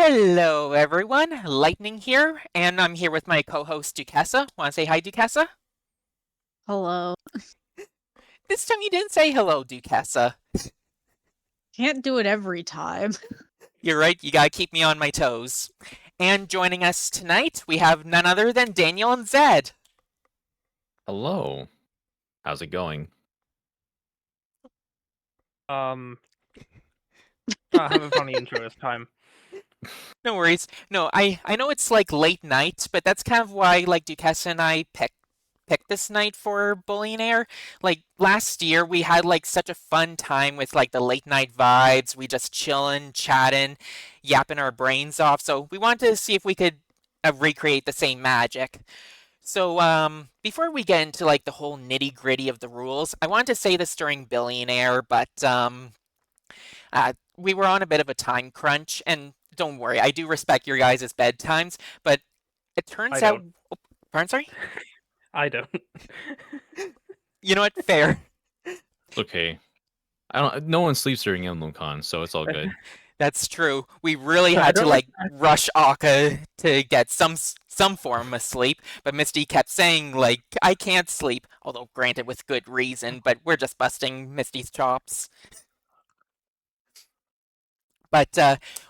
Hello, everyone. Lightning here, and I'm here with my co-host Duquesa. Want to say hi, Duquesa? Hello. This time you didn't say hello, Duquesa. Can't do it every time. You're right. You gotta keep me on my toes. And joining us tonight, we have none other than Daniel and Zed. Hello. How's it going? Um, I have a funny intro this time. No worries. No, I know it's like late night, but that's kind of why like Duquesa and I picked this night for Bullionaire. Like last year, we had like such a fun time with like the late night vibes. We just chilling, chatting, yapping our brains off. So we wanted to see if we could recreate the same magic. So before we get into like the whole nitty gritty of the rules, I wanted to say this during Billionaire, but we were on a bit of a time crunch, and don't worry, I do respect your guys' bedtimes, but it turns I out. don't. Oh, pardon, sorry? I don't. You know what? Fair. It's okay. I don't. No one sleeps during EmblemCon, so it's all good. That's true. We really I had to don't like like. rush Akka to get some form of sleep, but Misty kept saying like I can't sleep, although granted with good reason, but we're just busting Misty's chops. But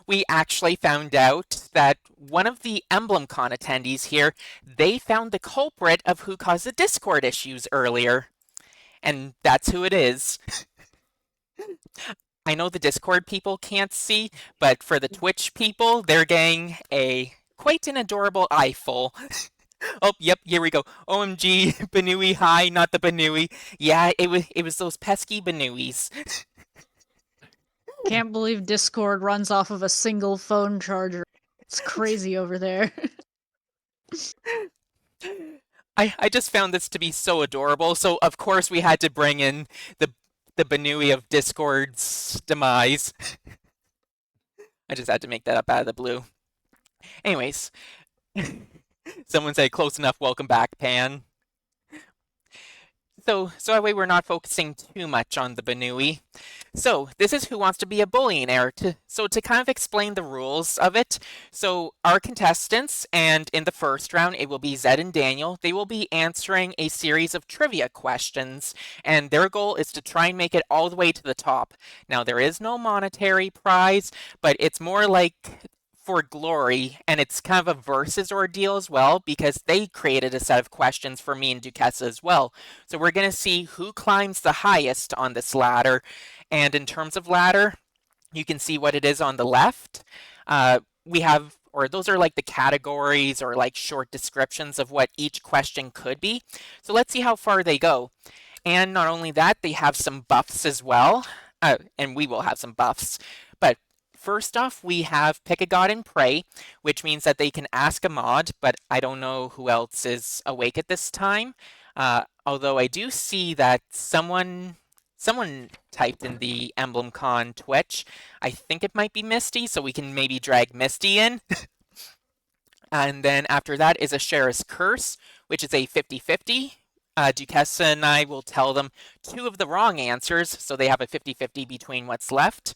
we actually found out that one of the EmblemCon attendees here, they found the culprit of who caused the Discord issues earlier. And that's who it is. I know the Discord people can't see, but for the Twitch people, they're getting a quite an adorable eyeful. Oh, yep, here we go. OMG, Banui, hi, not the Banui. Yeah, it was those pesky Banuis. Can't believe Discord runs off of a single phone charger. It's crazy over there. I just found this to be so adorable, so of course we had to bring in the the Banui of Discord's demise. I just had to make that up out of the blue. Anyways, someone said close enough, welcome back, Pan. So that way we're not focusing too much on the Banui. So this is Who Wants to Be a Billionaire. To kind of explain the rules of it, so our contestants, and in the first round it will be Zed and Daniel, they will be answering a series of trivia questions, and their goal is to try and make it all the way to the top. Now there is no monetary prize, but it's more like for glory, and it's kind of a versus ordeal as well because they created a set of questions for me and Duquesa as well. So we're going to see who climbs the highest on this ladder. And in terms of ladder, you can see what it is on the left. We have, or those are like the categories or like short descriptions of what each question could be. So let's see how far they go. And not only that, they have some buffs as well. And we will have some buffs. But first off, we have Pick a God and Pray, which means that they can ask a mod, but I don't know who else is awake at this time. Although I do see that someone typed in the EmblemCon Twitch. I think it might be Misty, so we can maybe drag Misty in. And then after that is a Sheriff's Curse, which is a 50-50. Duquesa and I will tell them two of the wrong answers, so they have a 50-50 between what's left.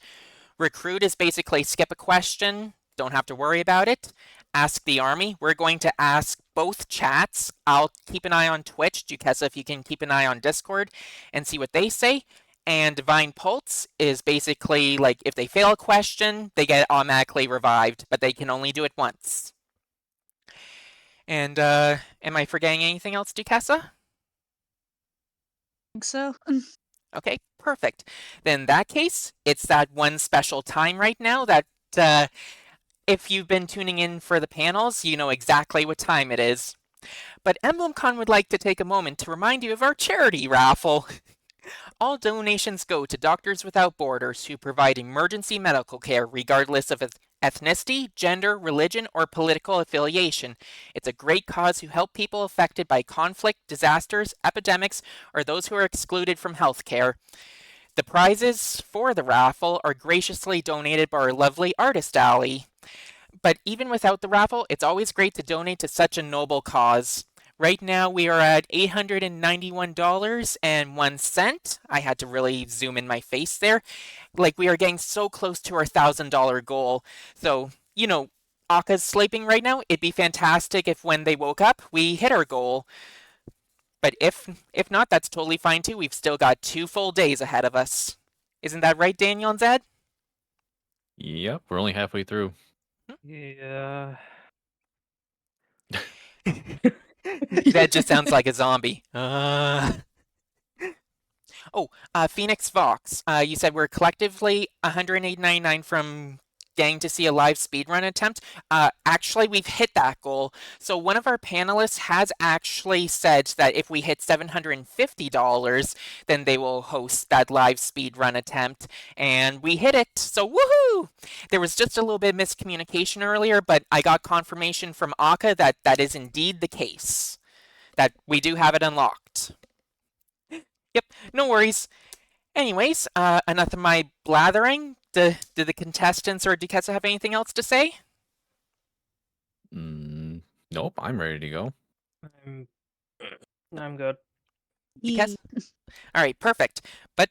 Recruit is basically skip a question, don't have to worry about it. Ask the Army. We're going to ask both chats. I'll keep an eye on Twitch, Duquesa, if you can keep an eye on Discord and see what they say. And Divine Pulse is basically like if they fail a question, they get automatically revived, but they can only do it once. And am I forgetting anything else, Duquesa? Think so? Okay, perfect. Then in that case, it's that one special time right now that if you've been tuning in for the panels, you know exactly what time it is. But EmblemCon would like to take a moment to remind you of our charity raffle. All donations go to Doctors Without Borders, who provide emergency medical care regardless of ethnicity, gender, religion, or political affiliation. It's a great cause who help people affected by conflict, disasters, epidemics, or those who are excluded from healthcare. The prizes for the raffle are graciously donated by our lovely Artist Alley. But even without the raffle, it's always great to donate to such a noble cause. Right now we are at $891.01. I had to really zoom in my face there. Like we are getting so close to our $1,000 goal. So you know, Akka's sleeping right now. It'd be fantastic if when they woke up, we hit our goal. But if not, that's totally fine too. We've still got 2 full days ahead of us. Isn't that right, Daniel and Zed? Yep, we're only halfway through. Yeah. Zed just sounds like a zombie. Oh, Phoenix Fox, you said we're collectively 189.9 from getting to see a live speedrun attempt. Actually, we've hit that goal. So one of our panelists has actually said that if we hit $750, then they will host that live speedrun attempt. And we hit it. So woohoo! There was just a little bit of miscommunication earlier, but I got confirmation from Akka that that is indeed the case. That we do have it unlocked. Yep, no worries. Anyways, enough of my blathering. Do the contestants or Duquesa have anything else to say? Nope, I'm ready to go. I'm good. Duquesa? All right, perfect. But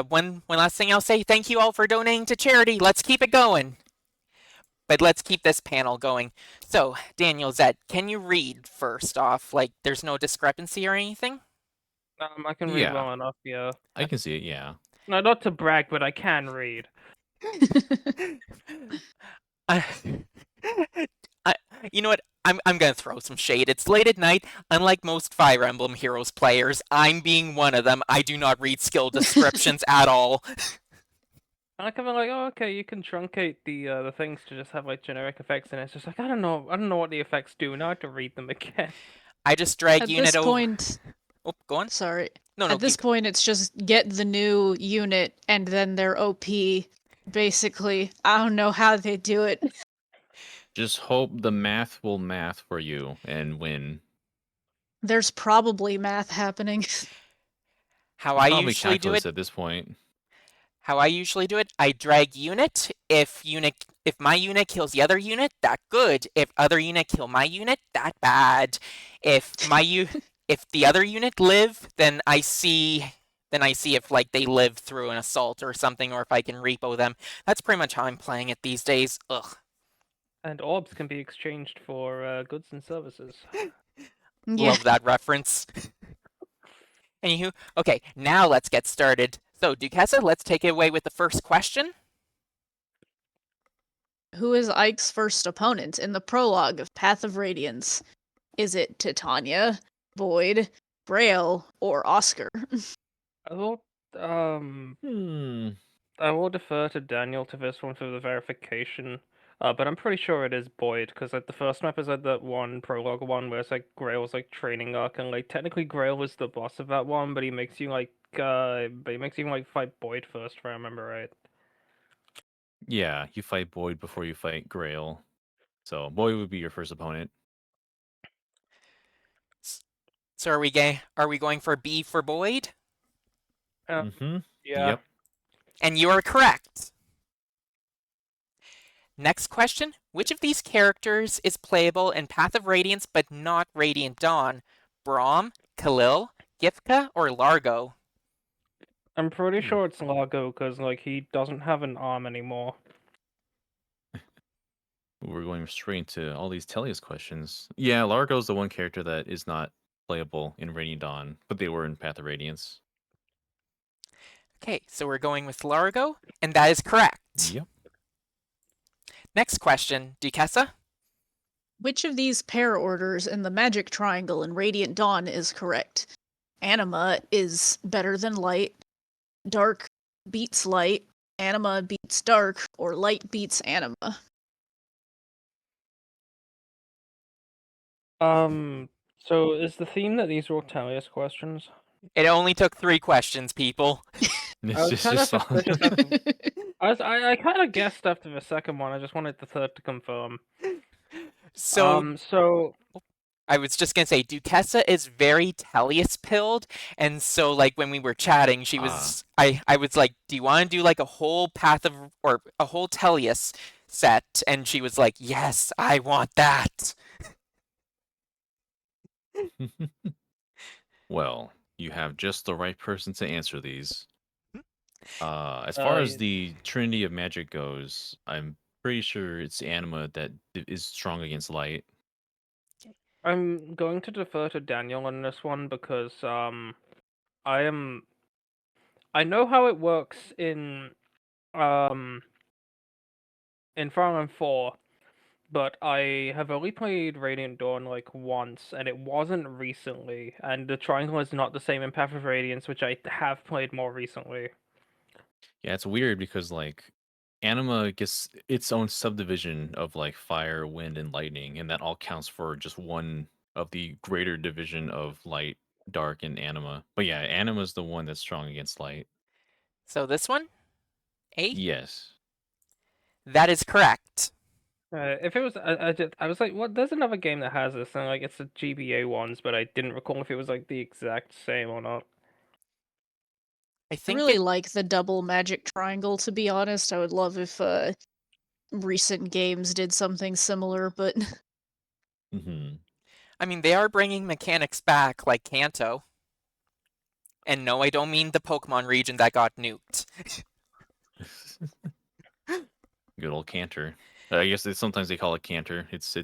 one last thing I'll say, thank you all for donating to charity. Let's keep it going. But let's keep this panel going. So, Daniel, Zed, can you read first off? Like, there's no discrepancy or anything? I can read Yeah. well enough, yeah. I can see it, yeah. No, not to brag, but I can read. I, you know what? I'm gonna throw some shade. It's late at night. Unlike most Fire Emblem Heroes players, I'm being one of them. I do not read skill descriptions at all. And I come in like, oh, okay, you can truncate the things to just have like generic effects, and it's just like I don't know what the effects do. Now I have to read them again. I just drag At unit this over. point, Oh, go on. sorry. No, no. At this point, it's just get the new unit and then they're OP. Basically, I don't know how they do it. Just hope the math will math for you and win. There's probably math happening. How I Probably usually do calculus it. at this point. How I usually do it, I drag unit. If my unit kills the other unit, that good. If other unit kill my unit, that bad. If if the other unit live, then I see if like they live through an assault or something, or if I can repo them. That's pretty much how I'm playing it these days. Ugh. And orbs can be exchanged for goods and services. Yeah. Love that reference. Anywho, okay, now let's get started. So, Duquesa, let's take it away with the first question. Who is Ike's first opponent in the prologue of Path of Radiance? Is it Titania, Boyd, Braille, or Oscar? I will I will defer to Daniel to this one for the verification. But I'm pretty sure it is Boyd, because like the first map is like that one prologue one where it's like Grail's like training arc, and like technically Grail was the boss of that one, but he makes you like fight Boyd first, if I remember right. Yeah, you fight Boyd before you fight Grail. So Boyd would be your first opponent. So are we going for B for Boyd? Mm-hmm. Yeah. Yep. And you are correct. Next question. Which of these characters is playable in Path of Radiance but not Radiant Dawn? Braum, Khalil, Gifka, or Largo? I'm pretty sure it's Largo, because like he doesn't have an arm anymore. We're going straight into all these Tellius questions. Yeah, Largo's the one character that is not playable in Radiant Dawn, but they were in Path of Radiance. Okay, so we're going with Largo, and that is correct. Yep. Next question, Duquesa. Which of these pair orders in the magic triangle in Radiant Dawn is correct? Anima is better than light, dark beats light, anima beats dark, or light beats anima. So is the theme that these are all Tellius questions? It only took 3 questions, people. It's was just suspicious I kind of guessed after the second one. I just wanted the third to confirm. So I was just gonna say, Duquesa is very Tellius pilled, and so like when we were chatting, she was I was like, do you want to do like a whole Path of or a whole Tellius set? And she was like, yes, I want that. Well, you have just the right person to answer these. As far as yeah. the Trinity of Magic goes, I'm pretty sure it's Anima that is strong against light. I'm going to defer to Daniel on this one because I know how it works in Fire Emblem 4, but I have only played Radiant Dawn like once, and it wasn't recently, and the triangle is not the same in Path of Radiance, which I have played more recently. Yeah, it's weird because like Anima gets its own subdivision of like fire, wind, and lightning, and that all counts for just one of the greater division of light, dark, and anima. But yeah, Anima's the one that's strong against light. So this one, A? Yes. That is correct. If it was, I was like, what? There's another game that has this, and like it's the GBA ones, but I didn't recall if it was like the exact same or not. I I think really it, like the double magic triangle, to be honest. I would love if recent games did something similar, but Hmm. I mean, they are bringing mechanics back, like Kanto. And no, I don't mean the Pokemon region that got nuked. Good old Canter. I guess sometimes they call it Canter. It's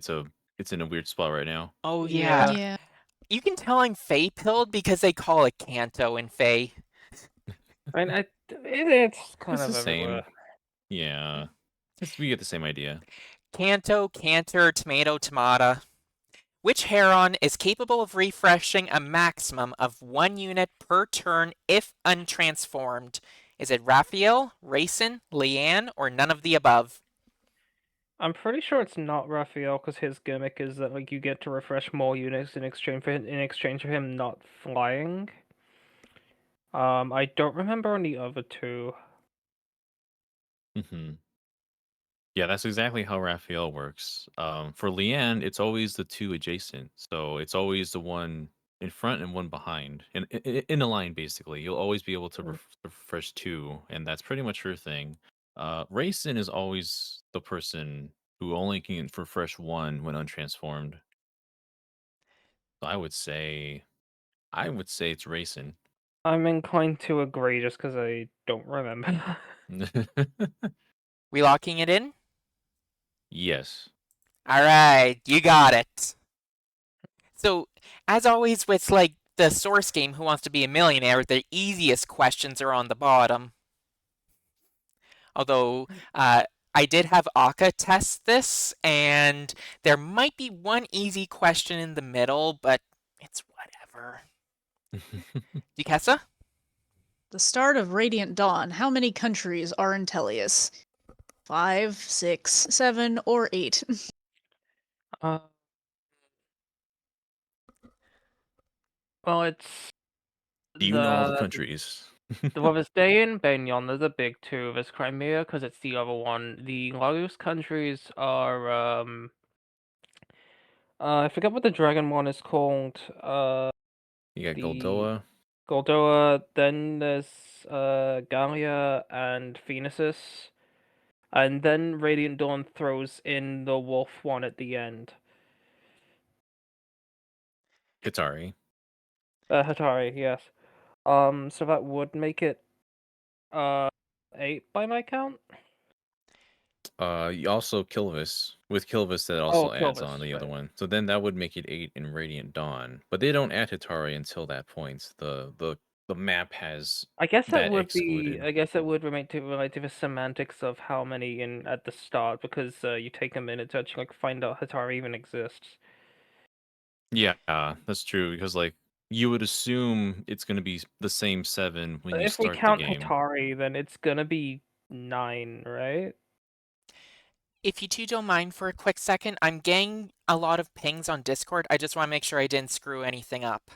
in a weird spot right now. Oh Yeah. yeah. yeah. You can tell I'm Fey-pilled because they call it Kanto in Fey. I mean, it's kind It's of the everywhere. same. Yeah. We get the same idea. Kanto, Canter, Tomato, Tomata. Which Heron is capable of refreshing a maximum of 1 unit per turn if untransformed? Is it Raphael, Raisin, Leanne, or none of the above? I'm pretty sure it's not Raphael because his gimmick is that like you get to refresh more units in exchange for him not flying. I don't remember on the other two. Hmm. Yeah, that's exactly how Raphael works. For Leanne, it's always the two adjacent. So it's always the one in front and one behind. In a line, basically. You'll always be able to refresh two, and that's pretty much her thing. Raisin is always the person who only can refresh one when untransformed. So I would say it's Raisin. I'm inclined to agree just because I don't remember. We locking it in? Yes. Alright, you got it. So, as always with like the source game Who Wants to Be a Millionaire, the easiest questions are on the bottom. Although, I did have Akka test this, and there might be one easy question in the middle, but it's whatever. Duquesa? The start of Radiant Dawn, how many countries are in Tellius? 5, 6, 7, or 8? uh, well, it's Do you know all the the countries? well, there's Day and Benyon, they're the big two. There's Crimea because it's the other one. The largest countries are I forget what the dragon one is called. You got The Goldoa. Goldoa, then there's Gallia and Phoenicis, and then Radiant Dawn throws in the wolf one at the end. Qatari. Hatari, yes. So that would make it uh 8 by my count. You also Kilvis. With Kilvis, that Oh, also adds on Kilvis, the other right. one. So then that would make it 8 in Radiant Dawn. But they don't add Hitari until that point. The map has I guess that that would be. excluded. I guess it would relate to the semantics of how many in at the start because you take a minute to actually like find out Hatari even exists. Yeah, that's true. Because like you would assume it's gonna be the same 7 when But you if we start the count game. Hatari, then it's gonna be 9, right? If you two don't mind for a quick second, I'm getting a lot of pings on Discord. I just want to make sure I didn't screw anything up.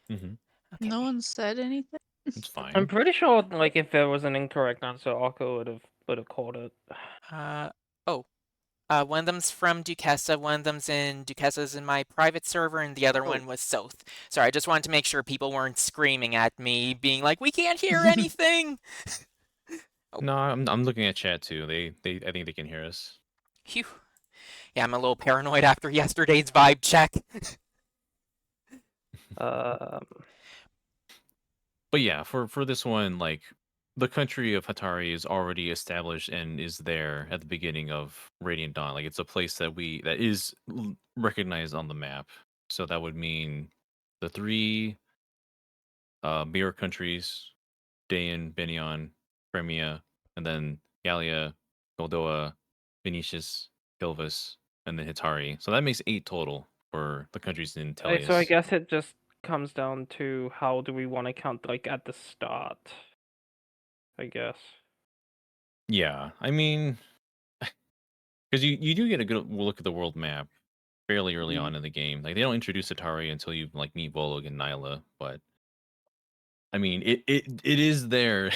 Hmm. Okay. No one said anything? It's I'm fine. pretty sure like if there was an incorrect answer, Akko would have called it. Uh, oh. One of them's from Duquesa, one of them's in Duquesa's in my private server, and the other Oh. one was South. Sorry, I just wanted to make sure people weren't screaming at me, being like, "We can't hear anything." Oh, No, I'm looking at chat too. They I think they can hear us. phew. Yeah, I'm a little paranoid after yesterday's vibe check. Um, But yeah, for this one, like the country of Hatari is already established and is there at the beginning of Radiant Dawn. Like it's a place that is recognized on the map. So that would mean the three mirror countries, Dayan, Benion, Crimea, and then Gallia, Goldoa, Venetius, Hilvis, and then Hitari. So that makes 8 total for the countries in So I Tellius. guess it just comes down to how do we want to count like at the start. I guess. Yeah, I mean, because you do get a good look at the world map fairly early on in the game. Like they don't introduce Atari until you like meet Volog and Nyla, but I mean it is there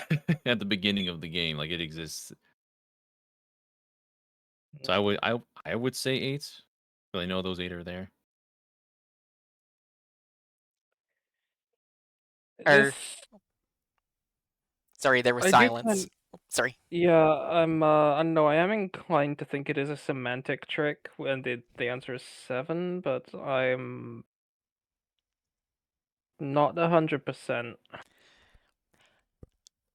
at the beginning of the game. Like it exists. So I would say 8. But I know those 8 are there. Or This sorry, there was I do silence. Sorry. yeah, I know I am inclined to think it is a semantic trick when the answer is 7, but I'm not 100%.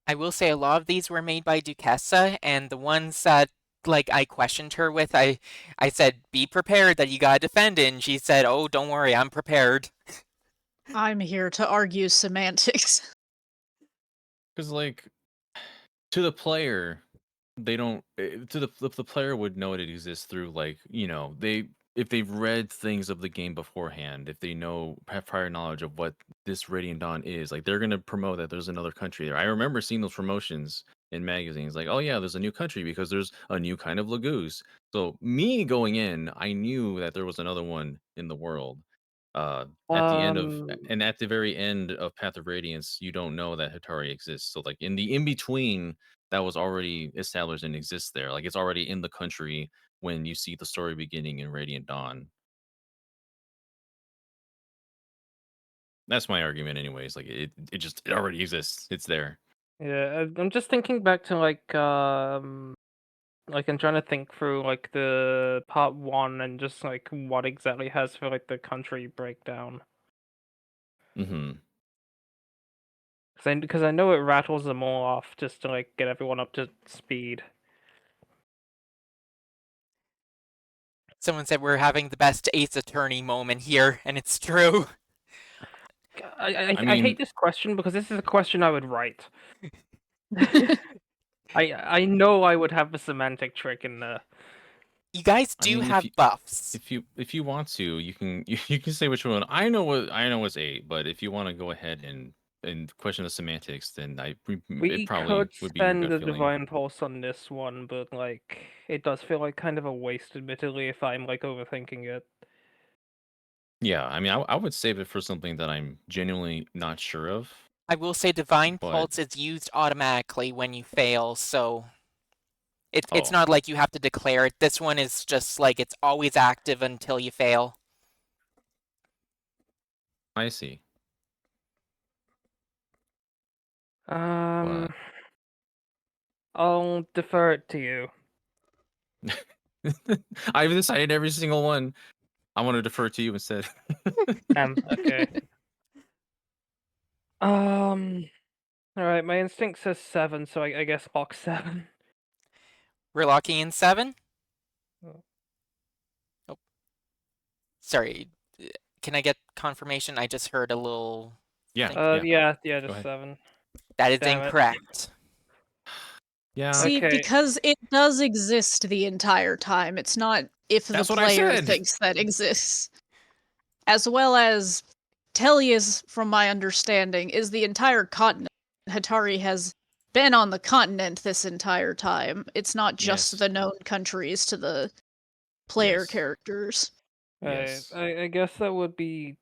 I will say a lot of these were made by Duquesa, and the ones that like I questioned her with, I said, "Be prepared that you gotta defend it," and she said, "Oh, don't worry, I'm prepared." I'm here to argue semantics. Because like to the player, they don't to the player would know it exists through like they if they've read things of the game beforehand, if they have prior knowledge of what this Radiant Dawn is, like they're gonna promote that there's another country there. I remember seeing those promotions in magazines, like, oh yeah, there's a new country because there's a new kind of Lagoose. So me going in, I knew that there was another one in the world. At the end of Um, and at the very end of Path of Radiance, you don't know that Hitari exists. So like in the in between, that was already established and exists there. Like it's already in the country when you see the story beginning in Radiant Dawn. That's my argument, anyways. Like it already exists. It's there. yeah, I'm just thinking back to like I'm trying to think through like the part 1 and just like what exactly has for like the country breakdown. Mm-hmm. Because I know it rattles them all off just to like get everyone up to speed. Someone said we're having the best Ace Attorney moment here, and it's true. I mean, hate this question because this is a question I would write. I know I would have a semantic trick in there. You guys I do mean, have buffs. if you want to, you can you can say which one. I know it's 8, but if you want to go ahead and question the semantics, then it We probably could would be your spend gut the feeling. divine pulse on this one, but like it does feel like kind of a waste, admittedly, if I'm like overthinking it. Yeah, I mean, I would save it for something that I'm genuinely not sure of. I will say Divine But Pulse is used automatically when you fail, so it's oh, not like you have to declare it. This one is just like it's always active until you fail. I see. Um, But I'll defer it to you. I've decided every single one. I want to defer to you instead. Okay. All right. My instinct says 7, so I guess box 7. We're locking in 7? Oh. Oh, sorry. Can I get confirmation? I just heard a little Yeah, thing. Yeah, Go just ahead. 7. That is Damn it. incorrect. Yeah, See, Okay. because it does exist the entire time. It's not if the that's what I player said. thinks that exists. As well as Tellius, from my understanding, is the entire continent. Hatari has been on the continent this entire time. It's not just Yes. the known countries to the player Yes. characters. Yes. I guess that would be.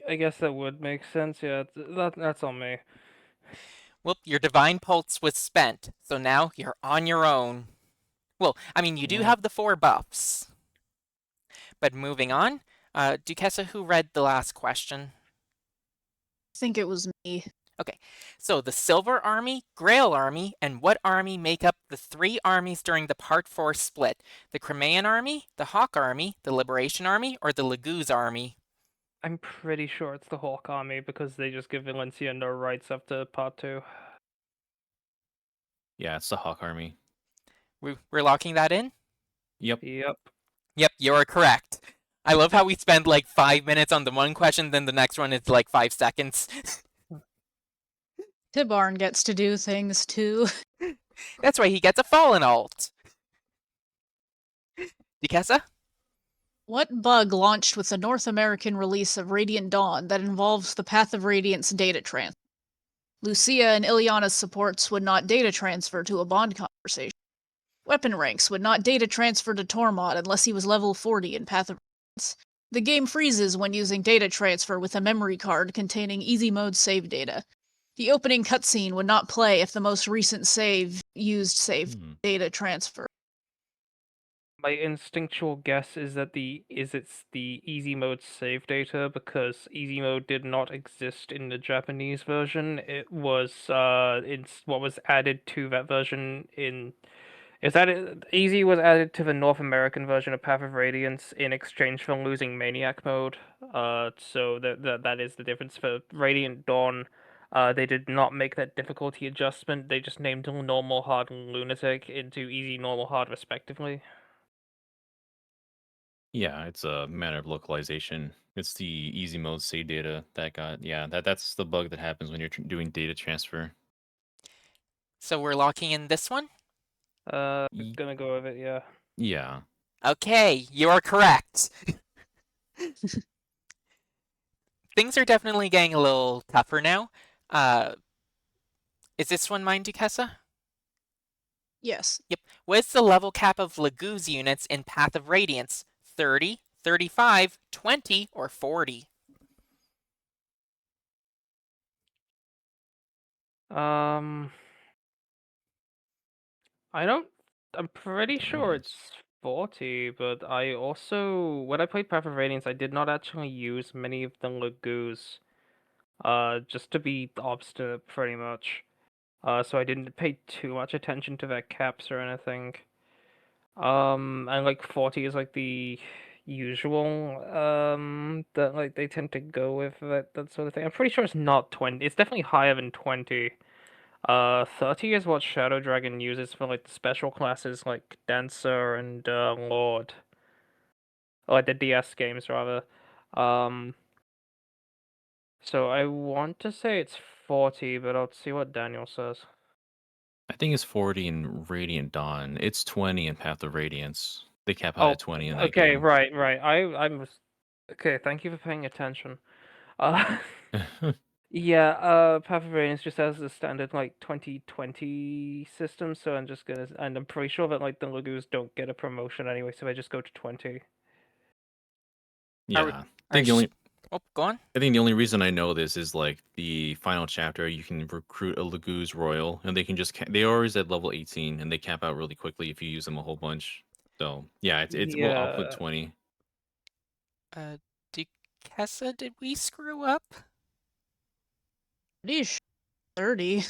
I guess that would make sense. Yeah, that's on me. Well, your Divine Pulse was spent, so now you're on your own. Well, I mean, you do Well, have the 4 buffs. But moving on, Duquesa, who read the last question? I think it was me. Okay, so the Silver Army, Grail Army, and what army make up the 3 armies during the Part 4 split? The Crimean Army, the Hawk Army, the Liberation Army, or the Laguz Army? I'm pretty sure it's the Hawk Army because they just give Valencia no rights after part 2. Yeah, it's the Hawk Army. We're locking that in? Yep. Yep. Yep, you are correct. I love how we spend like 5 minutes on the one question, then the next one is like 5 seconds. Tibarn gets to do things too. That's right, he gets a fallen alt. Dikessa? What bug launched with the North American release of Radiant Dawn that involves the Path of Radiance data transfer? Lucia and Ileana's supports would not data transfer to a bond conversation. Weapon ranks would not data transfer to Tormod unless he was level 40 in Path of Radiance. The game freezes when using data transfer with a memory card containing easy mode save data. The opening cutscene would not play if the most recent save used save data transfer. My instinctual guess is that it's the easy mode save data, because easy mode did not exist in the Japanese version. It was it's what was added to that version in easy was added to the North American version of Path of Radiance in exchange for losing Maniac mode. So that is the difference. For Radiant Dawn, they did not make that difficulty adjustment. They just named normal, hard, and lunatic into easy, normal, hard, respectively. Yeah, it's a matter of localization. It's the easy mode save data that got. Yeah, that's the bug that happens when you're doing data transfer. So we're locking in this one? Gonna go with it, yeah. Yeah. Okay, you are correct. Things are definitely getting a little tougher now. Is this one mine, Dukessa? Yes. Yep. What is the level cap of Lagoo's units in Path of Radiance? 30, 35, 20, or 40? I don't. I'm pretty sure Radiance. it's 40, but I also, when I played Path of Radiance, I did not actually use many of the Lagoos, just to be obstinate, pretty much. So I didn't pay too much attention to their caps or anything. And like 40 is like the usual, that like they tend to go with that sort of thing. I'm pretty sure it's not 20. It's definitely higher than 20. 30 is what Shadow Dragon uses for like the special classes like Dancer and Lord. Or like the DS games rather. Um so I want to say it's 40, but I'll see what Daniel says. I think it's 40 in Radiant Dawn. It's 20 in Path of Radiance. They cap out Oh, at 20 in that okay, game. right. I'm okay, thank you for paying attention. Uh Yeah, Path of Radiance just has the standard like 2020 system, so I'm pretty sure that like the Lagoos don't get a promotion anyway, so I just go to 20. Yeah. Oh, go on. I think the only reason I know this is like the final chapter. You can recruit a Lagoo's Royal, and they can just they're always at level 18, and they cap out really quickly if you use them a whole bunch. So yeah, it's well, I'll put Yeah. 20. Dukessa, did we screw up? Pretty sure 30.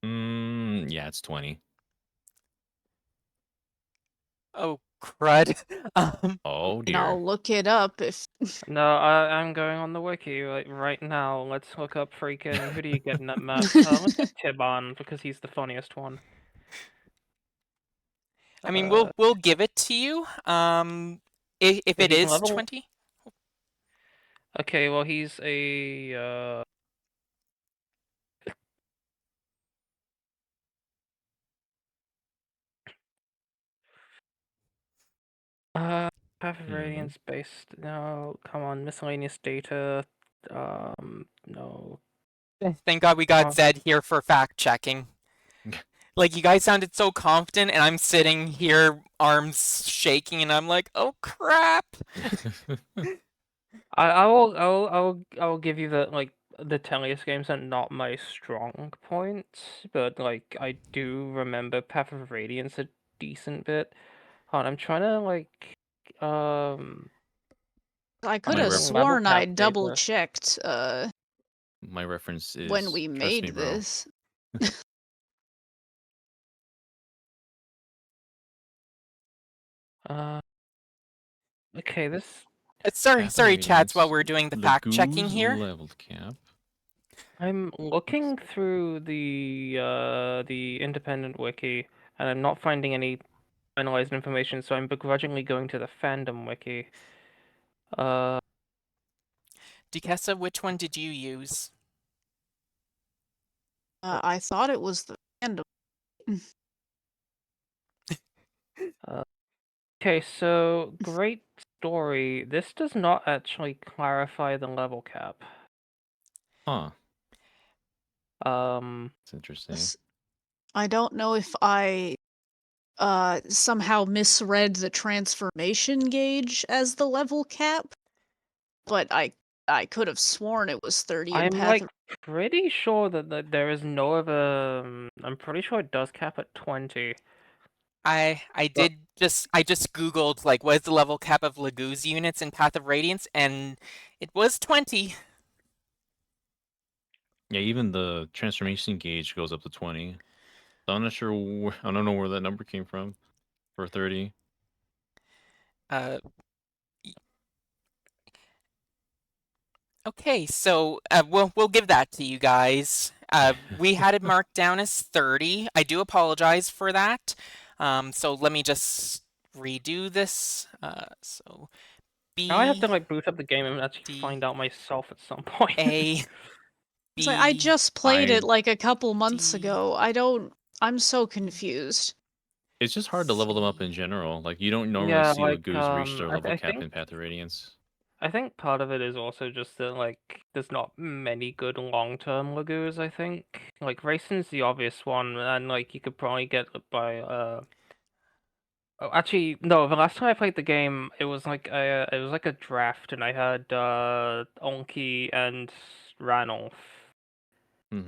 Yeah, it's 20. Oh, crud. Oh And I'll dear. look it up if No, I'm going on the wiki like right now. Let's look up freaking who do you get in that map? Let's get Tiban because he's the funniest one. I mean, Uh, we'll give it to you. If it he's is level. 20. Okay, well he's a Path of Radiance based. No, come on, miscellaneous data. No. Thank God we got Zed here for fact checking. Like, you guys sounded so confident, and I'm sitting here, arms shaking, and I'm like, oh crap. I will give you that like the Tellius games are not my strong point, but like I do remember Path of Radiance a decent bit. Hold on, I'm trying to like I could My have ref- level sworn I cap double data. checked My reference is when we trust made me, bro. this. Uh, okay, this Sorry, Path of Chads, while Radiance, we're doing the fact checking Lagoo's here. leveled cap. I'm looking through the independent wiki, and I'm not finding any finalized information, so I'm begrudgingly going to the fandom wiki. Duquesa, which one did you use? I thought it was the fandom. Okay, so great story. This does not actually clarify the level cap. Huh. Um, It's interesting. I don't know if I somehow misread the transformation gauge as the level cap, but I could have sworn it was 30 in I'm Path of pretty sure that there is no other. I'm pretty sure it does cap at 20. I just Googled like what is the level cap of Lagoo's units in Path of Radiance, and it was 20. Yeah, even the transformation gauge goes up to 20. So I'm not sure. I don't know where that number came from for 30. Uh, okay, so we'll give that to you guys. We had it marked down as 30. I do apologize for that. So let me just redo this. So Now I have to B boot up the game and actually D find out myself at some point. A It's like, I B just played it I. like a couple months D ago. I'm so confused. It's just hard to level them up C. in general. Like you don't normally Yeah, see Lagoos reach their level I cap think in Path of Radiance. I think part of it is also just that there's not many good long-term Lagoos, I think. Like Racin's the obvious one, and you could probably get it by Oh, actually, no. The last time I played the game, it was like a draft, and I had Onki and Ranulf.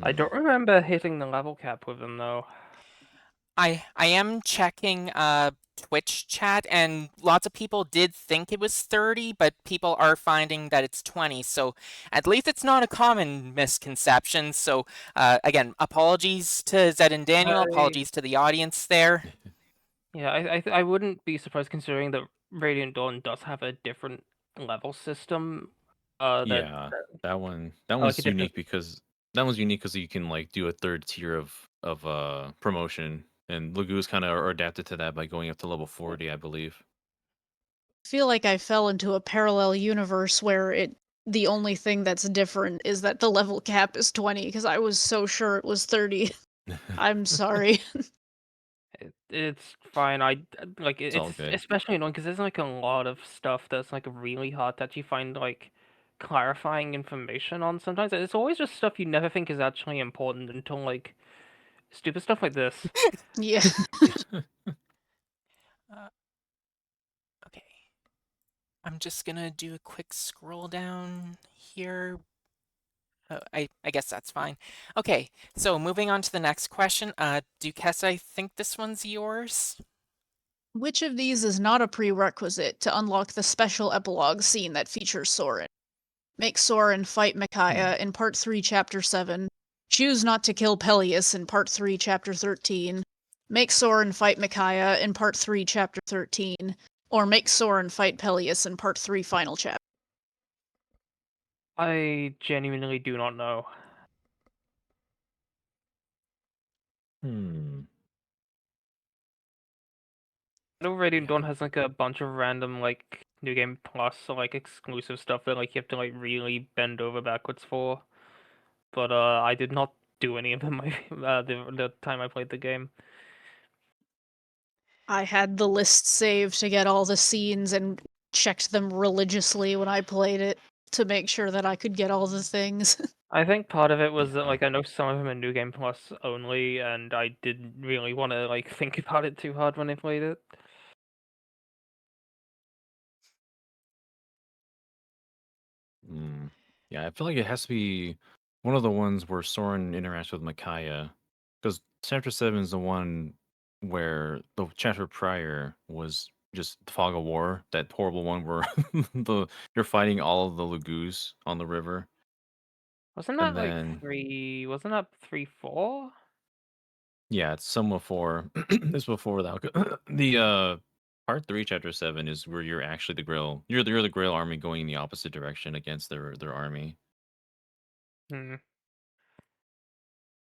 I Hmm. don't remember hitting the level cap with them though. I am checking Twitch chat, and lots of people did think it was 30, but people are finding that it's 20. So at least it's not a common misconception. So again, apologies to Zed and Daniel, I apologies to the audience there. Yeah, I wouldn't be surprised considering that Radiant Dawn does have a different level system. That Yeah, that like a one's different. unique because you can like do a third tier of promotion, and Lagoos kind of are adapted to that by going up to level 40, I believe. I feel like I fell into a parallel universe where the only thing that's different is that the level cap is 20 because I was so sure it was 30. I'm sorry. It's fine. It's all it's good. especially annoying because there's a lot of stuff that's really hard to actually find clarifying information on. Sometimes it's always just stuff you never think is actually important until stupid stuff like this. Yeah. Uh, okay. I'm just gonna do a quick scroll down here. I guess that's fine. Okay, so moving on to the next question. Duquesa, I think this one's yours. Which of these is not a prerequisite to unlock the special epilogue scene that features Soren? Make Soren fight Micaiah in Part 3, Chapter 7. Choose not to kill Peleus in Part 3, Chapter 13. Make Soren fight Micaiah in Part 3, Chapter 13. Or make Soren fight Peleus in Part 3, Final Chapter. I genuinely do not know. Hmm. I know Radiant Yeah. Dawn has a bunch of random New Game Plus exclusive stuff that you have to really bend over backwards for. But I did not do any of them the time I played the game. I had the list saved to get all the scenes and checked them religiously when I played it to make sure that I could get all the things. I think part of it was that Yeah. I know some of them are New Game Plus only, and I didn't really want to think about it too hard when I played it. Mm. Yeah, I feel like it has to be one of the ones where Soren interacts with Micaiah, because chapter 7 is the one where the chapter prior was just the Fog of War, that horrible one where you're fighting all of the Lagoos on the river, Wasn't and that then 3? Wasn't that 3-4? yeah, it's some before it's before that. The part 3, chapter 7 is where you're actually the Grail. You're the Grail army going in the opposite direction against their army. Hmm.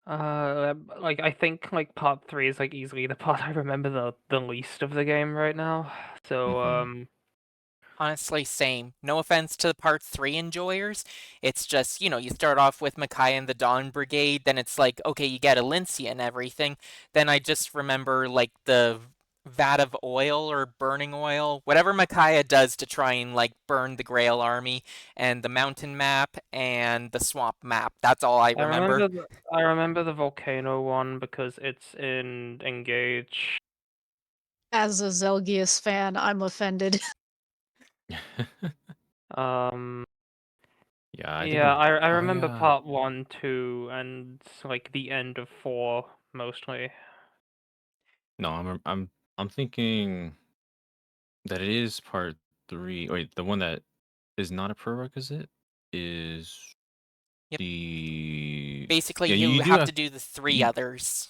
Like I think like part 3 is like easily the part I remember the least of the game right now. So Mhm. Honestly, same. No offense to the Part 3 enjoyers. It's just, you start off with Micaiah and the Dawn Brigade, then it's like, okay, you get Alincia and everything. Then I just remember, like, the vat of oil or burning oil, whatever Micaiah does to try and, like, burn the Grail army, and the mountain map, and the swamp map. That's all I remember. I remember the volcano one because it's in Engage. As a Zelgius fan, I'm offended. Um, Yeah, I think yeah, I remember Micaiah. part 1, 2, and like the end of 4 mostly. No, I'm thinking that it is part 3. Wait, the one that is not a prerequisite is Yep. the Basically, yeah, you you do have have to do the three you others.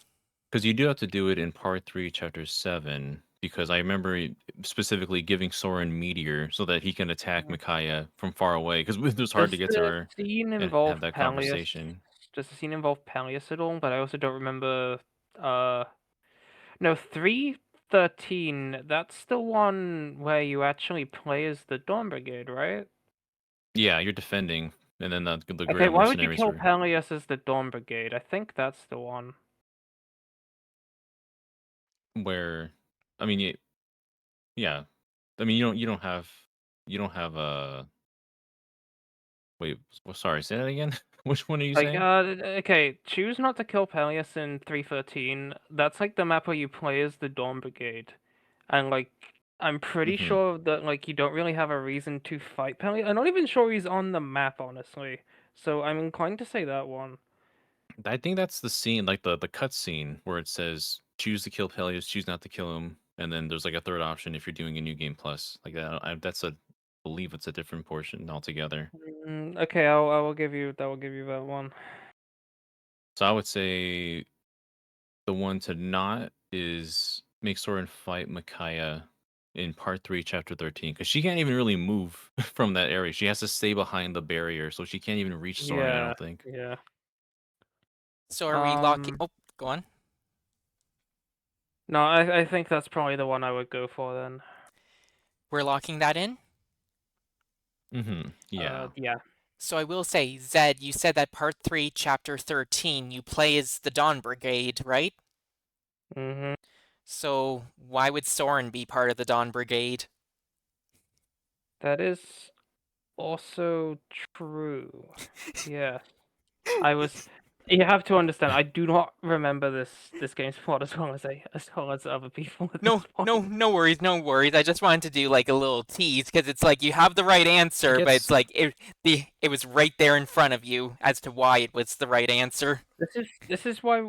because you do have to do it in part 3, chapter 7. Because I remember specifically giving Soren Meteor so that he can attack Mm. Micaiah from far away. Because it was hard to Does get to the her scene and have involve that Peleus? conversation. Does the scene involve Peleus at all? But I also don't remember. Uh, no, 313. That's the one where you actually play as the Dawn Brigade, right? Yeah, you're defending, and then the Okay, Grail why would you mercenaries kill are. Peleus as the Dawn Brigade? I think that's the one. Where, I mean, yeah, I mean you don't have a wait. Sorry, say that again. Which one are you Like, saying? okay, choose not to kill Peleus in 313. That's like the map where you play as the Dawn Brigade. And like, I'm pretty Hmm. sure that like you don't really have a reason to fight Peleus. I'm not even sure he's on the map, honestly. So I'm inclined to say that one. I think that's the scene, like the cut scene where it says choose to kill Peleus, choose not to kill him, and then there's like a third option if you're doing a new game plus like that. That's a believe it's a different portion altogether. Okay, I will give you that one. So I would say the one to not is make Soren fight Micaiah in part 3, chapter 13, because she can't even really move from that area. She has to stay behind the barrier, so she can't even reach Soren, I Yeah, don't think. yeah. So are we locking? Um, Oh, go on. no, I think that's probably the one I would go for then. We're locking that in? Yeah. Yeah. So I will say, Zed, you said that part 3, chapter 13, you play as the Dawn Brigade, right? Mm-hmm. So why would Soren be part of the Dawn Brigade? That is also true. Yeah. I was. You have to understand. I do not remember this game's plot as well as other people at this No, no, point. no worries, no worries. I just wanted to do like a little tease because it's like you have the right It answer, but it's gets like it was right there in front of you as to why it was the right answer. This is why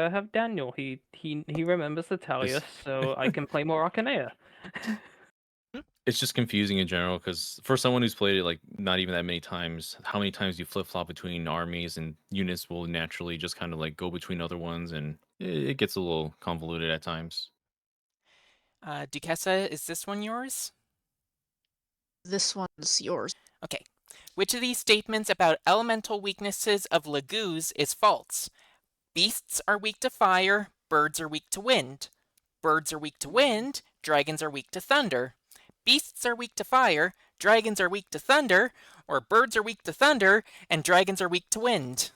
I have Daniel. He remembers the Talius, it's so I can play more Arcanea. it's just confusing in general because for someone who's played it like not even that many times, how many times you flip flop between armies and units will naturally just kind of like go between other ones, and it gets a little convoluted at times. Duquesa, is this one yours? This one's yours. Okay. Which of these statements about elemental weaknesses of Laguz is false? Beasts are weak to fire, birds are weak to wind. Birds are weak to wind, dragons are weak to thunder. Beasts are weak to fire, dragons are weak to thunder, or birds are weak to thunder, and dragons are weak to wind.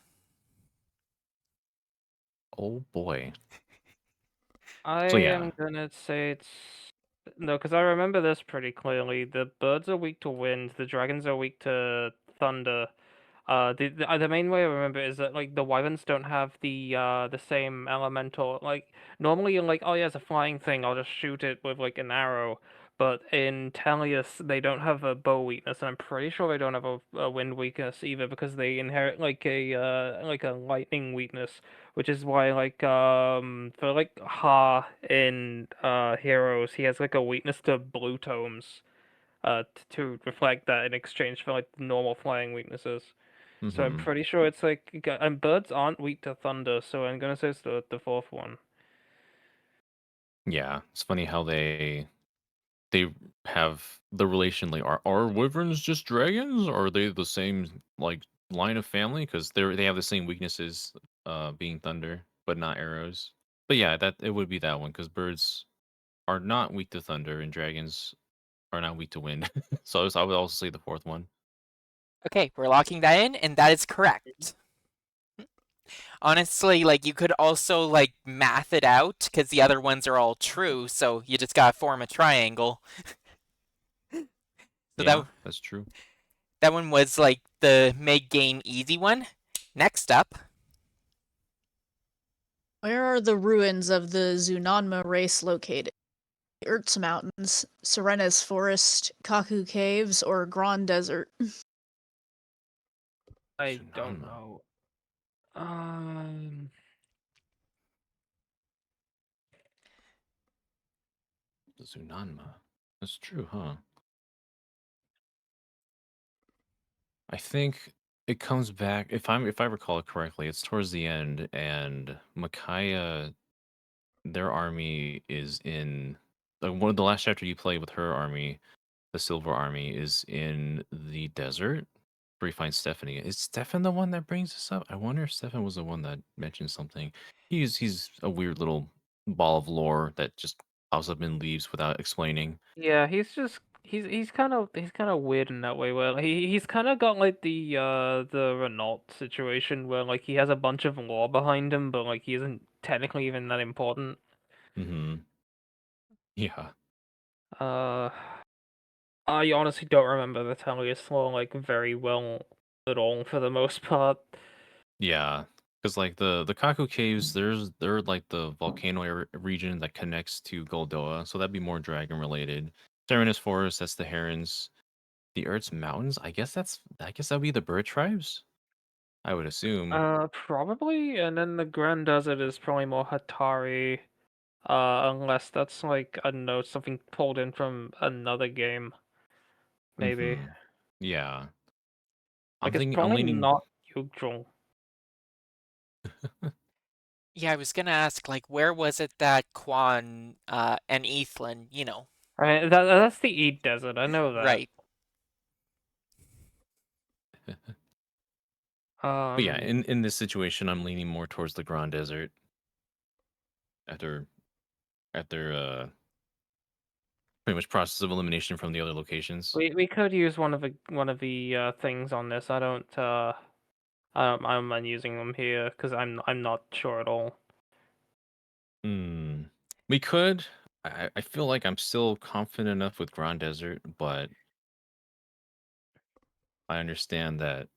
Oh boy. I So yeah. am gonna say it's no, because I remember this pretty clearly. The birds are weak to wind. The dragons are weak to thunder. The main way I remember is that like the wyverns don't have the same elemental like normally you're like, oh yeah, it's a flying thing, I'll just shoot it with like an arrow. But in Talius they don't have a bow weakness, and I'm pretty sure they don't have a wind weakness either because they inherit like a lightning weakness, which is why like for like Ha in Heroes he has like a weakness to blue tomes to reflect that in exchange for like normal flying weaknesses. So I'm Hmm. pretty sure it's like, and birds aren't weak to thunder, so I'm gonna say it's the fourth one. Yeah, it's funny how they have the relation. Like, are wyverns just dragons? Or are they the same like line of family? Because they have the same weaknesses being thunder, but not arrows. But yeah, that it would be that one because birds are not weak to thunder and dragons are not weak to wind. So I would also say the fourth one. Okay, we're locking that in, and that is correct. Honestly, like you could also like math it out because the other ones are all true, so you just gotta form a triangle. So Yeah, that's true. that one was like the mid game easy one. Next up, Where are the ruins of the Zunanma race located? Ertz Mountains, Serena's Forest, Kaku Caves, or Grand Desert? I don't Tsunanma. know. The Zunanma. That's true, huh? I think it comes back if I recall it correctly, it's towards the end and Micaiah their army is in like one of the last chapter you play with her army, the Silver Army is in the desert where you find Stephanie. Is Stefan the one that brings this up? I wonder if Stefan was the one that mentioned something. He's a weird little ball of lore that just pops up and leaves without explaining. Yeah, he's kind of weird in that way where he's kind of got like the Renault situation where like he has a bunch of lore behind him, but like he isn't technically even that important. Mm-hmm. Yeah. Uh, I honestly don't remember the Tellius lore like very well at all for the most part. Yeah, because like the Kaku Caves, they're like the volcano region that connects to Goldoa, so that'd be more dragon related. Serenus Forest, that's the herons. The Earth's mountains, I guess that'd be the bird tribes. I would assume. Probably, and then the Grand Desert is probably more Hatari, unless that's like, I don't know, something pulled in from another game, maybe. Mm-hmm. Yeah, Like, it's I'm probably leaning. not Yggdrasil. yeah, I was gonna ask like where was it that Quan and Ethlin, I mean, that's the Eat Desert, I know that. right. But yeah, Um, in this situation, I'm leaning more towards the Grand Desert after after pretty much process of elimination from the other locations. we could use one of the things on this. I'm not using them here because I'm not sure at all. Hmm. We could. I feel like I'm still confident enough with Grand Desert, but I understand that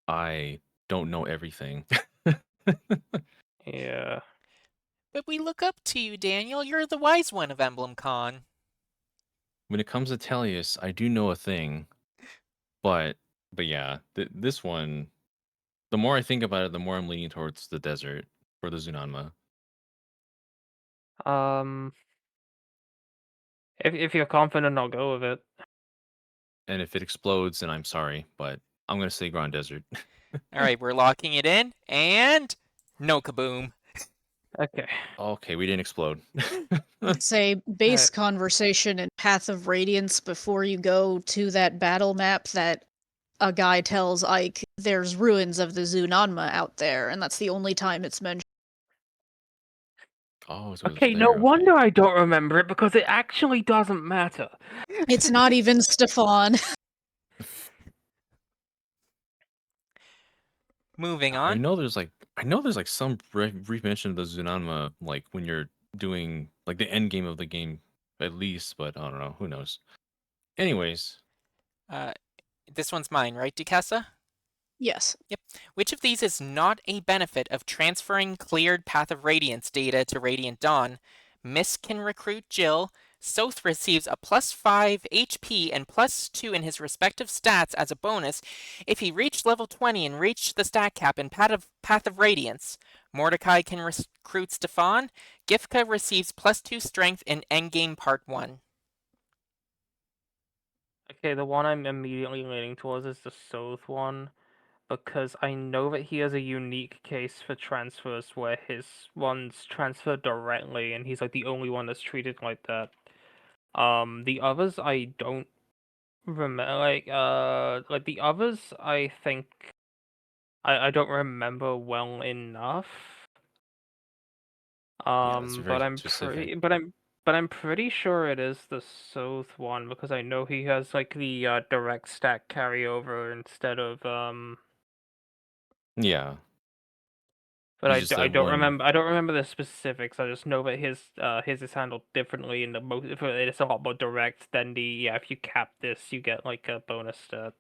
I don't know everything. Yeah. But we look up to you, Daniel. You're the wise one of EmblemCon. When it comes to Tellius, I do know a thing, but yeah, this one, the more I think about it, the more I'm leaning towards the desert for the Zunanma. Um, if you're confident, I'll go with it. And if it explodes, then I'm sorry, but I'm gonna say Grand Desert. All right, we're locking it in, and no kaboom. Okay. Okay, we didn't explode. Say base Alright. conversation in Path of Radiance before you go to that battle map that a guy tells Ike there's ruins of the Zunanma out there, and that's the only time it's mentioned. Oh, so it was Okay, no there. Okay. wonder I don't remember it because it actually doesn't matter. It's not even Stefan. Moving I on. know there's like some brief mention of the Zunanma like when you're doing like the end game of the game at least, but I don't know. Who knows? Anyways, Uh, this one's mine, right, Ducasa? Yes. Yep. Which of these is not a benefit of transferring cleared Path of Radiance data to Radiant Dawn? Mist can recruit Jill. Soth receives a +5 HP and +2 in his respective stats as a bonus if he reached level 20 and reached the stat cap in Path of Radiance. Mordecai can recruit Stefan. Gifka receives +2 strength in Endgame Part 1. Okay, the one I'm immediately leaning towards is the Soth one, because I know that he has a unique case for transfers where his ones transfer directly, and he's like the only one that's treated like that. The others I don't remember. Like the others, I think I don't remember well enough. that's very But I'm specific. pretty sure it is the Soth one because I know he has like the direct stack carryover instead of Yeah, But he's just I that don't one. remember. I don't remember the specifics. I just know that his is handled differently in the most. It's a lot more direct than the If you cap this, you get like a bonus stat.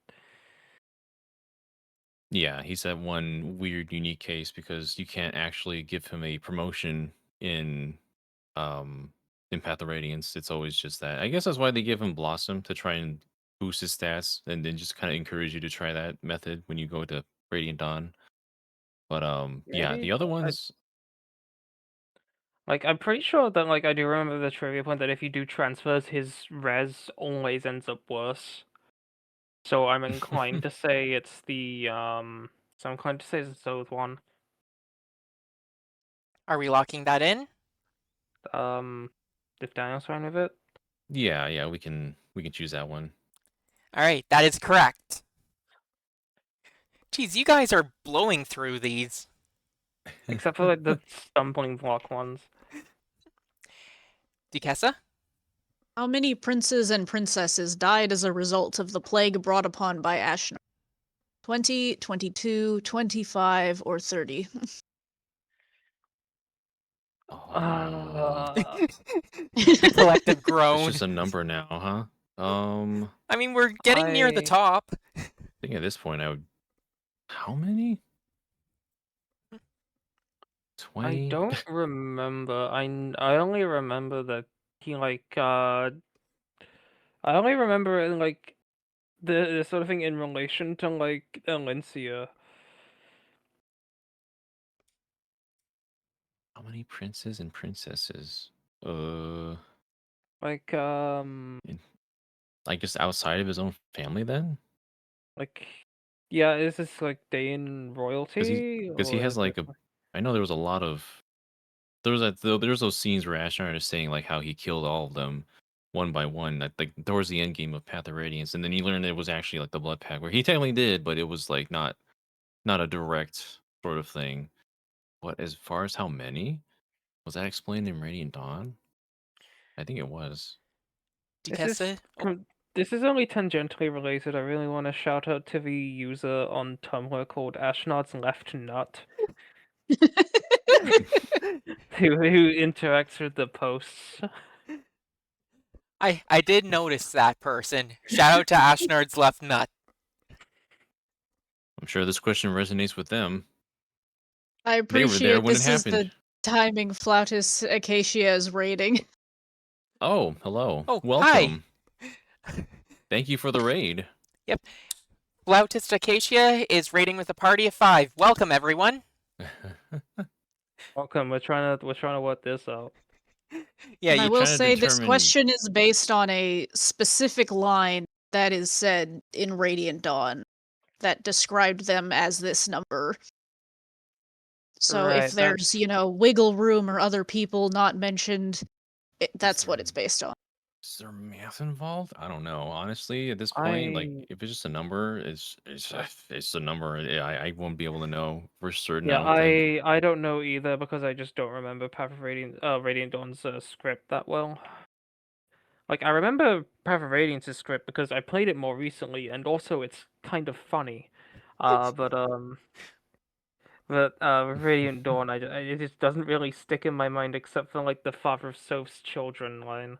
Yeah, he's that one weird, unique case because you can't actually give him a promotion in um in Path of Radiance. It's always just that. I guess that's why they give him Blossom to try and boost his stats, and then just kind of encourage you to try that method when you go to Radiant Dawn. But yeah, Maybe the other I ones, like I'm pretty sure that like I do remember the trivia point that if you do transfers, his res always ends up worse. So I'm inclined to say it's the So I'm inclined to say it's the Soth one. Are we locking that in? Um, if Daniel's fine with it. yeah, we can choose that one. All right, that is correct. Geez, you guys are blowing through these. Except for like the stumbling block ones. Duquesa? How many princes and princesses died as a result of the plague brought upon by Ashnod? 20, 22, 25, or 30? Oh, The collective it's groan. just a number now, huh? I mean, we're getting near the I top. I think at this point I would. How many? I 20? don't remember. I only remember that he I only remember it in like the sort of thing in relation to like Alencia. How many princes and princesses? Uh, Like in, like just outside of his own family, then? like yeah, is this like Dayan Because he, royalty because he or has is it like a. I know there was a lot of. There's those scenes where Ashnard is saying like how he killed all of them one by one, like towards the end game of Path of Radiance, and then he learned it was actually like the Blood Pact, where he technically did, but it was like not a direct sort of thing. But as far as how many was that explained in Radiant Dawn? I think it was. this is Duquesa? Oh, com- this is only tangentially related. I really want to shout out to the user on Tumblr called Ashnod's Left Nut who interacts with the posts. I did notice that person. Shout out to Ashnard's left nut. I'm sure this question resonates with them. I They were there appreciate when it this is happened. the timing Flautus Acacia's rating. Oh, hello. Oh, hi. Welcome. Thank you for the raid. Yep. Flautist Acacia is rating with a party of 5. Welcome, everyone. Welcome. We're trying to work this out. Yeah, And I you, will trying to say this determine. question is based on a specific line that is said in Radiant Dawn that described them as this number. So if Right, there's, wiggle room or other people not mentioned, that's what there- it's based on. Is there math involved? I don't know. Honestly, at this point, like I if it's just a number, it's a number. I won't be able to know for certain. I yeah, don't think. I don't know either because I just don't remember Path of Radiant Dawn's script that well. Like I remember Path of Radiance's script because I played it more recently, and also it's kind of funny. Uh, but um, with Radiant Dawn, it just doesn't really stick in my mind except for like the Father of Soph's children line.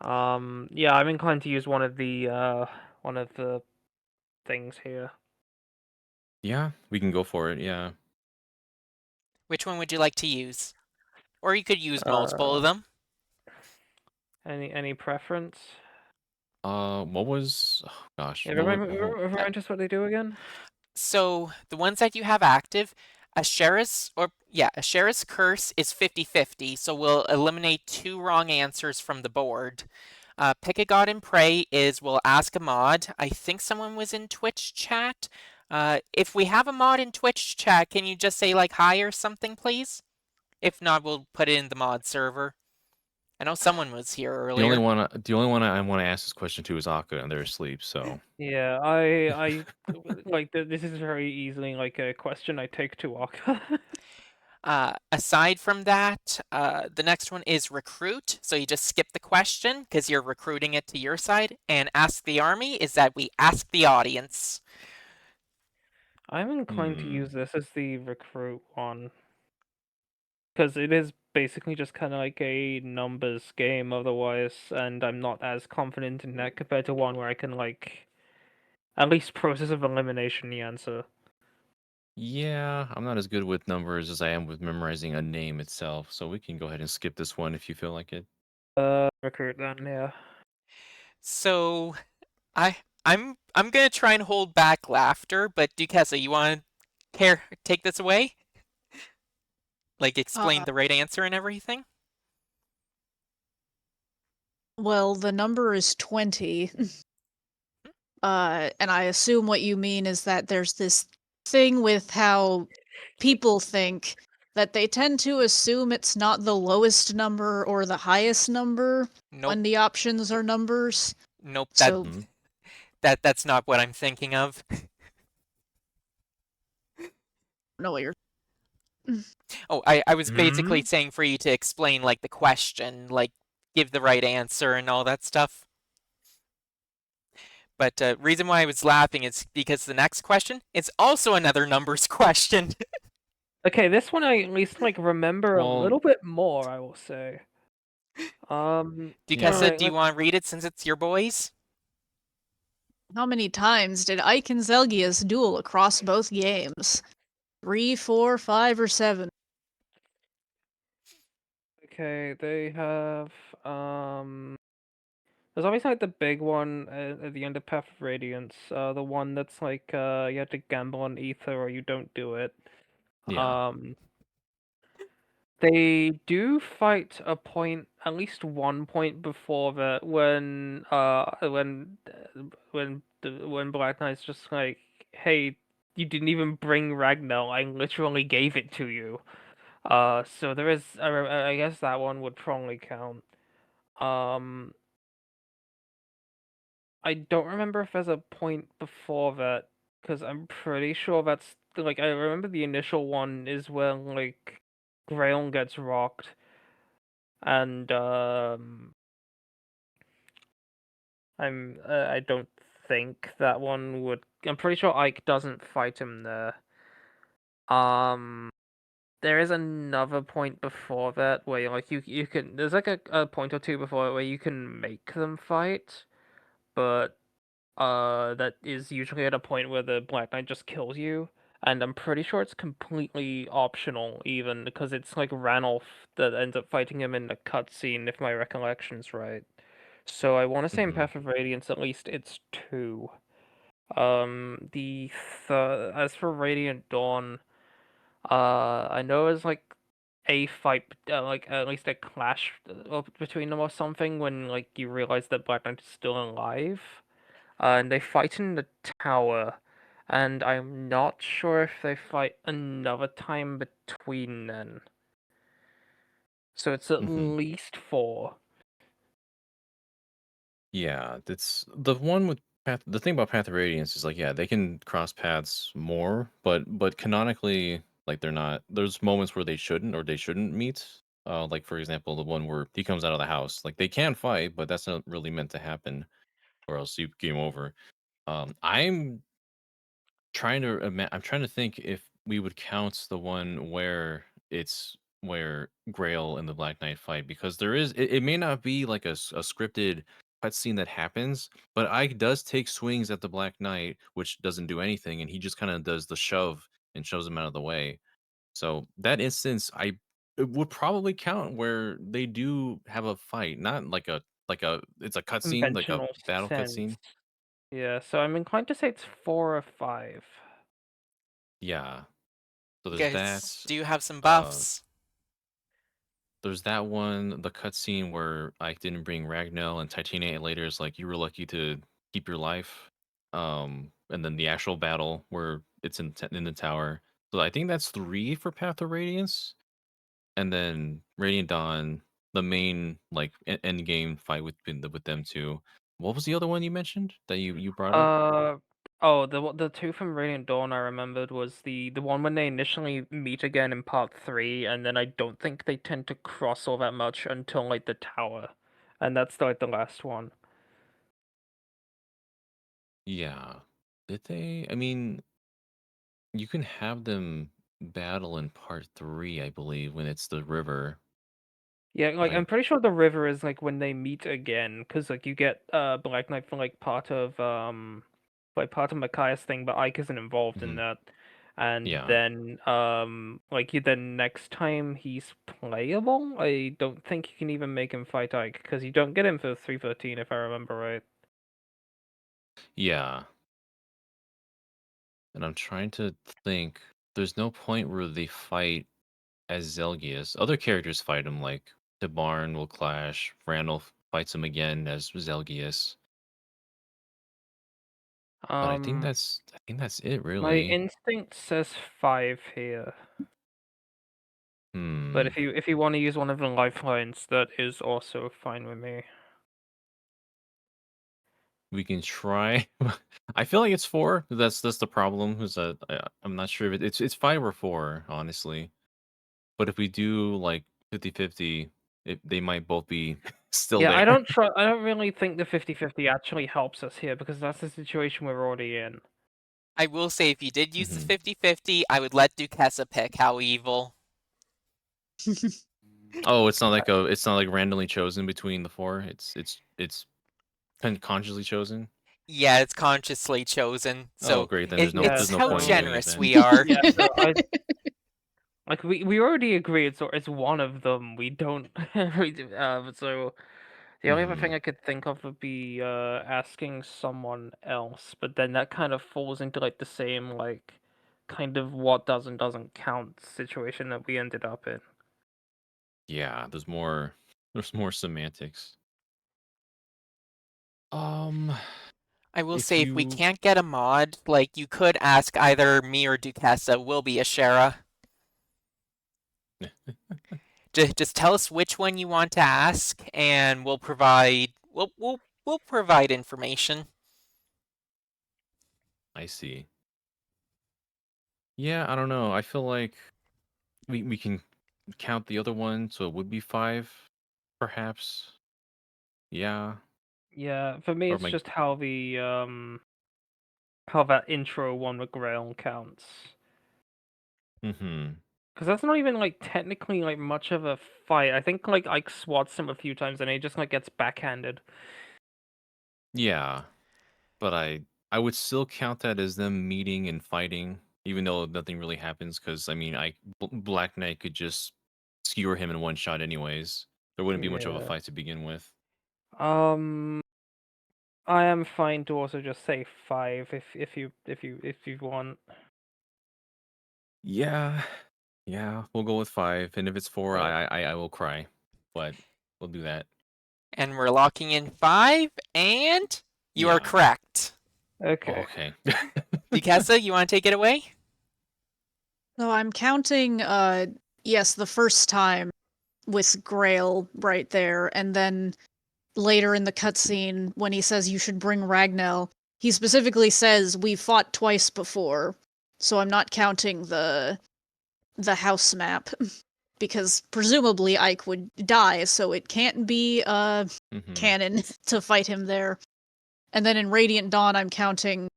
Yeah, I'm inclined to use one of the things here. Yeah, we can go for it. Yeah. which one would you like to use? Or you could use multiple Uh, of them. any preference? What was? Oh, gosh. Yeah, What? Uh, remind us what they do again. So the ones that you have active, Asher's curse is 50-50, so we'll eliminate 2 wrong answers from the board. Pick a god and pray is we'll ask a mod. I think someone was in Twitch chat. If we have a mod in Twitch chat, can you just say like hi or something, please? If not, we'll put it in the mod server. I know someone was here The only earlier. one I want to ask this question to is Akka, and they're asleep. So Yeah, I like this is very easily like a question I take to Waka. Aside from that, the next one is recruit. So you just skip the question because you're recruiting it to your side. And ask the army is that we ask the audience. I'm inclined to Hmm. use this as the recruit one. Because it is basically just kind of like a numbers game otherwise, and I'm not as confident in that compared to one where I can, like, at least process of elimination the answer. Yeah, I'm not as good with numbers as I am with memorizing a name itself, so we can go ahead and skip this one if you feel like it. Recruit then, yeah. So I I'm gonna try and hold back laughter, but Duquesa, you want to take this away? Like explain Uh, the right answer and everything? well, the number is 20. And I assume what you mean is that there's this thing with how people think that they tend to assume it's not the lowest number or the highest number Nope, when the options are numbers. nope. So, Hmm. That's not what I'm thinking of. know what you're. Oh, I was Hmm. basically saying for you to explain like the question, like give the right answer and all that stuff. But reason why I was laughing is because the next question is also another numbers question. Okay, this one I at least, like, remember a Well, little bit more, I will say. yeah. Duquesa, Alright, do you let's... want to read it since it's your boys? How many times did Ike and Zelgius duel across both games? 3, 4, 5, or 7? Okay, they have, there's obviously, like, the big one at the end of Path of Radiance, the one that's like, you have to gamble on ether or you don't do it. Yeah. Um, they do fight a point, at least one point before that, when Black Knight's just like, "Hey, you didn't even bring Ragnar. I literally gave it to you." So there is, I guess that one would probably count. Um, I don't remember if there's a point before that, because I'm pretty sure that's like I remember the initial one is when like Grail gets rocked and I don't think that one would. I'm pretty sure Ike doesn't fight him there. Um, there is another point before that where like you can. There's like a point or two before it where you can make them fight, but that is usually at a point where the Black Knight just kills you. And I'm pretty sure it's completely optional, even because it's like Ranulph that ends up fighting him in the cutscene, if my recollection's right. So I want to say in Hmm. Path of Radiance, at least it's two. As for Radiant Dawn, I know it's like a fight, like at least a clash between them or something when like you realize that Black Knight is still alive. And they fight in the tower, and I'm not sure if they fight another time between then. So it's at Hmm. least four. Yeah, that's the one with Path. The thing about Path of Radiance is like, yeah, they can cross paths more, but canonically, like they're not. There's moments where they shouldn't or they shouldn't meet. Like for example, the one where he comes out of the house. Like they can fight, but that's not really meant to happen, or else you game over. I'm I'm trying to think if we would count the one where it's where Grail and the Black Knight fight because there is it may not be like a scripted cutscene that happens, but Ike does take swings at the Black Knight, which doesn't do anything, and he just kind of does the shove and shoves him out of the way. So that instance, it would probably count where they do have a fight, not like a it's a cutscene, like a Conventional battle sense. cutscene. Yeah, so I'm inclined to say it's 4 or 5. Yeah. So You there's guys that. do have some Uh, buffs. There's that one, the cutscene where Ike didn't bring Ragnar and Titania later is like you were lucky to keep your life. And then the actual battle where it's in the tower. So I think that's 3 for Path of Radiance. And then Radiant Dawn. the main like end game fight with them two. What was the other one you mentioned that you brought up? Oh, the two from Radiant Dawn I remembered was the one when they initially meet again in part 3, and then I don't think they tend to cross all that much until like the tower, and that's like the last one. Yeah. Did they? I mean, you can have them battle in part 3, I believe, when it's the river. Yeah, like I I'm pretty sure the river is like when they meet again, because like you get Black Knight for like part of Micaiah's thing, but Ike isn't involved in Mhm. that. And Yeah. then like then next time he's playable, I don't think you can even make him fight Ike because you don't get him for 313 if I remember right. Yeah. And I'm trying to think. There's no point where they fight as Zelgius. Other characters fight him, like Debarn will clash. Randall fights him again as Zelgius. But Um, I think that's it, my really. instinct says 5 here, but Hmm. if you want to use one of the lifelines, that is also fine with me. We can try. I feel like it's 4. That's the problem. Is that I'm not sure if it's 5 or 4, honestly. But if we do like 50-50, they might both be still Yeah, there. I don't really think the 50-50 actually helps us here because that's the situation we're already in. I will say if you did use the Mhm. 50-50, I would let Duquesa pick how evil. Oh, it's not like randomly chosen between the 4. It's consciously chosen. Yeah, it's consciously chosen, Oh, so great. Then it's there's no how point in doing it generous then. we are. Yeah, so I like we already agree it's one of them. We don't so the only other thing Mhm. I could think of would be asking someone else, but then that kind of falls into like the same like kind of what does and doesn't count situation that we ended up in. Yeah, there's more semantics. Um I will if say if we you can't get a mod, like you could ask either me or Duquesa will be a Shara. Just tell us which one you want to ask, and we'll provide information. I see. Yeah, I don't know. I feel like we can count the other one, so it would be 5, perhaps. Yeah. Yeah, for me Or it's my just how that intro one with Grail counts. Mhm. Because that's not even like technically like much of a fight. I think like Ike swats him a few times and he just like gets backhanded. Yeah, but I would still count that as them meeting and fighting, even though nothing really happens. Because I mean, Black Knight could just skewer him in one shot, anyways. There wouldn't be much of a Yeah. fight to begin with. Um, I am fine to also just say 5 if you want. Yeah, yeah, we'll go with 5, and if it's 4, Right. I will cry, but we'll do that. And we're locking in 5, and you are Yeah. correct. Oh, Okay. okay. Duquesa, you want to take it away? So I'm counting, yes, the first time with Grail right there, and then later in the cutscene when he says you should bring Ragnell, he specifically says we fought twice before, so I'm not counting the house map because presumably Ike would die, so it can't be Mhm. canon to fight him there. And then in Radiant Dawn, I'm counting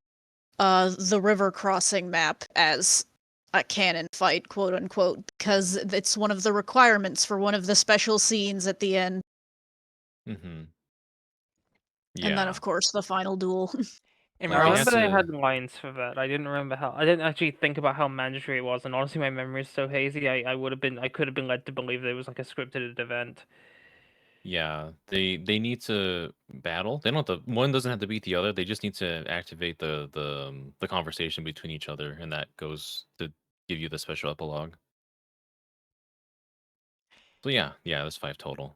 the river crossing map as a canon fight, quote unquote, because it's one of the requirements for one of the special scenes at the end. Mhm. And then, Yeah. of course, the final duel. And I Well, we we're had remember they to had lines for that. I didn't remember how. I didn't actually think about how mandatory it was, and honestly, my memory is so hazy. I could have been led to believe there was like a scripted event. Yeah, they need to battle. They don't have to. One doesn't have to beat the other. They just need to activate the conversation between each other, and that goes to give you the special epilogue. So yeah, that's 5 total.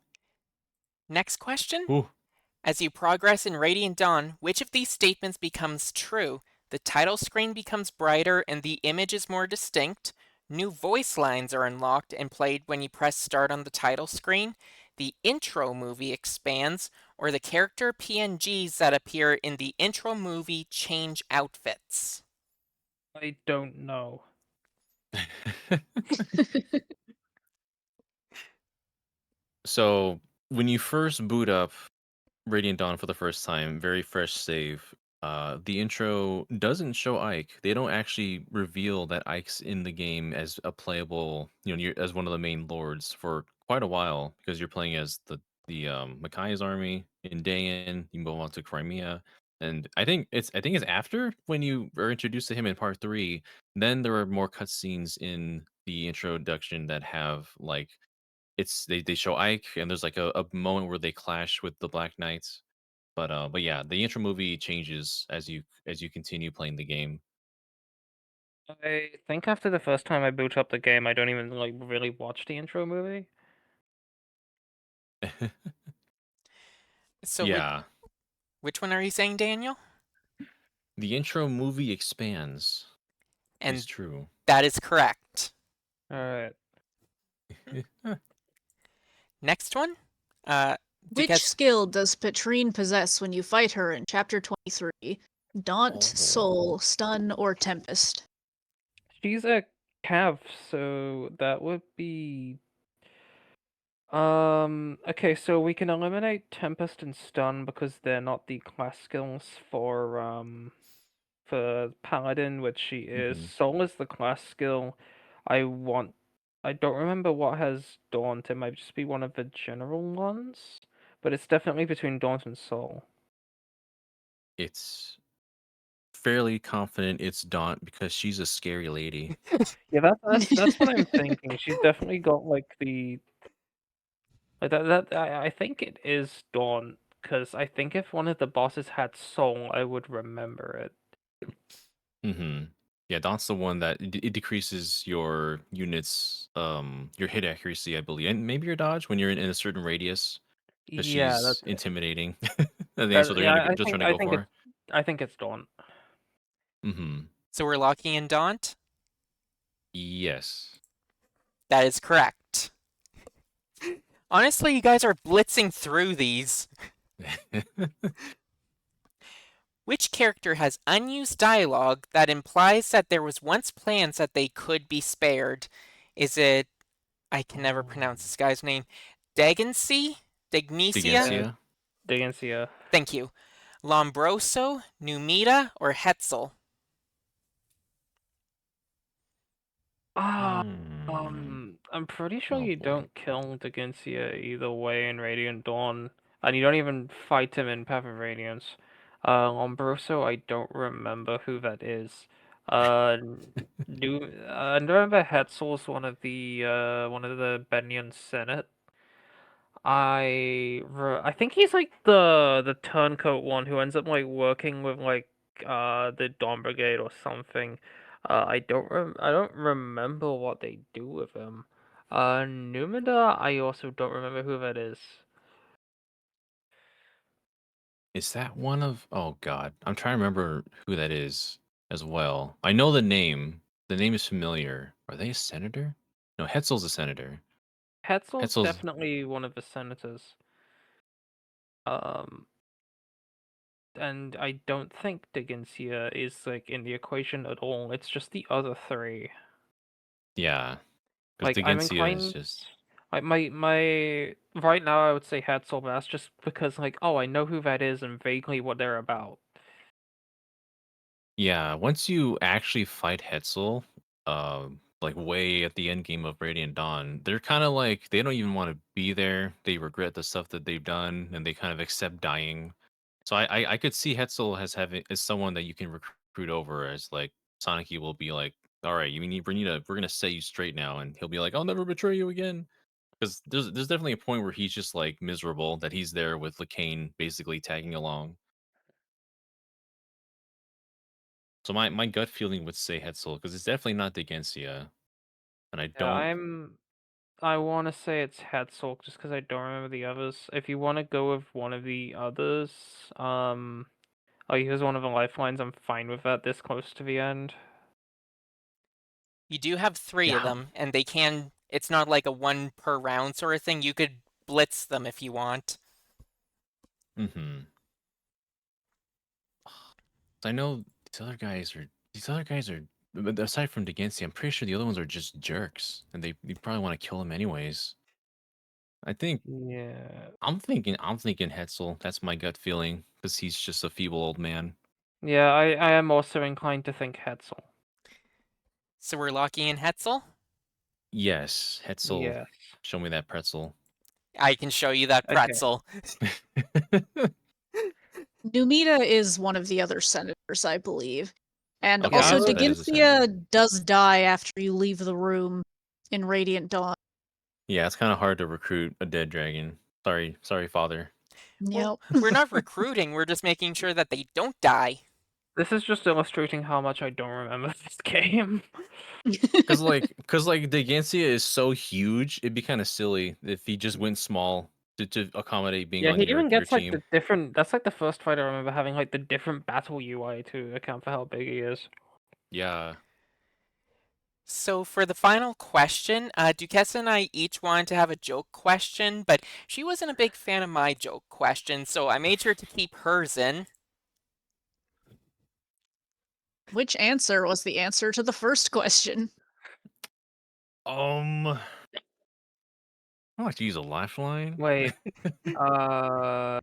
next question. Ooh. As you progress in Radiant Dawn, which of these statements becomes true? The title screen becomes brighter and the image is more distinct. New voice lines are unlocked and played when you press start on the title screen. the intro movie expands, or the character PNGs that appear in the intro movie change outfits? I don't know. So when you first boot up Radiant Dawn for the first time, very fresh save. The intro doesn't show Ike. They don't actually reveal that Ike's in the game as a playable, as one of the main lords for quite a while because you're playing as the Mackay's army in Dayan. You move on to Crimea, and I think it's after when you are introduced to him in part 3. Then there are more cutscenes in the introduction that have like they show Ike and there's like a moment where they clash with the Black Knights. But yeah, the intro movie changes as you continue playing the game. I think after the first time I boot up the game, I don't even like really watch the intro movie. So Yeah. which one are you saying, Daniel? The intro movie expands is And true. that is correct. Alright. Next one. Do you Which guys skill does Petrine possess when you fight her in Chapter 23? Daunt, Oh. Soul, Stun, or Tempest? She's a Cav, so that would be okay, so we can eliminate Tempest and Stun because they're not the class skills for Paladin, which she is. Mhm. Soul is the class skill. I don't remember what has Daunt. It might just be one of the general ones, but it's definitely between Daunt and Soul. It's fairly confident it's Daunt because she's a scary lady. Yeah, that's what I'm thinking. She's definitely got like the like that I think it is Dawn, because I think if one of the bosses had Soul, I would remember it. Hmm. Yeah, Daunt's the one that it decreases your units, your hit accuracy, I believe, and maybe your dodge when you're in a certain radius because Yeah, she's that's it. intimidating. I think that's what they're Yeah, just trying to go for. I think it's Dawn. Hmm. So we're locking in Daunt? Yes. That is correct. Honestly, you guys are blitzing through these. Which character has unused dialogue that implies that there was once plans that they could be spared? Is it, I can never pronounce this guy's name, Dagency? Degnesia? Digencia. Digencia. Thank you. Lombroso, Numita, or Hetzel? Ah, Hmm. I'm pretty sure Oh you boy. don't kill Digencia either way in Radiant Dawn, and you don't even fight him in Path of Radiance. Lombroso, I don't remember who that is. I remember Hetzel's one of the Benyon Senate. I think he's like the turncoat one who ends up like working with like the Dawn Brigade or something. I don't remember what they do with him. Numida, I also don't remember who that is. Is that one of? Oh God, I'm trying to remember who that is as well. I know the name. The name is familiar. Are they a senator? No, Hetzel's a senator. Hetzel's Hetzel's. definitely one of the senators. Um, and I don't think Digencia is like in the equation at all. It's just the other three. Yeah, because Like I'm Digencia is inclined just. my right now I would say Hetzel, but that's just because like oh I know who that is and vaguely what they're about. Yeah, once you actually fight Hetzel, like way at the end game of Radiant Dawn, they're kind of like they don't even want to be there. They regret the stuff that they've done, and they kind of accept dying. So I could see Hetzel as someone that you can recruit over as like Sonic will be like, all right, we're gonna set you straight now, and he'll be like, I'll never betray you again. Because there's definitely a point where he's just like miserable that he's there with Lacane basically tagging along. So my gut feeling would say Hetzel because it's definitely not Digencia, and I Yeah, don't. I want to say it's Hetzel just because I don't remember the others. If you want to go with one of the others, I'll use one of the lifelines. I'm fine with that this close to the end. You do have 3 of Yeah. them, and they can. It's not like a one per round sort of thing. You could blitz them if you want. Mm-hmm. I know these other guys are. But aside from Degancy, I'm pretty sure the other ones are just jerks, and you probably want to kill them anyways. I think Yeah. I'm thinking Hetzel. That's my gut feeling because he's just a feeble old man. Yeah, I am also inclined to think Hetzel. So we're locking in Hetzel? Yes, Hetzel. Yes. Show me that pretzel. I can show you that Okay. pretzel. Numita is one of the other senators, I believe. And Okay, also, yeah, that is a senator. Degintia does die after you leave the room in Radiant Dawn. Yeah, it's kind of hard to recruit a dead dragon. Sorry, father. Well, Yep. we're not recruiting, we're just making sure that they don't die. this is just illustrating how much I don't remember this game. Cause like Degancia is so huge, it'd be kind of silly if he just went small to accommodate being Yeah, on he your even gets like team. the different. That's like the first fight I remember having like the different battle UI to account for how big he is. Yeah. So for the final question, Duquesa and I each wanted to have a joke question, but she wasn't a big fan of my joke question, so I made sure to keep hers in. Which answer was the answer to the first question? I like to use a lifeline. Wait, I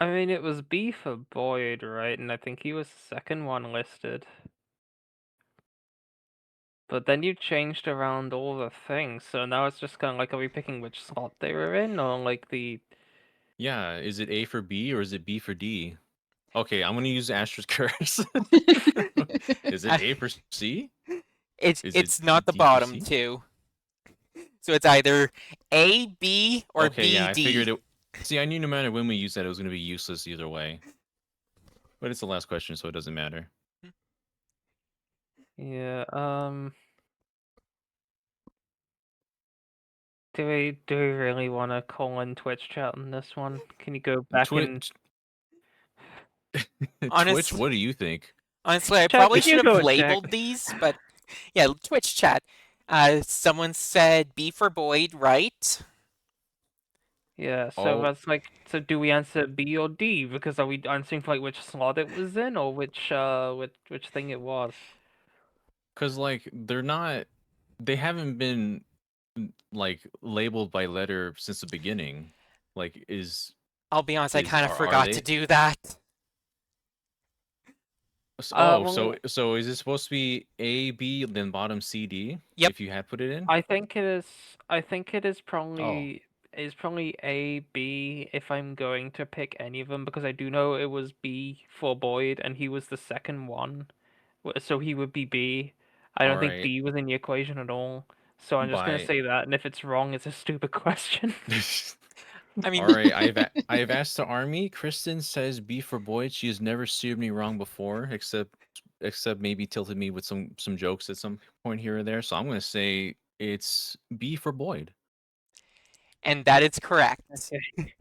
mean it was B for Boyd, right? And I think he was the second one listed. But then you changed around all the things, so now it's just kind of like, are we picking which slot they were in, or like the? Yeah, is it A for B or is it B for D? Okay, I'm gonna use Astra's curse. Is it Uh, A for C? it's Is it it's not the D for bottom C? two. So it's either A, B, or Okay, B, yeah, I figured D. it. See, I knew no matter when we use that, it was gonna be useless either way. But it's the last question, so it doesn't matter. Yeah. Do we really want to call in Twitch chat on this one? Can you go back in? Twitch, Honest, what do you think? honestly, I Chat, probably could you should have go and check? labeled these, but yeah, Twitch chat. Someone said B for Boyd, right? Yeah, so Oh, that's like, so do we answer B or D? Because are we answering for like which slot it was in, or which thing it was? because like they haven't been like labeled by letter since the beginning. Like, I'll be honest, I kind of are forgot to they? do that. Oh, Well, so is it supposed to be A, B, then bottom C, D? Yep. If you had put it in? I think it is. I think it is Oh, probably A, B if I'm going to pick any of them, because I do know it was B for Boyd and he was the second one, so he would be B. I all don't think right. D was in the equation at all, so I'm just gonna By say that. And if it's wrong, it's a stupid question. I mean, all right, I have asked the army. Kristen says B for Boyd. She has never steered me wrong before, except maybe tilted me with some jokes at some point here or there. So I'm gonna say it's B for Boyd. and that is correct. Okay.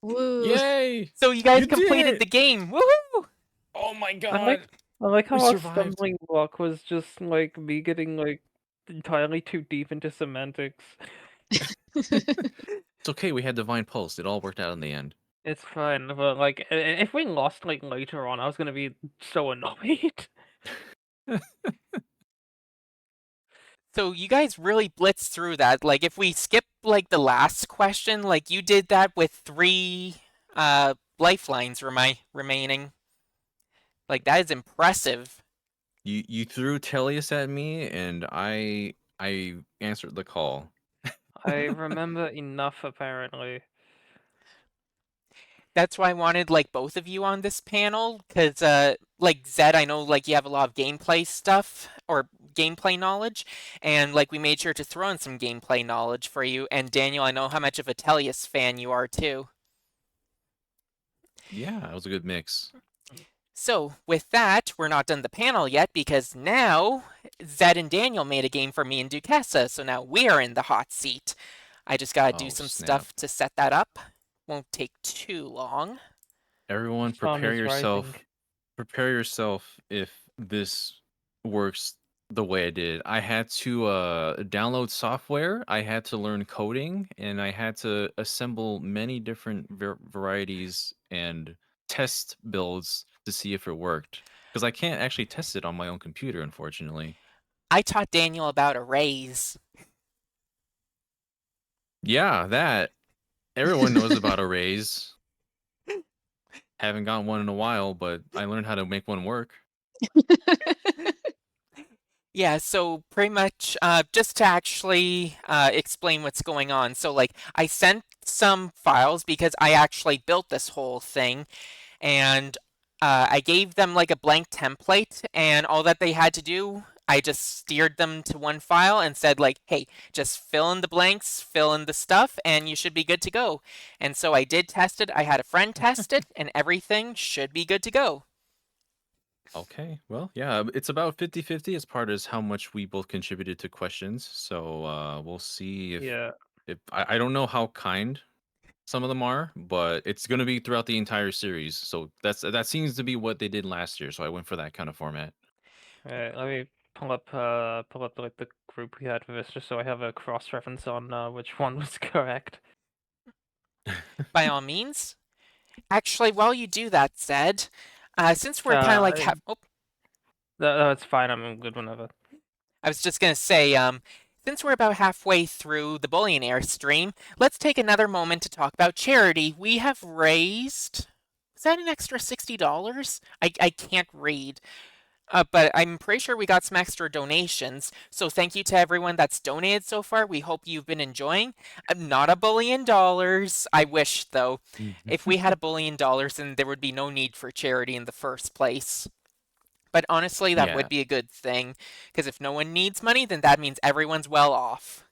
Woo. Yay! So you guys You did completed it! the game. Woohoo! Oh my I like god! I like We how our survived. stumbling block was just like me getting like entirely too deep into semantics. It's okay. We had divine pulse. It all worked out in the end. It's fine, but like if we lost like later on, I was gonna be so annoyed. So you guys really blitzed through that. Like if we skip like the last question, like you did that with 3 lifelines remaining. Like that is impressive. You threw Tellius at me, and I answered the call. I remember enough apparently. That's why I wanted like both of you on this panel, because like Zed, I know like you have a lot of gameplay stuff or gameplay knowledge, and like we made sure to throw in some gameplay knowledge for you. And Daniel, I know how much of a Tellius fan you are too. Yeah, it was a good mix. So with that, we're not done the panel yet because now Zed and Daniel made a game for me and Duquesa, so now we're in the hot seat. I just gotta do Oh, some snap. stuff to set that up. Won't take too long. Everyone, The sun is rising. prepare yourself if this works the way I did. I had to download software, I had to learn coding, and I had to assemble many different varieties and test builds to see if it worked. Because I can't actually test it on my own computer, unfortunately. I taught Daniel about arrays. Yeah, that. Everyone knows about arrays. Haven't got one in a while, but I learned how to make one work. Yeah, so pretty much just to actually explain what's going on. So like I sent some files because I actually built this whole thing, and I gave them like a blank template, and all that they had to do, I just steered them to one file and said like, hey, just fill in the blanks, fill in the stuff, and you should be good to go. And so I did test it. I had a friend test it, and everything should be good to go. Okay, well, yeah, it's about 50-50 as part as how much we both contributed to questions. So we'll see Yeah. if I don't know how kind some of them are, but it's going to be throughout the entire series. So that seems to be what they did last year. So I went for that kind of format. Alright, let me pull up like the group we had for this just so I have a cross reference on which one was correct. By all means. Actually, while you do that, Zed, since we're kind of like I- That's fine. I'm good whenever. I was just gonna say, since we're about halfway through the Bullionaire stream, let's take another moment to talk about charity. We have raised, is that an extra $60? I can't read. But I'm pretty sure we got some extra donations. So thank you to everyone that's donated so far. We hope you've been enjoying. Not $1 billion. I wish, though. If we had $1 billion, then there would be no need for charity in the first place. But honestly, that would Yeah, be a good thing, because if no one needs money, then that means everyone's well off.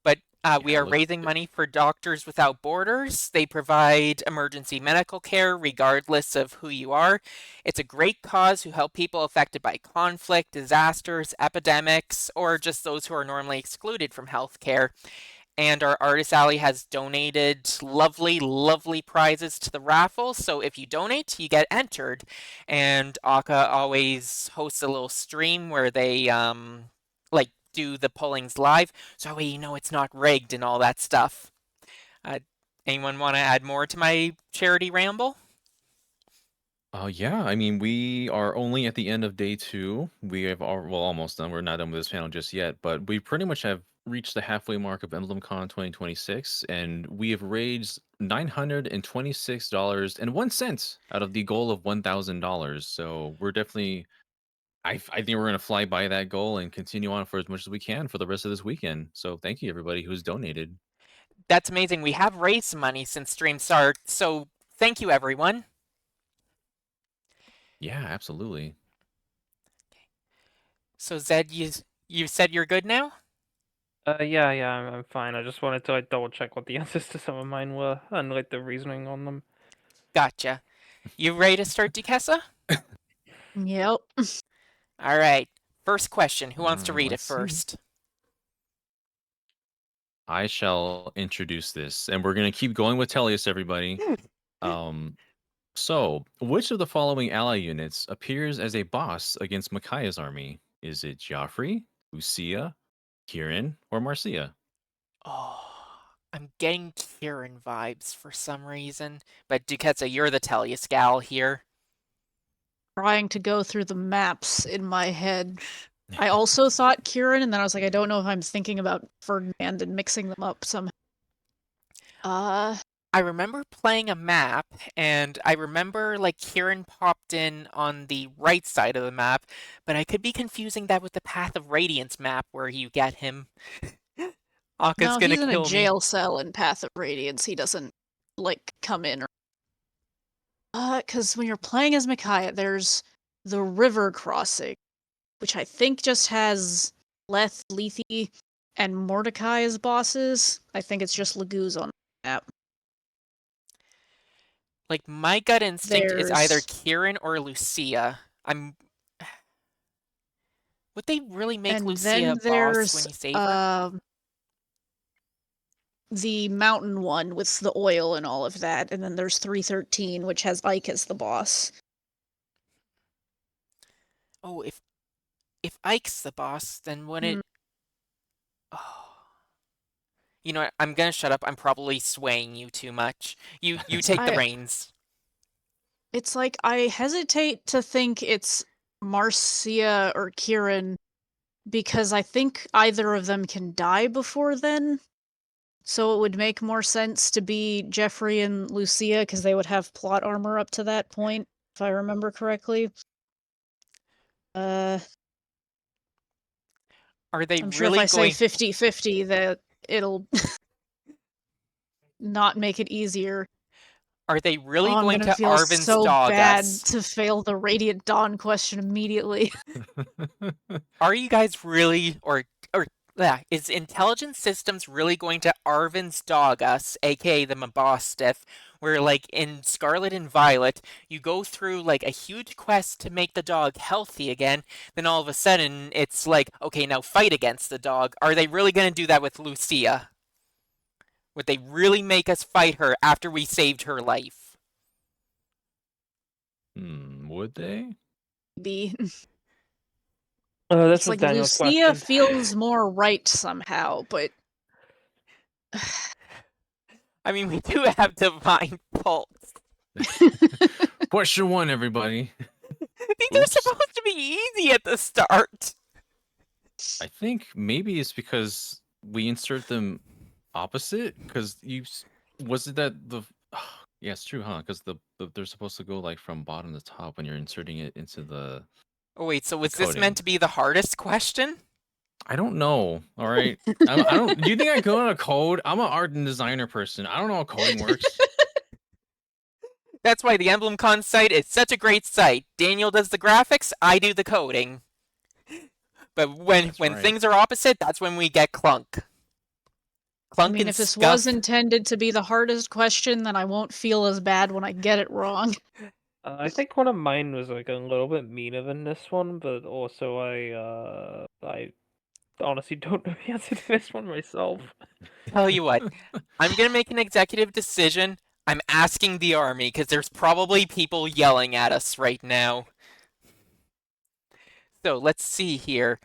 But we yeah, are look. raising money for Doctors Without Borders. They provide emergency medical care regardless of who you are. It's a great cause who help people affected by conflict, disasters, epidemics, or just those who are normally excluded from healthcare. And our Artist Alley has donated lovely, lovely prizes to the raffle. So if you donate, you get entered. And Aka always hosts a little stream where they like do the pullings live, so that way you know it's not rigged and all that stuff. Uh, Anyone want to add more to my charity ramble? Yeah, I mean, we are only at the end of day 2. We have well, almost done. We're not done with this panel just yet, but we pretty much have reached the halfway mark of EmblemCon 2026, and we have raised $926.01 out of the goal of $1,000. So we're definitely, I think we're going to fly by that goal and continue on for as much as we can for the rest of this weekend. So thank you, everybody who's donated. That's amazing. We have raised some money since stream start, so thank you, everyone. Yeah, absolutely. So Zed, you said you're good now? Yeah, I'm fine. I just wanted to like double check what the answers to some of mine were and like the reasoning on them. Gotcha. You ready to start, Duquesa? Yep. All right. First question. Who All wants to right, read it let's see. first? I shall introduce this, and we're gonna keep going with Tellius, everybody. So, which of the following ally units appears as a boss against Micaiah's army? Is it Joffrey, Lucia, Kieran, or Marcia? Oh, I'm getting Kieran vibes for some reason. But Duquesa, you're the Tellius gal here. Trying to go through the maps in my head. I also thought Kieran, and then I was like, I don't know if I'm thinking about Ferdinand and mixing them up somehow. I remember playing a map, and I remember like Kieran popped in on the right side of the map, but I could be confusing that with the Path of Radiance map where you get him. Akka's No, gonna he's in a kill me. jail cell in Path of Radiance. He doesn't like come in or because when you're playing as Micaiah, there's the river crossing, which I think just has Leth, Lethe, and Mordecai as bosses. I think it's just Laguz on the map. Like my gut instinct is either There's Kieran or Lucia. Would they really make and Lucia then a boss there's when you save her? The mountain one with the oil and all of that, and then there's 313, which has Ike as the boss. Oh, if Ike's the boss, then would it? Hmm. Oh. You know what? I'm gonna shut up. I'm probably swaying you too much. You take the I reins. It's like I hesitate to think it's Marcia or Kieran because I think either of them can die before then. So it would make more sense to be Jeffrey and Lucia because they would have plot armor up to that point, if I remember correctly. Are they I'm sure if I really say going? 50-50 that it'll not make it easier. Are they really Oh, I'm going gonna to feel Arvin's so dog bad us? to fail the Radiant Dawn question immediately. Are you guys really, or yeah, is Intelligent Systems really going to Arvin's dog us, aka the Mabostiff, where like in Scarlet and Violet, you go through like a huge quest to make the dog healthy again, then all of a sudden it's like, okay, now fight against the dog. Are they really going to do that with Lucia? Would they really make us fight her after we saved her life? Would they? Be This It's was like Daniel's Lucia question. feels more right somehow, but I mean, we do have Divine Pulse. Question 1, everybody. These are Oops. supposed to be easy at the start. I think maybe it's because we insert them opposite. Because was it that the? Yeah, it's true, huh? Because they're supposed to go like from bottom to top when you're inserting it into the Oh wait, so was this coding. meant to be the hardest question? I don't know. All right, I don't. Do you think I go on a code? I'm an art and designer person. I don't know how coding works. That's why the EmblemCon site is such a great site. Daniel does the graphics, I do the coding. But when That's when right. things are opposite, that's when we get clunk. I Clunk mean, and if this scuff. was intended to be the hardest question, then I won't feel as bad when I get it wrong. I think one of mine was like a little bit meaner than this one, but also I honestly don't know the answer to this one myself. Tell you what, I'm gonna make an executive decision. I'm asking the army because there's probably people yelling at us right now. So let's see here.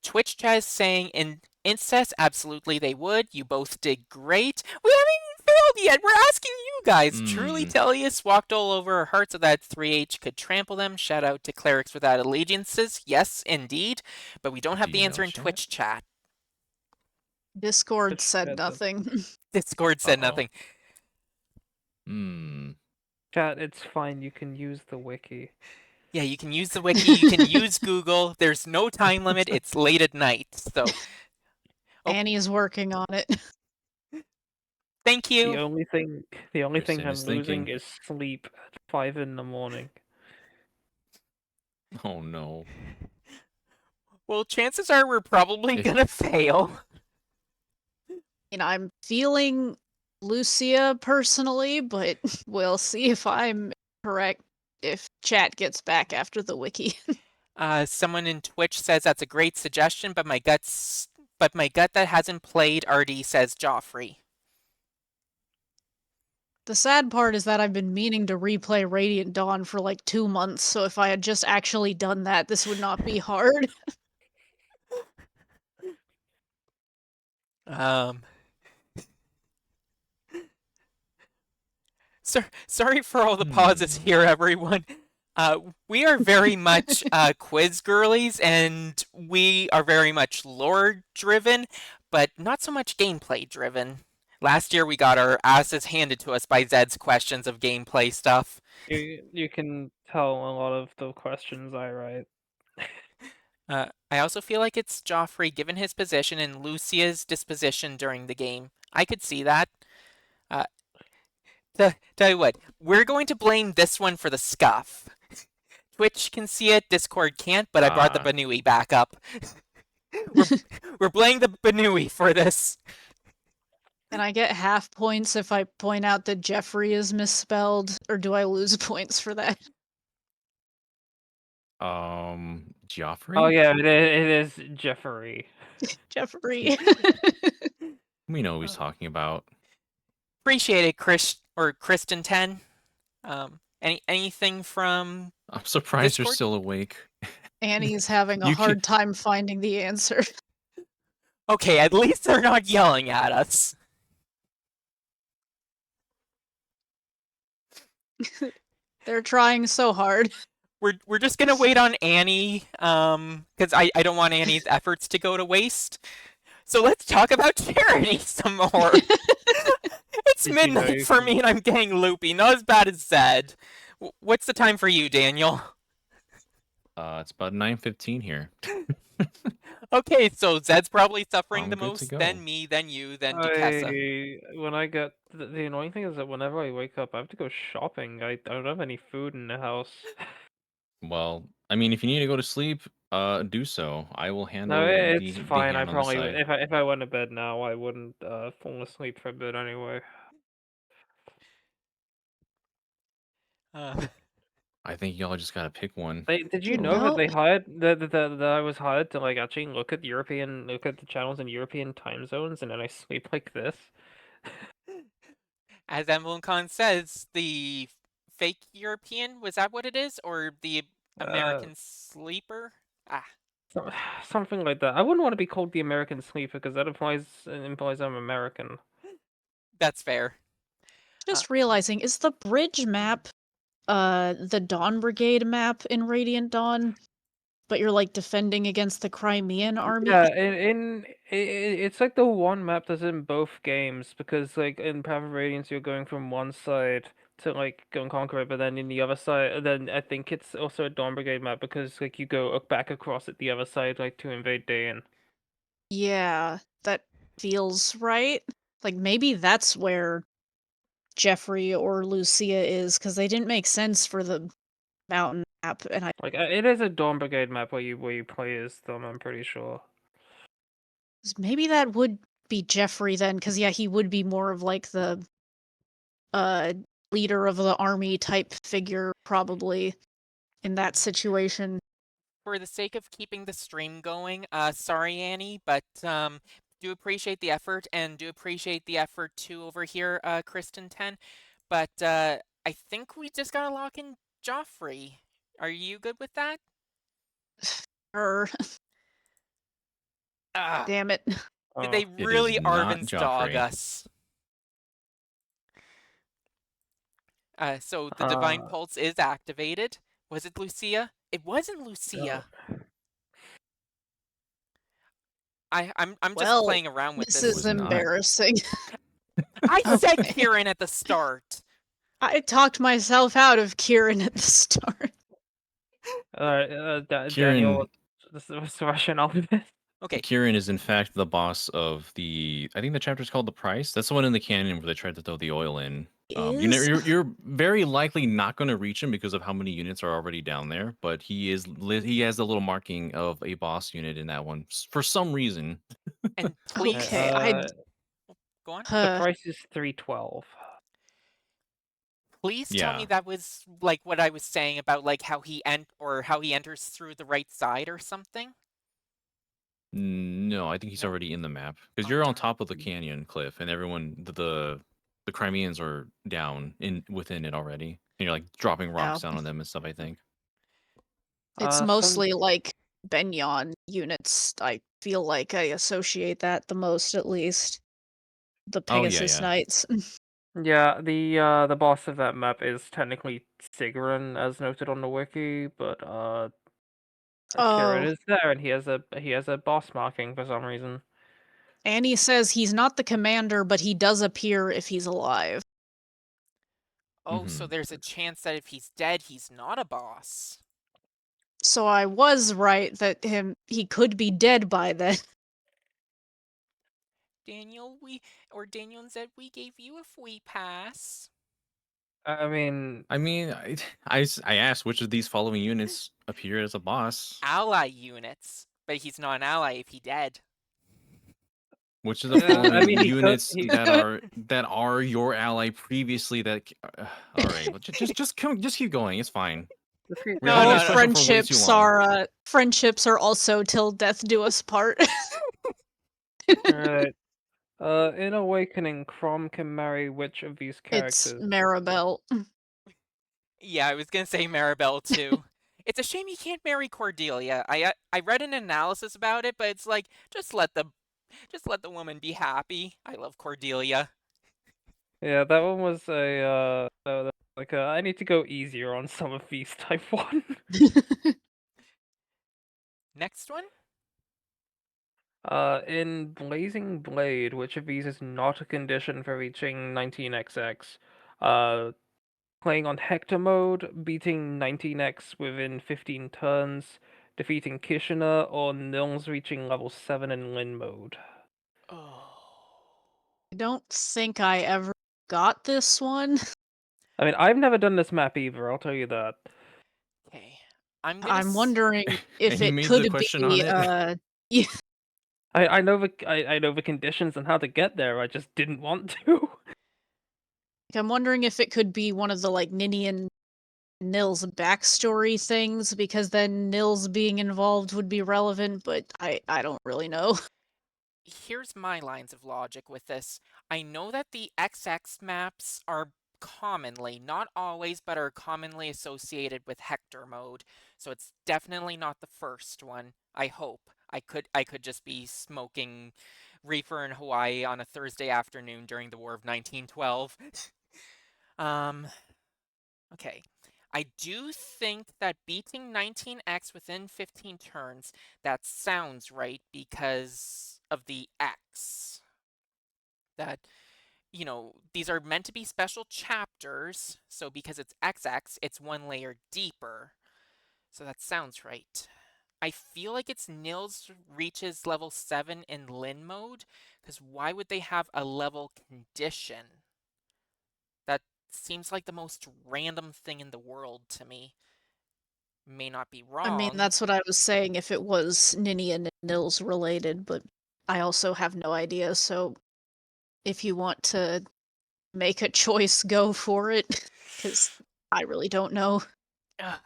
Twitch chat is saying in incest, absolutely they would. You both did great. We haven't even failed yet. We're asking you guys. Truly Tellius walked all over our hearts so that 3H could trample them. Shout out to Clerics Without Allegiances. Yes, indeed. But we don't have the answer in Twitch chat. Discord Twitch said chat does- nothing. Discord said Uh-oh. nothing. Chat, it's fine. You can use the wiki. Yeah, you can use the wiki, you can use Google. There's no time limit. It's late at night. So, oh, Annie's working on it. thank you. The only thing Kristen I'm is losing thinking. is sleep at 5 in the morning. Oh no. Well, chances are we're probably If- gonna fail. And I'm feeling Lucia personally, but we'll see if I'm correct if chat gets back after the wiki. Someone in Twitch says that's a great suggestion, but my gut that hasn't played RD says Joffrey. The sad part is that I've been meaning to replay Radiant Dawn for like 2 months, so if I had just actually done that, this would not be hard. Sorry for all the pauses here, everyone. We are very much quiz girlies, and we are very much lore driven, but not so much gameplay driven. Last year we got our asses handed to us by Zed's questions of gameplay stuff. You can tell a lot of the questions I write. I also feel like it's Joffrey, given his position and Lucia's disposition during the game. I could see that. Tell you what, we're going to blame this one for the scuff. Twitch can see it, Discord can't, but I brought the Banui back up. we're blaming the Banui for this. Can I get half points if I point out that Jeffrey is misspelled, or do I lose points for that? Joffrey? Oh yeah, it is Jeffrey. Jeffrey. We know who he's talking about. Appreciate it, Kristen 10. Anything from I'm surprised you're Discord? still awake. Annie's having a You hard time finding the answer. Okay, at least they're not yelling at us. They're trying so hard. We're just gonna wait on Annie, because I don't want Annie's efforts to go to waste. So let's talk about charity some more. It's Did you know midnight you for can- me and I'm getting loopy. Not as bad as Zed. What's the time for you, Daniel? It's about 9:15 here. Okay, so Zed's probably suffering I'm the good to most, go. then me, then you, then Duquesa. When I get the annoying thing is that whenever I wake up, I have to go shopping. I don't have any food in the house. Well, I mean, if you need to go to sleep, do so. I will No, handle it's the fine. I hand on the probably side. if I went to bed now, I wouldn't fall asleep for a bit anyway. Uh, I think y'all just gotta pick one. Did you You know that know- they hired that I was hired to like actually look at the channels in European time zones, and then I sleep like this? as EmblemCon says, the fake European, was that what it is? Or the American sleeper? Ah, Something like that. I wouldn't want to be called the American sleeper because that implies I'm American. that's fair. Just realizing, is the bridge map the Dawn Brigade map in Radiant Dawn? But you're like defending against the Crimean army? Yeah, it's like the one map that's in both games because like in Path of Radiance you're going from one side to like go and conquer it, but then in the other side, then I think it's also a Dawn Brigade map because like you go back across at the other side like to invade Dayan. Yeah, that feels right. Like maybe that's where Jeffrey or Lucia is, because they didn't make sense for the mountain map, and Like it is a Dawn Brigade map where you play as them. I'm pretty sure. maybe that would be Jeffrey then, because yeah, he would be more of like the leader of the army type figure, probably, in that situation. For the sake of keeping the stream going, sorry, Annie, but do appreciate the effort and do appreciate the effort too over here, Kristen 10. But I think we just gotta lock in Joffrey. Are you good with that? Ah, Damn it. did they It is really not Arvin's dog Joffrey. us? So the Divine Pulse is activated. Was it Lucia? It wasn't Lucia. I'm just Well, playing around with this this. is was not. embarrassing. I said Okay. Kieran at the start. I talked myself out of Kieran at the start. Daniel, Kieran, what's the rationale for this? Okay, Kieran is in fact the boss of I think the chapter's called The Price. That's the one in the canyon where they tried to throw the oil in. Is? You're very likely not going to reach him because of how many units are already down there. But he has the little marking of a boss unit in that one for some reason. and please Okay, go on. The price is 312. Please tell me Yeah. that was like what I was saying about like how he enters through the right side or something. No, I think he's No? already in the map because Oh, you're on darn. top of the canyon cliff, and everyone the Crimeans are down within it already, and you're like dropping rocks down on them and stuff. I think. It's mostly like Benyon units. I feel like I associate that the most, at least. The Oh, yeah, Pegasus yeah. Knights. Yeah, the boss of that map is technically Sigrun, as noted on the wiki, but Kieran is there, and he has a boss marking for some reason. Annie says he's not the commander, but he does appear if he's alive. Oh, so Mhm. there's a chance that if he's dead, he's not a boss. So I was right that he could be dead by then. Daniel and Zed, we gave you a free pass. I mean, I asked which of these following units appear as a boss. Ally units, but he's not an ally if he dead. Which of the Yeah, following I mean, units that are your ally previously? All right, just keep going. It's fine. We No, held no, this no. question for way too long. Friendships are also till death do us part. Alright. In Awakening, Crom can marry which of these It's characters? Maribel. Yeah, I was gonna say Maribel too. It's a shame you can't marry Cordelia. I read an analysis about it, but it's like just let the woman be happy. I love Cordelia. Yeah, that one was like I need to go easier on some of these type one. Next one? In Blazing Blade, which of these is not a condition for reaching 19XX? Playing on Hector mode, beating 19X within 15 turns, defeating Kishina, or Nils reaching level 7 in Lin mode. Oh. I don't think I ever got this one. I mean, I've never done this map either, I'll tell you that. Okay. I'm I'm wondering And if he it made the could question be on it. yeah, I know the conditions and how to get there, I just didn't want to. I'm wondering if it could be one of the like Ninian Nils backstory things, because then Nils being involved would be relevant, but I don't really know. Here's my lines of logic with this. I know that the XX maps are commonly, not always, but are commonly associated with Hector mode, so it's definitely not the first one. I hope. I could just be smoking reefer in Hawaii on a Thursday afternoon during the War of 1912. um, okay. I do think that beating 19x within 15 turns, that sounds right because of the X. That, these are meant to be special chapters, so because it's XX, it's one layer deeper. So that sounds right. I feel like it's Nils reaches level 7 in Lin mode, because why would they have a level condition? That seems like the most random thing in the world to me. May not be I mean, wrong. that's what I was saying if it was Ninian and Nils related, but I also have no idea, so if you want to make a choice, go for it, because I really don't know. Ugh.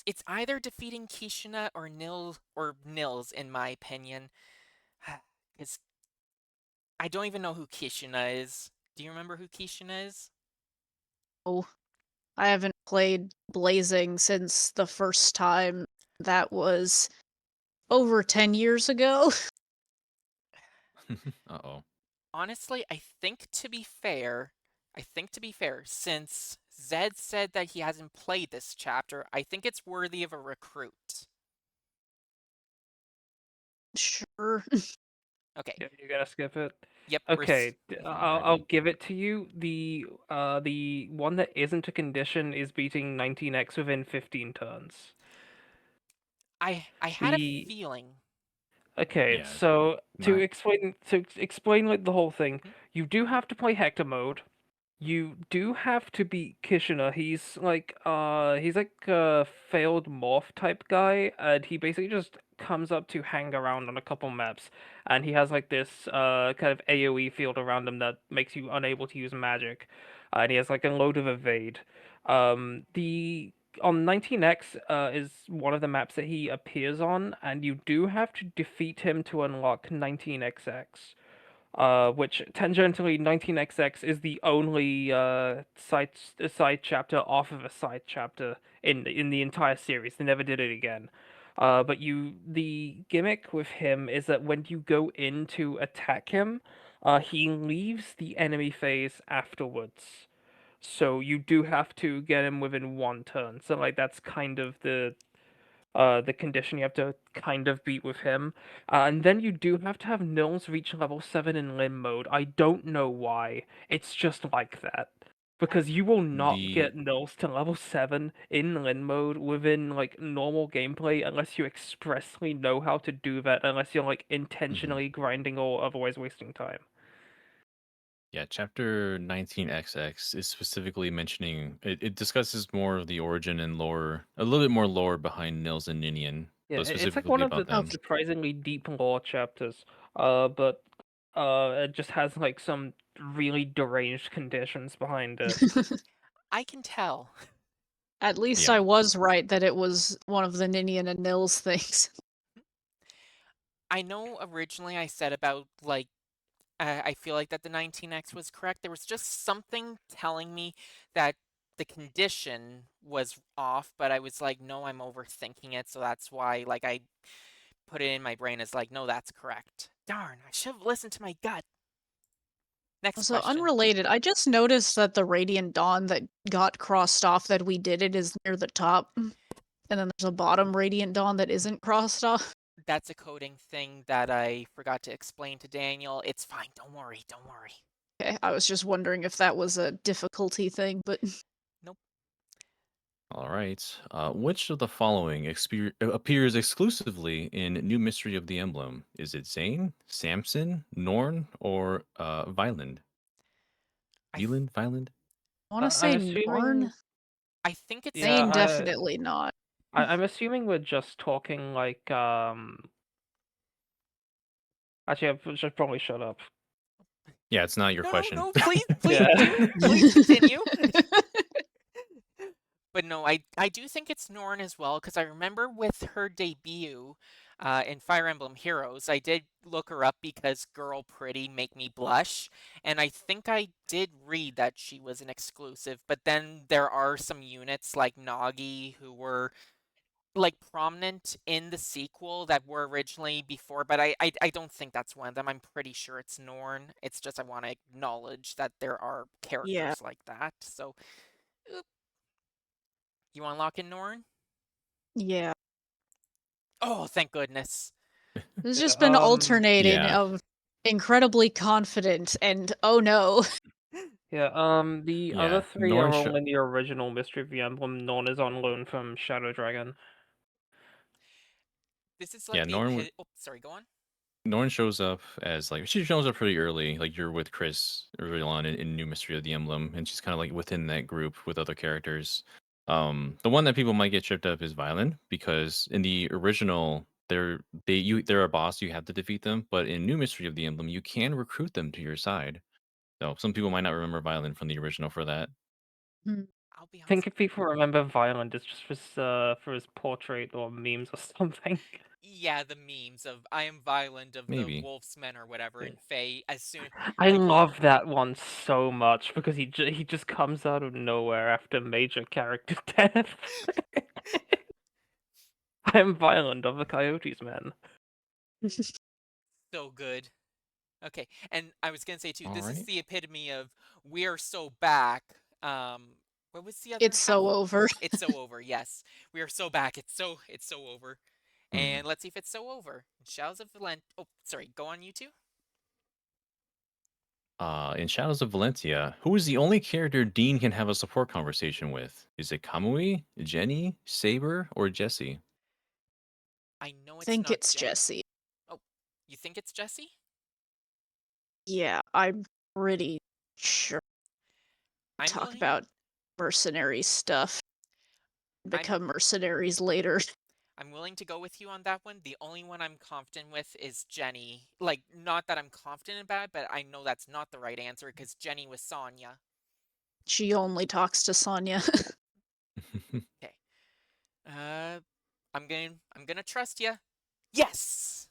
It's either defeating Kishina or Nils in my opinion. Because I don't even know who Kishina is. Do you remember who Kishina is? Oh, I haven't played Blazing since the first time. That was over 10 years ago. Uh-oh. Honestly, I think to be fair, since Zed said that he hasn't played this chapter, I think it's worthy of a recruit. Sure. Okay. Yeah, you gotta skip it. Yep, Okay, I'll Alrighty. give it to you. The one that isn't a condition is beating 19x within 15 turns. I had a The feeling. Okay, Yeah, so not to explain like the whole thing, Mhm. you do have to play Hector mode. You do have to beat Kishina. He's like a failed morph type guy, and he basically just comes up to hang around on a couple maps, and he has like this kind of AoE field around him that makes you unable to use magic, and he has like a load of evade. The on 19x is one of the maps that he appears on, and you do have to defeat him to unlock 19xx. Which tangentially 19xx is the only side chapter off of a side chapter in the entire series. They never did it again. But the gimmick with him is that when you go in to attack him, he leaves the enemy phase afterwards. So you do have to get him within one turn. So like that's kind of the condition you have to kind of beat with him. And then you do have to have Nils reach level 7 in Limb mode. I don't know why. It's just like that. Because you will not the get Nils to level 7 in Limb mode within like normal gameplay unless you expressly know how to do that, unless you're like mhm. intentionally grinding or otherwise wasting time. Yeah, chapter 19XX is specifically mentioning it discusses more of the origin and lore, a little bit more lore behind Nils and Ninian, Yeah, but it's like one specifically of about the them. surprisingly deep lore chapters. But it just has like some really deranged conditions behind it. I can tell. At least I Yeah. was right that it was one of the Ninian and Nils things. I know originally I said about like I feel like that the 19x was correct. There was just something telling me that the condition was off, but I was like, no, I'm overthinking it, so that's why like I put it in my brain as like, no, that's correct. Darn, I should have listened to my gut. Next So question. unrelated, I just noticed that the Radiant Dawn that got crossed off that we did it is near the top. And then there's a bottom Radiant Dawn that isn't crossed off. That's a coding thing that I forgot to explain to Daniel. It's fine, don't worry, don't worry. Okay, I was just wondering if that was a difficulty thing, but Nope. All right. Which of the following appears exclusively in New Mystery of the Emblem? Is it Zane, Samson, Norn, or Violend? I, th- Violend? I want to I'm say assuming. Norn. I think it's Yeah, Zane Norn. definitely not. I'm assuming we're just talking like Actually, I should probably shut up. Yeah, it's not your No, question. no, please, Yeah. please continue. But no, I do think it's Norn as well, because I remember with her debut in Fire Emblem Heroes, I did look her up because Girl Pretty Make Me Blush, and I think I did read that she was an exclusive, but then there are some units like Nagi who were like prominent in the sequel that were originally before, but I don't think that's one of them. I'm pretty sure it's Norn. It's just I want to acknowledge that there are Yeah. characters like that. So, you want to lock in Norn? Yeah. Oh, thank goodness. There's Yeah, just been alternating Yeah. of incredibly confident and oh no. The Yeah, other three Norn are sh- all in the original Mystery of the Emblem. None is on loan from Shadow Dragon. This is yeah, like the oh, sorry, go on. Norn shows up as like she shows up pretty early. Like you're with Chris early on in New Mystery of the Emblem, and she's kind of like within that group with other characters. The one that people might get tripped up is Violin because in the original, they're a boss. You have to defeat them, but in New Mystery of the Emblem, you can recruit them to your side. So some people might not remember Violin from the original for that. Hmm. I'll be I honest. think if people remember Violent, it's just for his portrait or memes or something. Yeah, the memes of I am violent of the Maybe. Wolfsmen or whatever in Fae as soon I like love that one so much because he just comes out of nowhere after major character deaths. I am violent of the Coyotes, man. so good. Okay, and I was gonna say too, All this is right. the epitome of we are so back. What was the other It's half? so over. It's so over. Yes, we are so back. It's so over. Hmm. And let's see if it's so over. Shadows of Valent. Oh, sorry. Go on, you two. In Shadows of Valentia, who is the only character Dean can have a support conversation with? Is it Kamui, Jenny, Saber, or Jesse? I know I it's think not it's Jenny. Jesse. Oh, you think it's Jesse? Yeah, I'm pretty sure. I'm Talk willing. about mercenary stuff. I'm Become mercenaries later. I'm willing to go with you on that one. The only one I'm confident with is Jenny. Like, not that I'm confident about it, but I know that's not the right answer because Jenny was Sonya. She only talks to Sonya. Okay. Uh, I'm gonna trust you. Yes.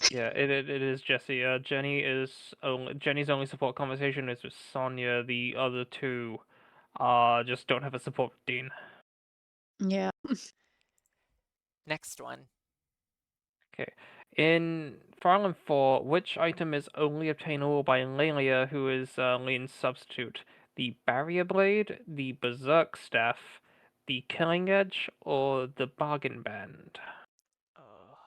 Yeah, it is Jesse. Jenny's only support conversation is with Sonya. The other two, just don't have a support with Dean. Yeah. Next one. Okay. In Fire Emblem 4, which item is only obtainable by Lelia, who is Lean's substitute? The Barrier Blade, the Berserk Staff, the Killing Edge, or the Bargain Band? Oh,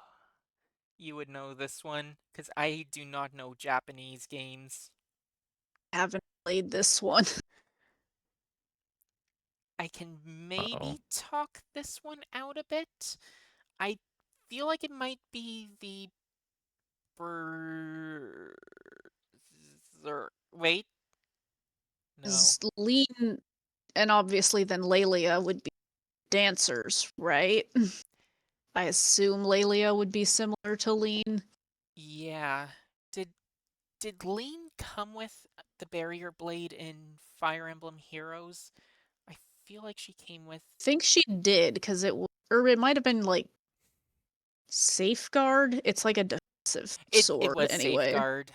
you would know this one because I do not know Japanese games. Haven't played this one. I can Uh-oh. maybe talk this one out a bit. I feel like it might be the Wait, no. Lean and obviously then Lelia would be dancers, right? I assume Lelia would be similar to Lean. Yeah. Did Lean come with the barrier blade in Fire Emblem Heroes? I feel like she came with. I think she did because or it might have been like Safeguard. It's like a defensive It sword was anyway. Safeguard.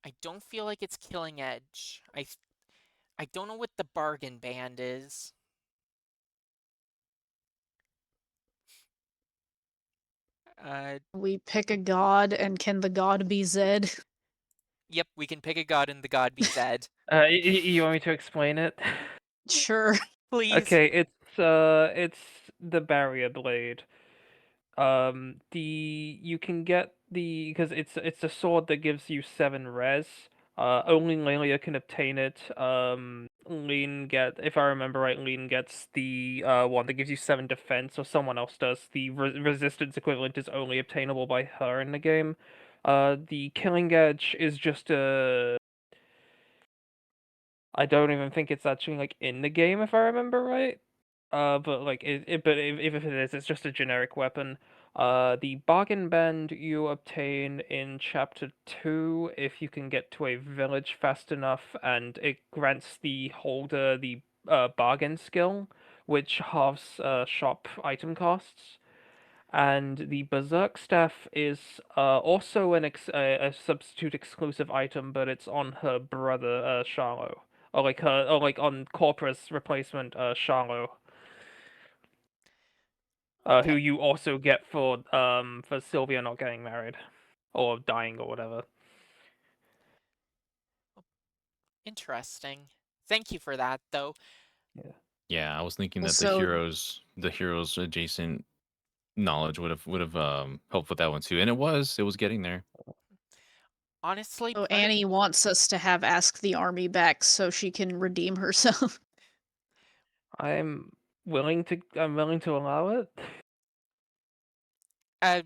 I don't feel like it's Killing Edge. I don't know what the bargain band is. We pick a god, and can the god be Zed? Yep, we can pick a god and the god be Zed. You want me to explain it? Sure. Please. Okay, it's the barrier blade. You can get because it's a sword that gives you 7 res. Only Lelia can obtain it. If I remember right, Lean gets the one that gives you 7 defense, or someone else does. The resistance equivalent is only obtainable by her in the game. The Killing Edge is just a. I don't even think it's actually like in the game if I remember right. But like but if it is, it's just a generic weapon. The bargain band you obtain in chapter 2 if you can get to a village fast enough, and it grants the holder the bargain skill, which halves shop item costs. And the Berserk Staff is also a substitute exclusive item, but it's on her brother Charlo, or like on Corpus replacement Charlo, who Okay. you also get for Sylvia not getting married or dying or whatever. Interesting. Thank you for that, though. Yeah, I was thinking that Also, the heroes adjacent knowledge would have helped with that one too, and it was getting there. Honestly, so part of Annie wants us to have Ask the Army back so she can redeem herself. I'm I'm willing to allow it. uh,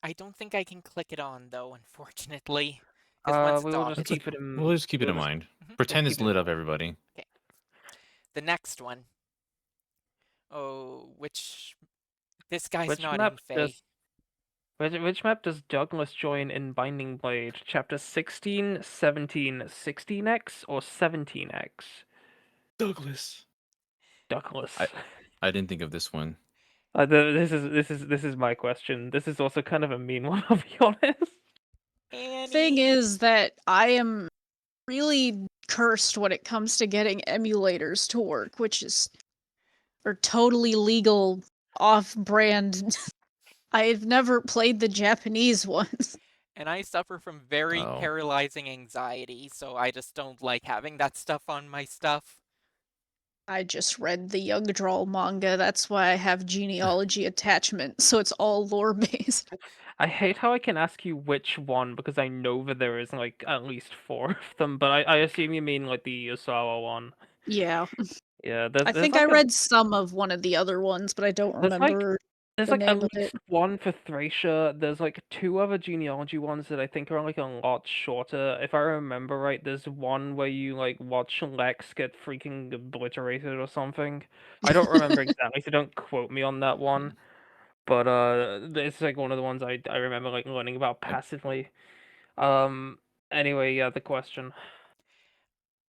I don't think I can click it on though, unfortunately, because once We it's will off, just it's keep it in. We'll just keep it We'll in just mind. Mhm. Pretend keep it's it in lit up, mind. everybody. the next one. Oh, which this guy's Which not in map Fae. does which map does Douglas join in Binding Blade? Chapter 16, 17, 16x, or 17x? Douglas. Douglas. I didn't think of this one. This is my question. This is also kind of a mean one, I'll be honest. Thing Annie. is that I am really cursed when it comes to getting emulators to work, which is or totally legal off-brand. I've never played the Japanese ones. And I suffer from very Oh, paralyzing anxiety, so I just don't like having that stuff on my stuff. I just read the Young Drawl manga. That's why I have genealogy attachment, so it's all lore based. I hate how I can ask you which one because I know that there is like at least 4 of them, but I assume you mean like the Usawa one. Yeah. Yeah, I there's think I like read some of one of the other ones, but I don't there's like remember there's the like at name of it. least one for Thracia. There's like 2 other genealogy ones that I think are like a lot shorter. If I remember right, there's one where you like watch Lex get freaking obliterated or something. I don't remember exactly, so don't quote me on that one. But it's like one of the ones I remember like learning about I, passively. Um. Anyway, yeah, the question.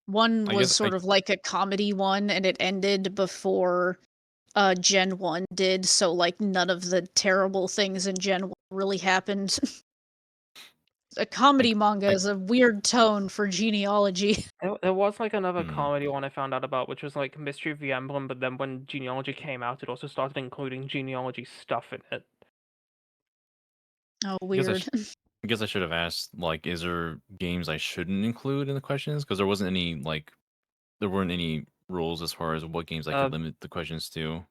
One I was guess sort of like a comedy one, and it ended before Gen 1 did, so like none of the terrible things in Gen 1 really happened. A I, comedy manga I, is a weird tone for genealogy. There was like another hmm. comedy one I found out about, which was like Mystery of the Emblem, but then when genealogy came out, it also started including genealogy stuff in it. Oh, I guess weird. I guess I should have asked, like, is there games I shouldn't include in the questions? Because there weren't any rules as far as what games I Uh, could limit the questions to.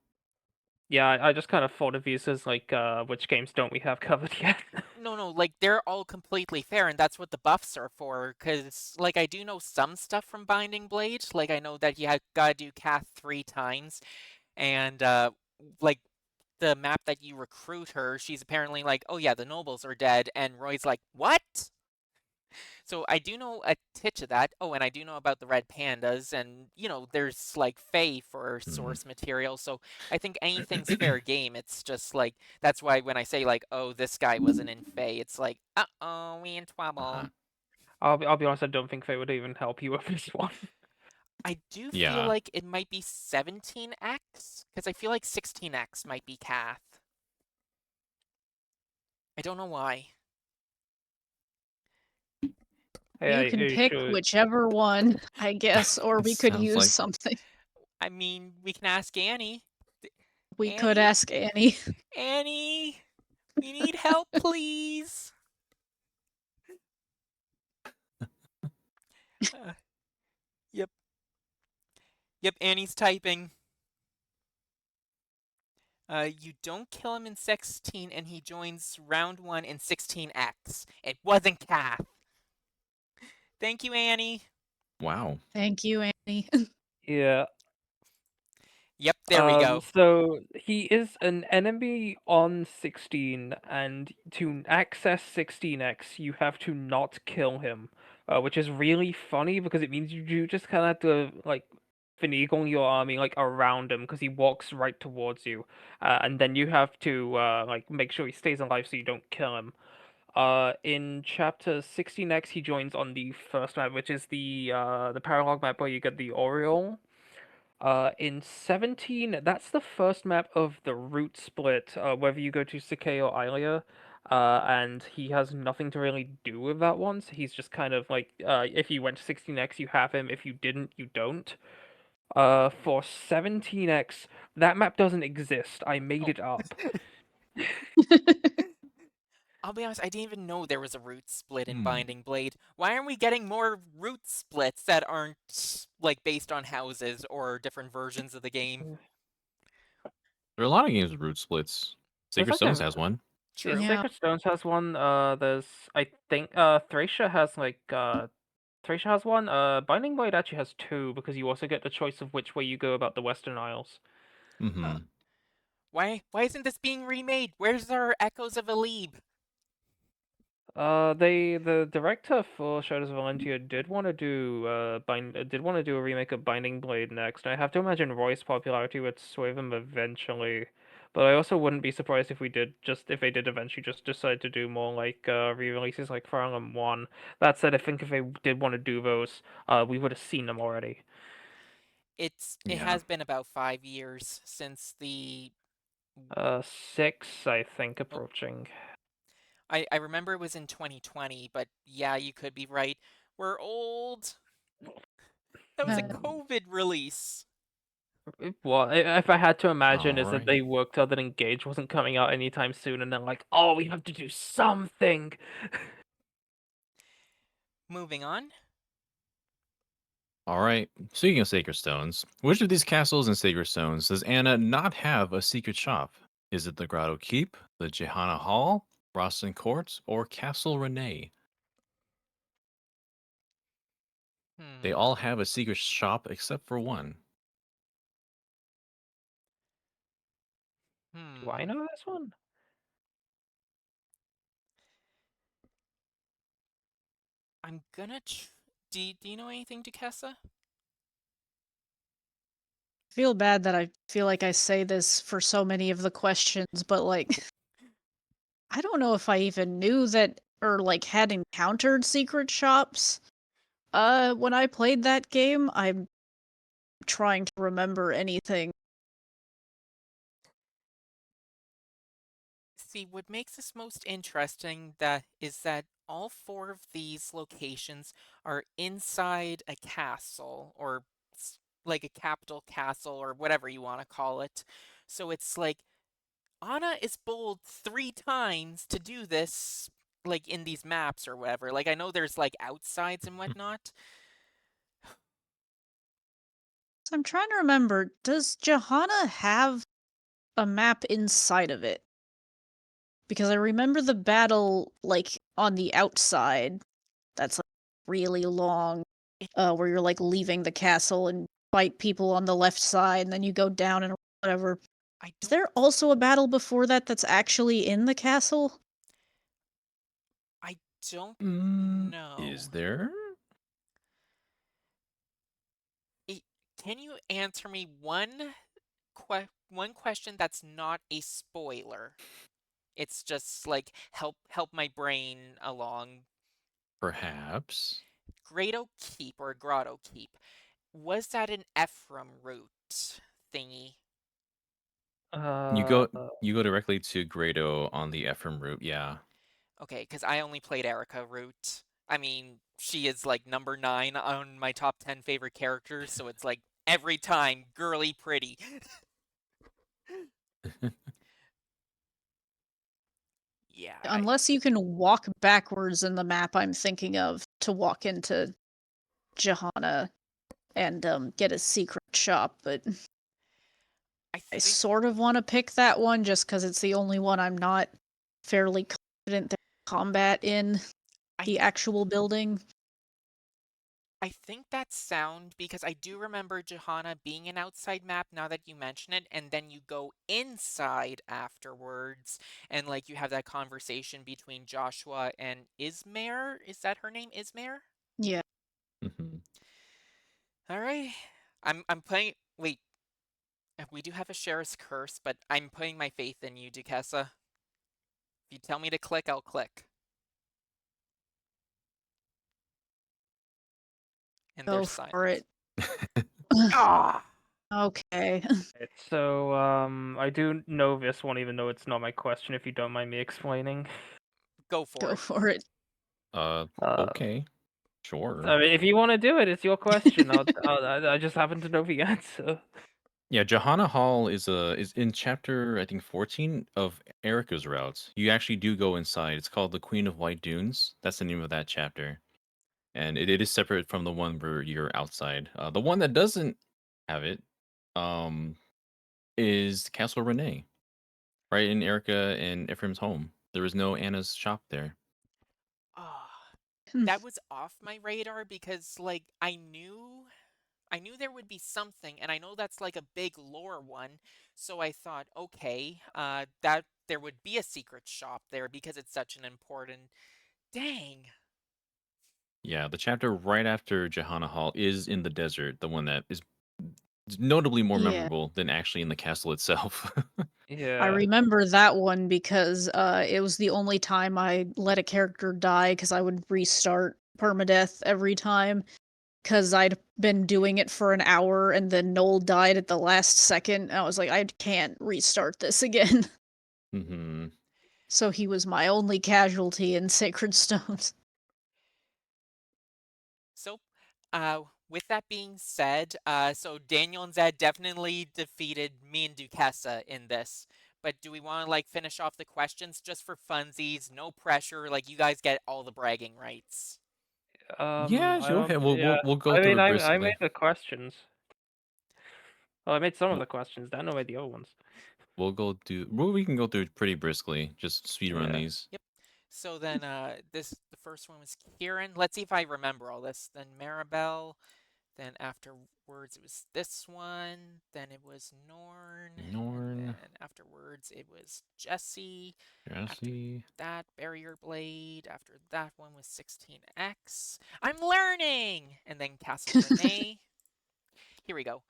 yeah, I just kind of thought of these as like, which games don't we have covered yet? No, like they're all completely fair, and that's what the buffs are for. Cause like I do know some stuff from Binding Blade. Like I know that gotta do Cath 3 times, and like the map that you recruit her, she's apparently like, oh yeah, the nobles are dead, and Roy's like, what? So I do know a titch of that. Oh, and I do know about the red pandas, and there's like Fae for Hmm. source material. So I think anything's fair game. It's just like that's why when I say like, oh, this guy wasn't in Fae, it's like, uh-oh, we in Uh-huh. trouble. I'll be honest, I don't think they would even help you with this one. I do feel Yeah, like it might be 17x, because I feel like 16x might be Cath. I don't know why. Yeah, You can you pick should. whichever one, I guess, or It we could sounds use like something. I mean, we can ask Annie. We could Annie? ask Annie. Annie, we need help, please. Uh, yep. Yep, Annie's typing. You don't kill him in 16, and he joins round 1 in 16X. It wasn't Kath. Thank you, Annie. wow. Thank you, Annie. Yeah. Yep, there we go. So he is an enemy on 16, and to access 16x, you have to not kill him, which is really funny because it means you just kind of have to like finagle your army like around him because he walks right towards you, and then you have to like make sure he stays alive so you don't kill him. In chapter 16x, he joins on the first map, which is the paralog map where you get the Oriole. In 17, that's the first map of the route split, whether you go to Sake or Ilia, and he has nothing to really do with that one, so he's just kind of like, if you went to 16x, you have him, if you didn't, you don't. For 17x, that map doesn't exist, I made Oh. it up. I'll be honest, I didn't even know there was a route split in Hmm. Binding Blade. Why aren't we getting more route splits that aren't, like, based on houses or different versions of the game? There are a lot of games with root splits. There's Sacred like Stones a has one. True. Yeah. Sacred Stones has one. There's I think Thracia has like Thracia has one. Binding Blade actually has two because you also get the choice of which way you go about the Western Isles. Mm-hmm. Huh. Why isn't this being remade? Where's our Echoes of Alib? The director for Shadows of Valentia did want to do did want to do a remake of Binding Blade next. I have to imagine Roy's popularity would sway them eventually, but I also wouldn't be surprised if they did eventually just decide to do more like re-releases like Fire Emblem 1. That said, I think if they did want to do those, we would have seen them already. It Yeah. has been about 5 years since the 6, I think, oh, approaching. I remember it was in 2020, but yeah, you could be right. We're old. That was a Uh, COVID release. Well, if I had to imagine, All is that right. they worked out that Engage wasn't coming out anytime soon, and then like, oh, we have to do something. Moving on. All right. Speaking of Sacred Stones, which of these castles and Sacred Stones does Anna not have a secret shop? Is it the Grotto Keep, the Jehanna Hall, Roston Court, or Castle Renee? They Hmm. all have a secret shop except for one. Do I Hmm. know this one? I'm gonna. Do you know anything, Duquesa? feel bad that I feel like I say this for so many of the questions, but like I don't know if I even knew that or like had encountered secret shops. When I played that game, I'm trying to remember anything. See, what makes this most interesting that is that all four of these locations are inside a castle or like a capital castle or whatever you want to call it. So it's like Anna is bold 3 times to do this, like in these maps or whatever. Like I know there's like outsides and whatnot. So I'm trying to remember, does Johanna have a map inside of it? Because I remember the battle like on the outside. That's like really long, It, where you're like leaving the castle and fight people on the left side, and then you go down and whatever. I Is don't there also a battle before that that's actually in the castle? I don't Is know. there? It, can you answer me one question that's not a spoiler? It's just like help my brain along. Perhaps. Grotto Keep or Grotto Keep. Was that an Ephraim route thingy? You Uh, go you go directly to Grado on the Ephraim route, yeah. Okay, because I only played Erica route. I mean, she is like number 9 on my top 10 favorite characters, so it's like every time girly pretty. Yeah. Unless you can walk backwards in the map I'm thinking of to walk into Johanna and get a secret shop, but I I think sort of want to pick that one just because it's the only one I'm not fairly confident there's combat in the actual building. I think that's sound because I do remember Johanna being an outside map now that you mention it, and then you go inside afterwards, and like you have that conversation between Joshua and Ismare. Is that her name, Ismare? Yeah. Mhm. All right. I'm playing. Wait, we do have a Sheriff's Curse, but I'm putting my faith in you, Duquesa. If you tell me to click, I'll click. And Go there's for silence. it. Ah! Okay. So, I do know this one, even though it's not my question, if you don't mind me explaining. Go for Go it. for it. Okay. Sure. I mean, if you want to do it, it's your question. I just happen to know the answer. Yeah, Johanna Hall is in chapter I think 14 of Erica's routes. You actually do go inside. It's called the Queen of White Dunes. That's the name of that chapter. And it is separate from the one where you're outside. The one that doesn't have it um is Castle Renee, right in Erica and Ephraim's home. There is no Anna's shop there. Ah. Hmm. That was off my radar because like I knew there would be something, and I know that's like a big lore one, so I thought, okay, that there would be a secret shop there because it's such an important. Dang. Yeah, the chapter right after Johanna Hall is in the desert, the one that is notably more Yeah. memorable than actually in the castle itself. I Yeah. remember that one because it was the only time I let a character die because I would restart permadeath every time because I'd been doing it for an hour and then Noel died at the last second. I was like, I can't restart this again. Hmm. So he was my only casualty in Sacred Stones. So, with that being said, so Daniel and Zed definitely defeated me and Duquesa in this. But do we want to like finish off the questions just for funsies? No pressure. Like you guys get all the bragging rights. Yeah, I go don't. ahead. Yeah. We'll go I through mean, it I made briskly. the questions. Well, I made some of We'll, the questions. Daniel made the other ones. we can go through it pretty briskly. Just speed run Yeah. these. Yep. So then, the first one was Kieran. Let's see if I remember all this. Then Maribel. Then afterwards it was this one. Then it was Norn. And Norn, then afterwards it was Jesse. After Jesse. that, Barrier Blade. After that one was 16X. I'm learning! And then Castle Renee. Here we go.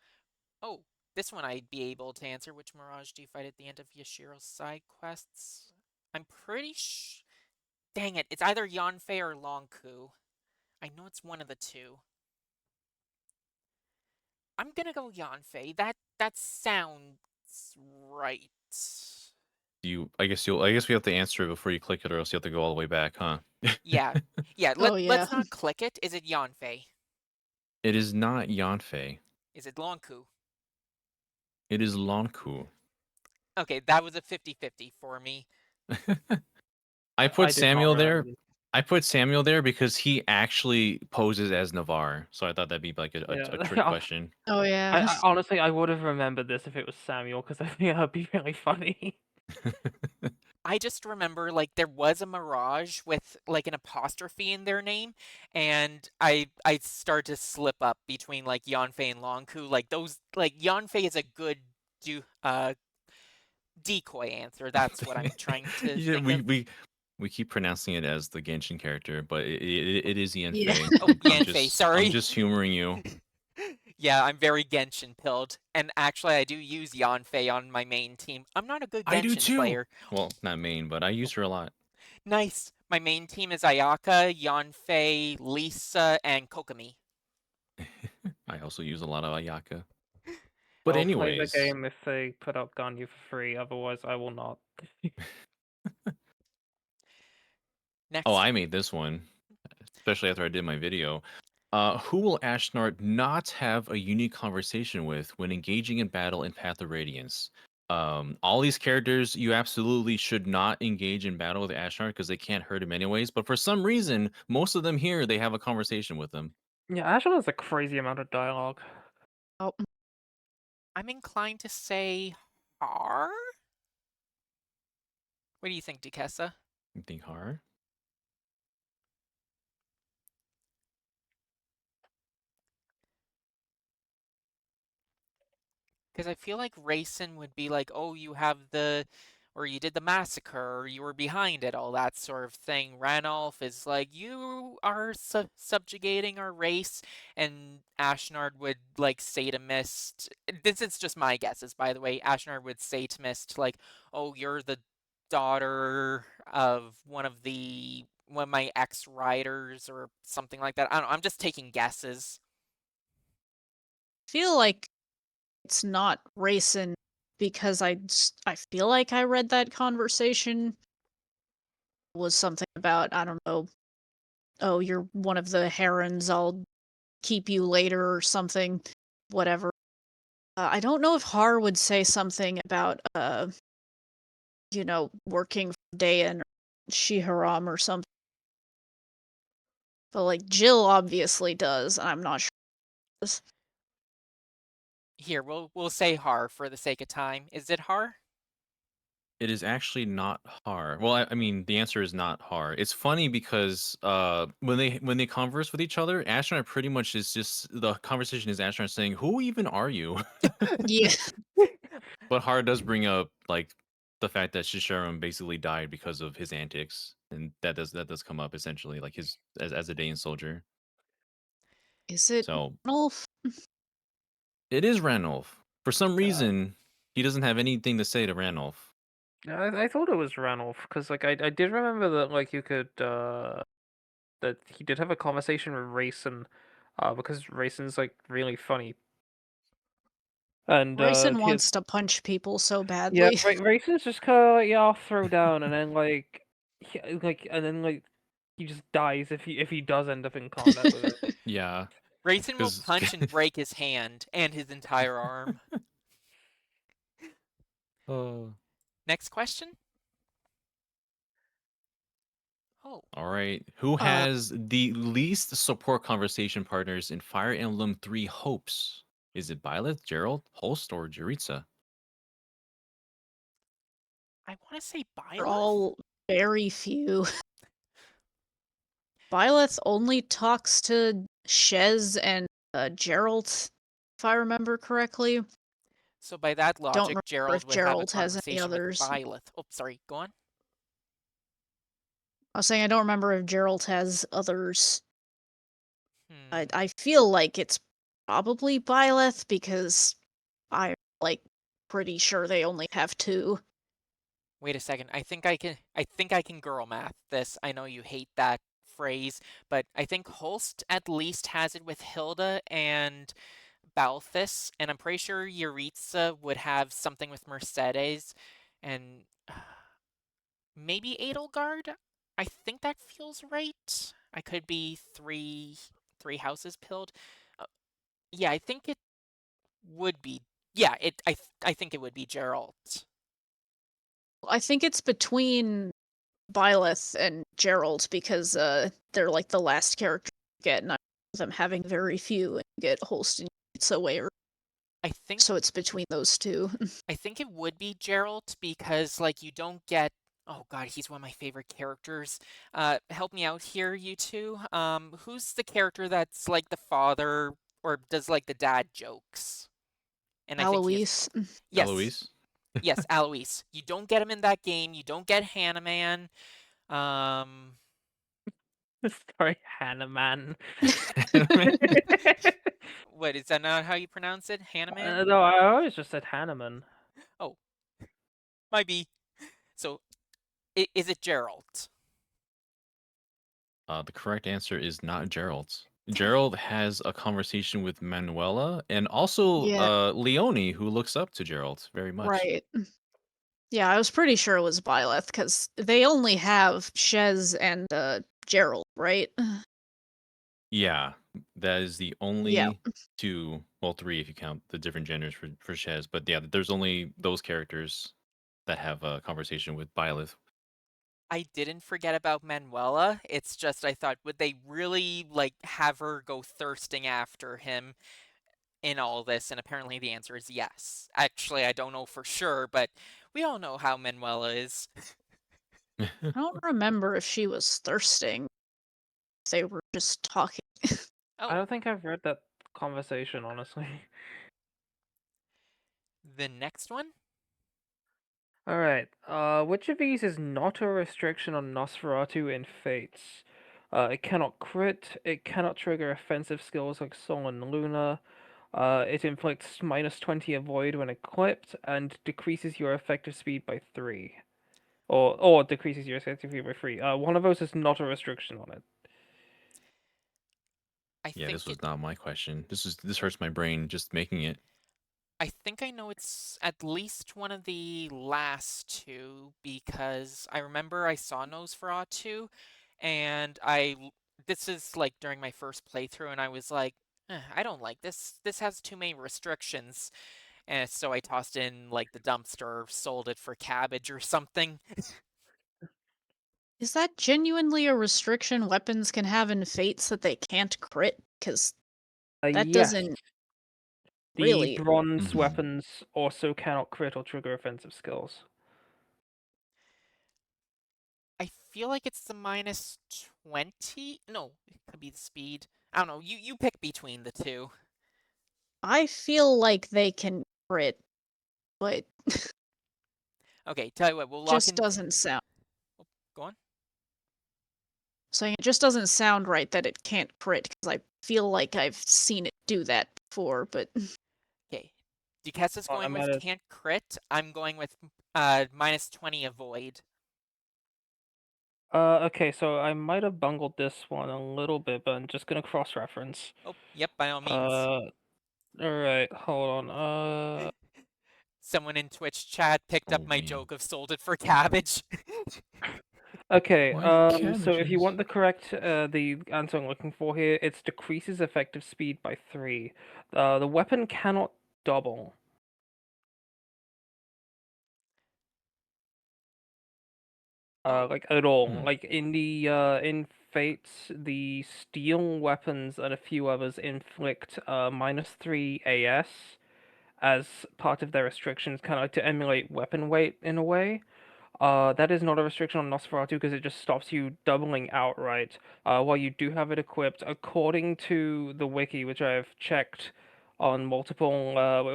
Oh, this one I'd be able to answer. Which Mirage do you fight at the end of Yashiro's side quests? I'm pretty Dang it, it's either Yanfei or Longku. I know it's one of the two. I'm gonna go Yanfei. That sounds right. I guess we have to answer it before you click it, or else you have to go all the way back, huh? Yeah. Yeah, Oh, yeah. let's not click it. Is it Yanfei? It is not Yanfei. Is it Longku? It is Lonku. Okay, that was a 50-50 for me. I I put did not Samuel there. remember. I put Samuel there because he actually poses as Navarre, so I thought that'd be like a Yeah. trick question. Oh, yeah. I honestly, I would have remembered this if it was Samuel, because I think that'd be really funny. I just remember like there was a Mirage with like an apostrophe in their name, and I started to slip up between like Yanfei and Longku. Like those like Yanfei is a good do decoy answer. That's what I'm trying to Yeah, think of. we keep pronouncing it as the Genshin character, but it is Yeah. Yanfei. Oh, Yanfei, I'm sorry. just humoring you. Yeah, I'm very Genshin pilled. And actually, I do use Yanfei on my main team. I'm not a good I do Genshin too. player. Well, not main, but I use her a lot. Nice. My main team is Ayaka, Yanfei, Lisa, and Kokomi. I also use a lot of Ayaka. I But will play the anyways, game if they put up Ganyu for free. Otherwise, I will not. oh, Next. I made this one. especially after I did my video. Who will Ashnard not have a unique conversation with when engaging in battle in Path of Radiance? All these characters you absolutely should not engage in battle with Ashnard because they can't hurt him anyways. But for some reason, most of them here they have a conversation with him. Yeah, Ashton has a crazy amount of dialogue. Oh, I'm inclined to say Har. What do you think, Duquesa? You think Har? Because I feel like Rayson would be like, oh, you have the, or you did the massacre, or you were behind it, all that sort of thing. Ranulph is like, you are subjugating our race, and Ashnard would like say to Mist, this is just my guesses, by the way. Ashnard would say to Mist, like, oh, you're the daughter of one of my ex-riders or something like that. I don't know, I'm just taking guesses. feel like it's not racing because I feel like I read that conversation was something about, I don't know, oh, you're one of the herons, I'll keep you later or something, whatever. I don't know if Har would say something about working for Dayan or Shiharam or something. But like Jill obviously does, and I'm not sure. Here, we'll say Har for the sake of time. Is it Har? It is actually not Har. Well, I mean, the answer is not Har. It's funny because when they converse with each other, Astronaut pretty much is just the conversation is Astronaut saying, "Who even are you?" Yeah. But Har does bring up like the fact that Shisharam basically died because of his antics, and that does come up essentially, like his as a Dayan soldier. Is it So Rolf? it is Ranulph. For some Uh, reason, he doesn't have anything to say to Ranulph. I thought it was Ranulph because like I did remember that like you could that he did have a conversation with Rayson, because Rayson's like really funny and Rayson his wants to punch people so yeah badly. Rayson's just kind of like yeah I'll throw down and then like he just dies if he does end up in combat with it. Yeah, Rayson will because punch and break his hand and his entire arm. oh. Next question? Oh, All right. Who uh, has the least support conversation partners in Fire Emblem Three Hopes? Is it Byleth, Gerald, Holst, or Jaritza? I want to say they're Byleth? all very few. Byleth only talks to Shez and Geralt, if I remember correctly. So by that Don't logic, remember Gerald if would have a Geralt has any conversation with others. Byleth. Oh, sorry, go on. I was saying I don't remember if Geralt has others. Hmm. I feel like it's probably Byleth because I'm like pretty sure they only have two. Wait a second. I think I can girl math this. I know you hate that phrase, but I think Holst at least has it with Hilda and Balthus, and I'm pretty sure Yuritsa would have something with Mercedes, and maybe Edelgard? I think that feels right. I could be three houses pilled. Uh, yeah, I think it would be. Yeah, I think it would be Geralt. I think it's between Byleth and Geralt because they're like the last character you get, and I remember them having very few, and you get Holst and Yaitse way early. I think So it's between those two. I think it would be Geralt because like you don't get. Oh God, he's one of my favorite characters. Help me out here, you two. Who's the character that's like the father or does like the dad jokes? And I think he has. Alois. Yes, Eloise? yes, Alois. You don't get him in that game. You don't get Hannah Man. Um, Sorry, Hannah man. what is that not how you pronounce it? Hannah Man? No, I always just said Hanneman. Oh, might be. So, is it Geralt? The correct answer is not Gerald's. Dang it. Gerald has a conversation with Manuela and also Yeah, Leonie, who looks up to Gerald very much. right. Yeah, I was pretty sure it was Byleth because they only have Shez and Geralt, right? Yeah, that is the Yeah. only two, well, three if you count the different genders for Shez. But yeah, there's only those characters that have a conversation with Byleth. I didn't forget about Manuela. It's just I thought, would they really like have her go thirsting after him in all this? And apparently the answer is yes. Actually, I don't know for sure, but we all know how Manuela is. I don't remember if she was thirsting. If they were just talking. I Oh, don't think I've read that conversation, honestly. the next one? Alright, which of these is not a restriction on Nosferatu in Fates? It cannot crit, it cannot trigger offensive skills like Sol and Luna, it inflicts -20 avoid when equipped, and decreases your effective speed by 3. Or decreases your effective speed by 3. One of those is not a restriction on it. I Yeah, this think was not my question. This hurts my brain just making it. I know it's at least one of the last two because I remember I saw Nosferatu and this is like during my first playthrough and I was like, I don't like this. This has too many restrictions. And so I tossed in like the dumpster or sold it for cabbage or something. Is that genuinely a restriction weapons can have in Fates that they can't crit? Because that Yes, doesn't the really. bronze Mhm. weapons also cannot crit or trigger offensive skills. I feel like it's the -20. No, it could be the speed. I don't know. You pick between the two. I feel like they can crit, but Okay, tell you what, we'll lock just in. doesn't sound. Oh, go on. Saying it just doesn't sound right that it can't crit because I feel like I've seen it do that before, but Okay. Duquessa's I going might with have can't crit. I'm going with -20 avoid. Okay, so I might have bungled this one a little bit, but I'm just gonna cross-reference. Oh, yep, by all means. Uh, alright, hold on. Someone in Twitch chat picked up Oh my man, joke of sold it for cabbage. Okay, why so if you cabbages? want the answer I'm looking for here, it's decreases effective speed by 3. The weapon cannot double. Oh, Like at all. Hmm. Like in Fates, the steel weapons and a few others inflict -3 AS as part of their restrictions, kind of like to emulate weapon weight in a way. That is not a restriction on Nosferatu because it just stops you doubling outright. While you do have it equipped, according to the wiki, which I've checked on multiple,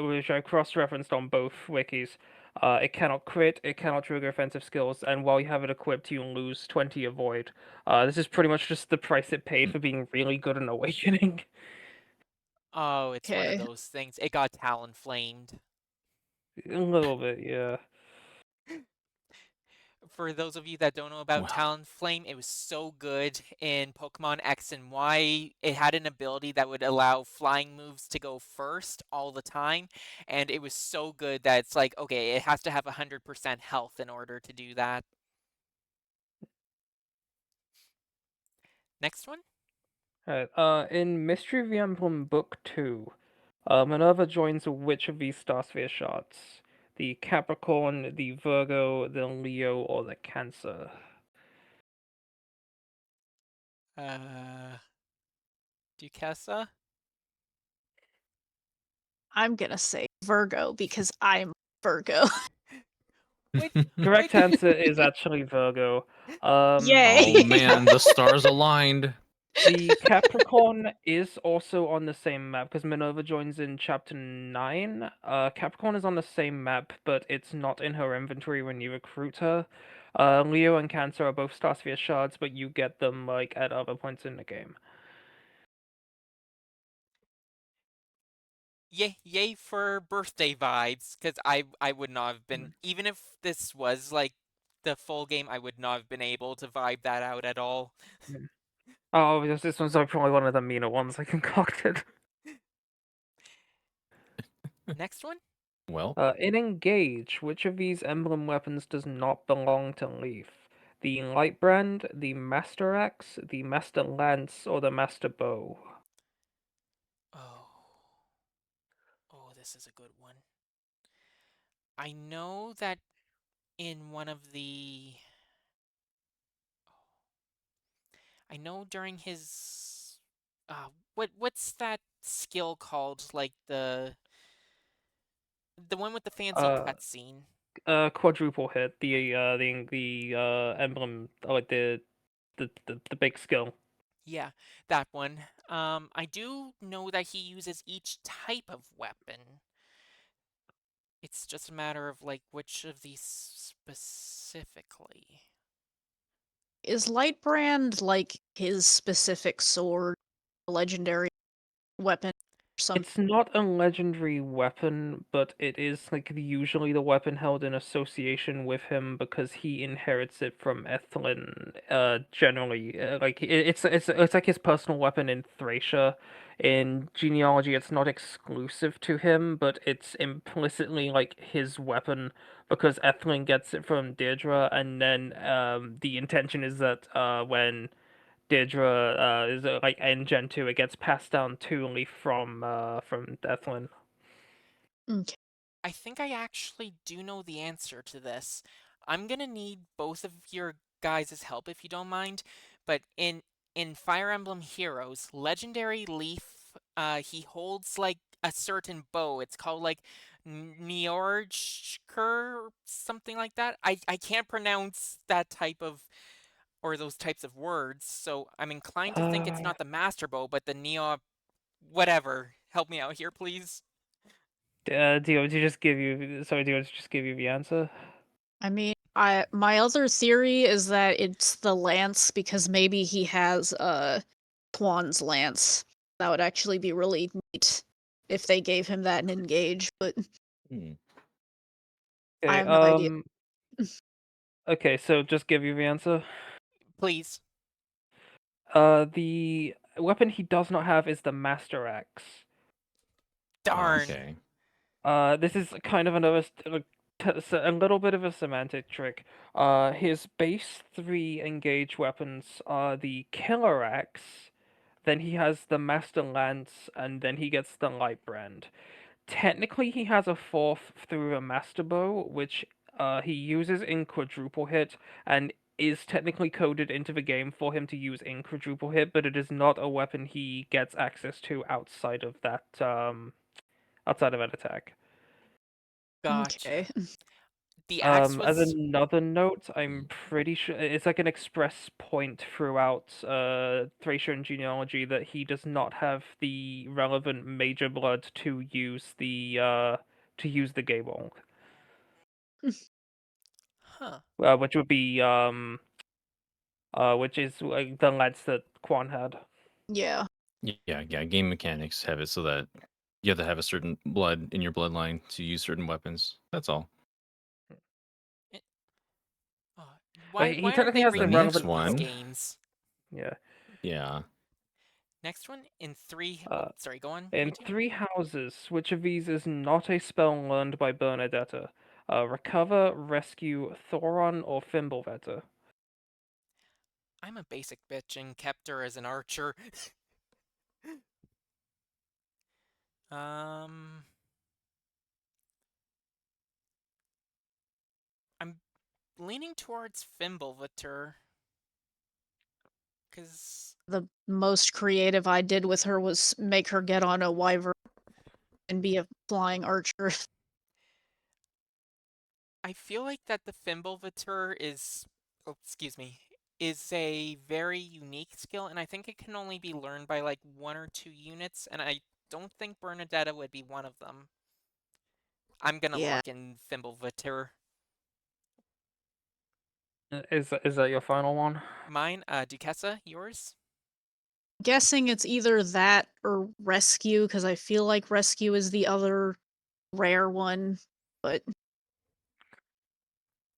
which I cross-referenced on both wikis, it cannot crit, it cannot trigger offensive skills, and while you have it equipped, you lose 20 avoid. This is pretty much just the price it paid Hmm. for being really good in Awakening. oh, it's one of okay. those things. It got talon flamed. A little bit, yeah. For those of you that don't know about Well, Talonflame, it was so good in Pokemon X and Y. It had an ability that would allow flying moves to go first all the time, and it was so good that it's like, okay, it has to have 100% health in order to do that. Next one? Alright, in Mystery of the Emblem Book 2, Minerva joins which of these Starsphere shards? The Capricorn, the Virgo, the Leo, or the Cancer? Uh, Duquesa? I'm gonna say Virgo because I'm Virgo. Which, Correct which, answer is actually Virgo. Yay! oh man, the stars aligned. The Capricorn is also on the same map because Minerva joins in chapter 9. Capricorn is on the same map, but it's not in her inventory when you recruit her. Leo and Cancer are both Starsphere shards, but you get them like at other points in the game. yay for birthday vibes, because I would not have been, even if this was like the full game, I would not have been able to vibe that out at all. Mm. Oh, this one's like probably one of the meaner ones I concocted. Next one? Well, In Engage, which of these emblem weapons does not belong to Leaf? the Lightbrand, the Master Axe, the Master Lance, or the Master Bow? Oh. Oh, this is a good one. I know that in one of the I know during his what's that skill called? Like the one with the fancy Uh, cutscene. Quadruple hit, the emblem, like the big skill. Yeah, that one. I do know that he uses each type of weapon. It's just a matter of like which of these specifically. Is Lightbrand like his specific sword, legendary weapon or something? It's not a legendary weapon, but it is like usually the weapon held in association with him because he inherits it from Ethlin. Generally, like it's like his personal weapon in Thracia. In genealogy, it's not exclusive to him, but it's implicitly like his weapon because Ethlin gets it from Deirdre, and then the intention is that when Deirdre is like in Gen 2, it gets passed down to Leaf from Deathland. Okay. I think I actually do know the answer to this. I'm gonna need both of your guys' help if you don't mind, but in Fire Emblem Heroes, Legendary Leaf, he holds like a certain bow. It's called like Njordker, something like that. I can't pronounce that type of or those types of words, so I'm inclined to think it's Uh, not the Master Bow, but the Neo whatever. Help me out here, please. do you want to just give you? Sorry, do you want to just give you the answer? I mean, my other theory is that it's the lance because maybe he has Quan's lance. That would actually be really neat if they gave him that and engage, but Hmm. I Okay. have no idea. Okay. So just give you the answer. Please. The weapon he does not have is the Master Axe. Darn. Okay. This is kind of another a little bit of a semantic trick. His base 3 engage weapons are the Killer Axe, then he has the Master Lance, and then he gets the Lightbrand. Technically, he has a fourth through a Master Bow, which he uses in quadruple hit, and is technically coded into the game for him to use in quadruple hit, but it is not a weapon he gets access to outside of that attack. Gotcha. Okay. The axe As was another note, I'm Mm. pretty sure it's like an express point throughout Thracian genealogy that he does not have the relevant major blood to use the Gabong, huh. which would be which is like the lads that Quan had. Yeah. Yeah, yeah. Game mechanics have it so that you have to have a certain blood in your bloodline to use certain weapons. That's all. Eh, uh, But why he why aren't technically they has The the next remaking relevant these one, games? yeah. yeah. Next one in three oh Uh, sorry, go on, in Luigi. 3 houses, which of these is not a spell learned by Bernadetta? Recover, Rescue, Thoron, or Fimbulvetter? I'm a basic bitch and kept her as an archer. um I'm leaning towards Fimbulveter because The most creative I did with her was make her get on a wyvern and be a flying archer. I feel like that the Fimbulveter is oh, excuse me, is a very unique skill, and I think it can only be learned by like 1 or 2 units, and I don't think Bernadetta would be one of them. I'm gonna Yeah. lock in Fimbulveter. Is that your final one? Mine, Duquesa, yours? Guessing it's either that or rescue because I feel like rescue is the other rare one, but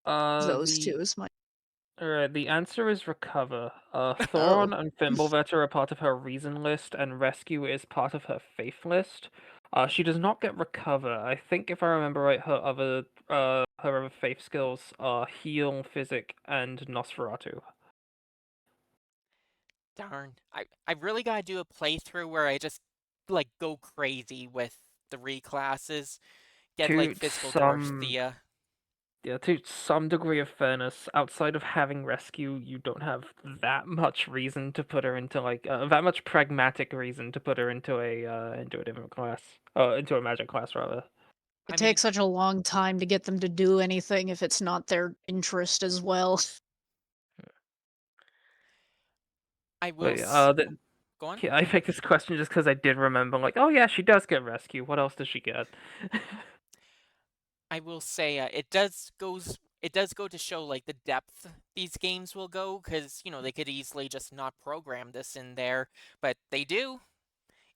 those The two is my Alright, the answer is recover. oh. Thoron and Fimbulvetter are part of her reason list, and rescue is part of her faith list. She does not get recover. I think if I remember right, her other her other faith skills are Heal, Physic, and Nosferatu. Darn. I really gotta do a playthrough where I just like go crazy with the reclasses. Get like To physical some Dorothea. Yeah, to some degree of fairness, outside of having rescue, you don't have that much reason to put her into like that much pragmatic reason to put her into a different class, into a magic class rather. It I mean, takes such a long time to get them to do anything if it's not their interest as well. I will But yeah, go on. yeah, I picked this question just because I did remember, like, oh yeah, she does get rescue. What else does she get? I will say it does go to show like the depth these games will go because they could easily just not program this in there, but they do.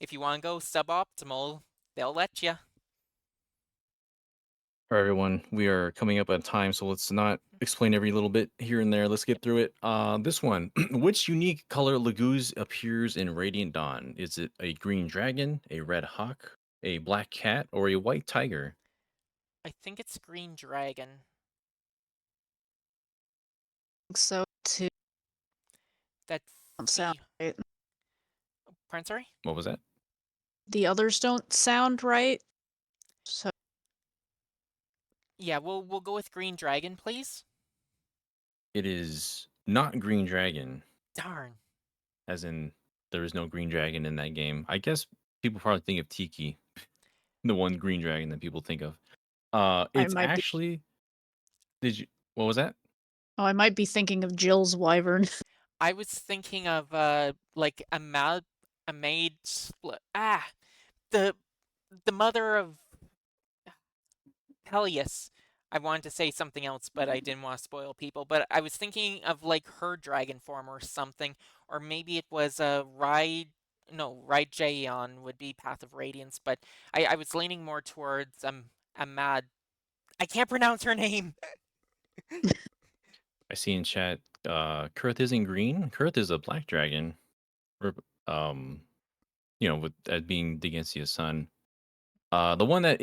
If you want to go suboptimal, they'll let you. All right, everyone, we are coming up on time, so let's not explain every little bit here and there. Let's get through it. This one, which unique color Laguz appears in Radiant Dawn? Is it a green dragon, a red hawk, a black cat, or a white tiger? I think it's Green Dragon. So too That don't sound right. pardon, sorry. What was that? The others don't sound right. So Yeah, we'll go with Green Dragon, please. It is not green dragon, Darn. as in there is no green dragon in that game. I guess people probably think of Tiki, the one green dragon that people think of. I It's might be actually. Did you? What was that? I might be thinking of Jill's wyvern. I was thinking of like a maid the mother of Peleus. I wanted to say something else, but I didn't want to spoil people. But I was thinking of like her dragon form or something, or maybe it was a Ride Jaeon would be Path of Radiance. But I was leaning more towards a mad. I can't pronounce her name. I see in chat. Kurth isn't green. Kurth is a black dragon. Or, with that being Digensia's son. The one that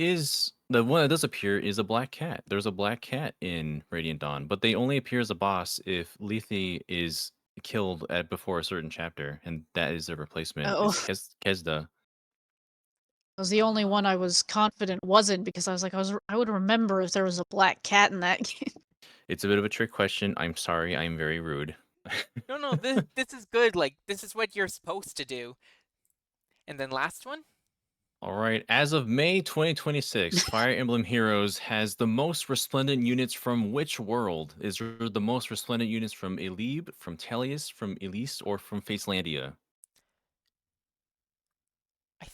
does appear is a black cat. There's a black cat in Radiant Dawn, but they only appear as a boss if Lethe is killed at before a certain chapter, and that is their replacement. Oh, Is Kesda. was the only one I was confident wasn't because I was like I would remember if there was a black cat in that game. It's a bit of a trick question. I'm sorry. I'm very rude. No, this is good. Like this is what you're supposed to do. And then last one. All right. As of May 2026, Fire Emblem Heroes has the most resplendent units from which world? Is there the most resplendent units from Elebe, from Tellius, from Elise, or from Facelandia? I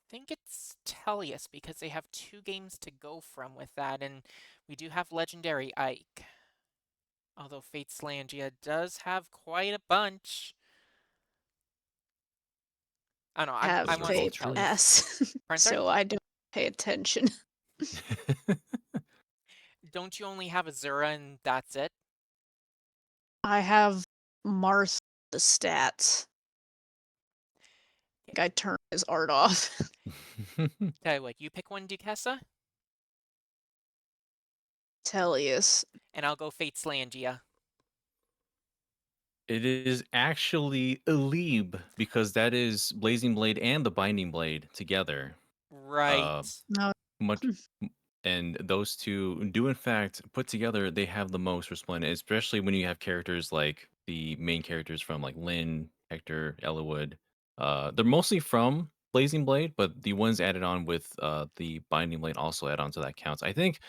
think it's Tellius because they have 2 games to go from with that, and we do have Legendary Ike. Although Fateslandia does have quite a bunch. I don't know, Have I Those are want to say all Fate true. Tellius. S, Pardon, sorry? so I don't pay attention. Don't you only have Azura and that's it? I have Marth the stats. I think I turned his art off. Tell you what, you pick one, Duquesa, Tellius. and I'll go Fateslandia. It is actually Elebe because that is Blazing Blade and the Binding Blade together. Right. No, Much, and those two do in fact put together. They have the most resplendent, especially when you have characters like the main characters from like Lynn, Hector, Ellawood. They're mostly from Blazing Blade, but the ones added on with the Binding Blade also add on to that counts. I think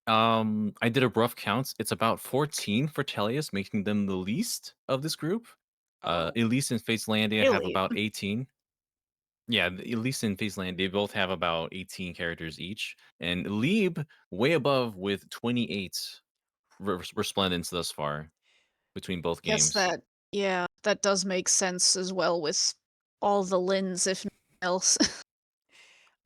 I did a rough counts. It's about 14 for Tellius, making them the least of this group. Oh, Elise and Facelandia have really? about 18. Yeah, Elise and Faceland, they both have about 18 characters each. And Lieb, way above with 28 resplendents thus far between both Guess games. that, yeah, that does make sense as well with all the Lins, if nothing else.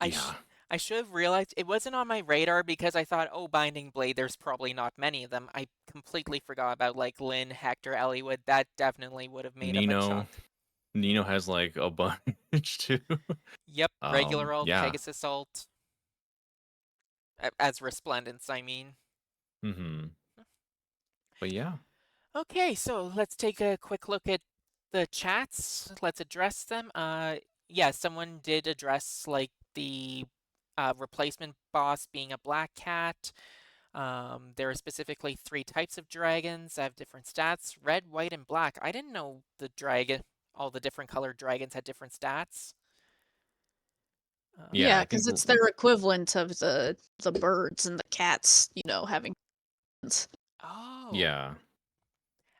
I Yeah. I should have realized it wasn't on my radar because I thought, oh, Binding Blade, there's probably not many of them. I completely forgot about like Lynn, Hector, Eliwood. That definitely would have made up a Nino. chunk. Nino has like a bunch too. Yep, regular old Yeah. Pegasus Alt. As Resplendence, I mean. Mm-hmm. But yeah. Okay, so let's take a quick look at the chats. Let's address them. Yeah, someone did address like the replacement boss being a black cat. There are specifically 3 types of dragons that have different stats: red, white, and black. I didn't know all the different colored dragons had different stats. Yeah, Yeah, I think because it's their equivalent of the birds and the cats, having. Oh, yeah.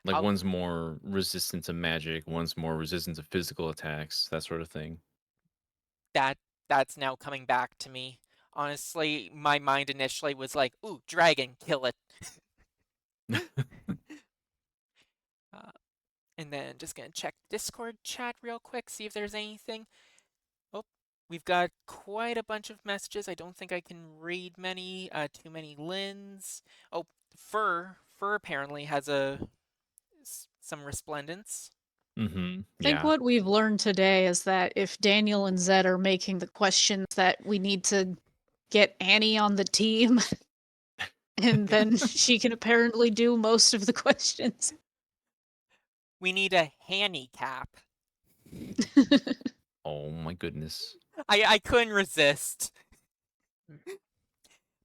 Like I'll, one's more resistant to magic, one's more resistant to physical attacks, that sort of thing. that that's now coming back to me. Honestly, my mind initially was like, "Ooh, dragon, kill it." Uh, and then just gonna check Discord chat real quick, see if there's anything. Oh, we've got quite a bunch of messages. I don't think I can read many. Too many Lins. Oh, Fur apparently has some resplendence. Mm-hmm. I think Yeah. what we've learned today is that if Daniel and Zed are making the questions, that we need to get Annie on the team, and then she can apparently do most of the questions. We need a handicap. Oh my goodness. I couldn't resist.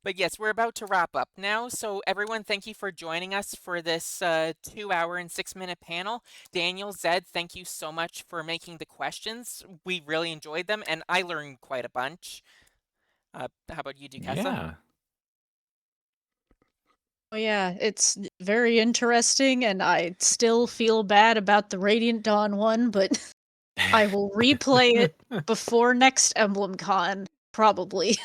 But yes, we're about to wrap up now. So everyone, thank you for joining us for this 2 hour and 6 minute panel. Daniel, Zed, thank you so much for making the questions. We really enjoyed them, and I learned quite a bunch. How about you, Duquesa? Yeah. Oh yeah, it's very interesting, and I still feel bad about the Radiant Dawn one, but I will replay it before next EmblemCon, probably.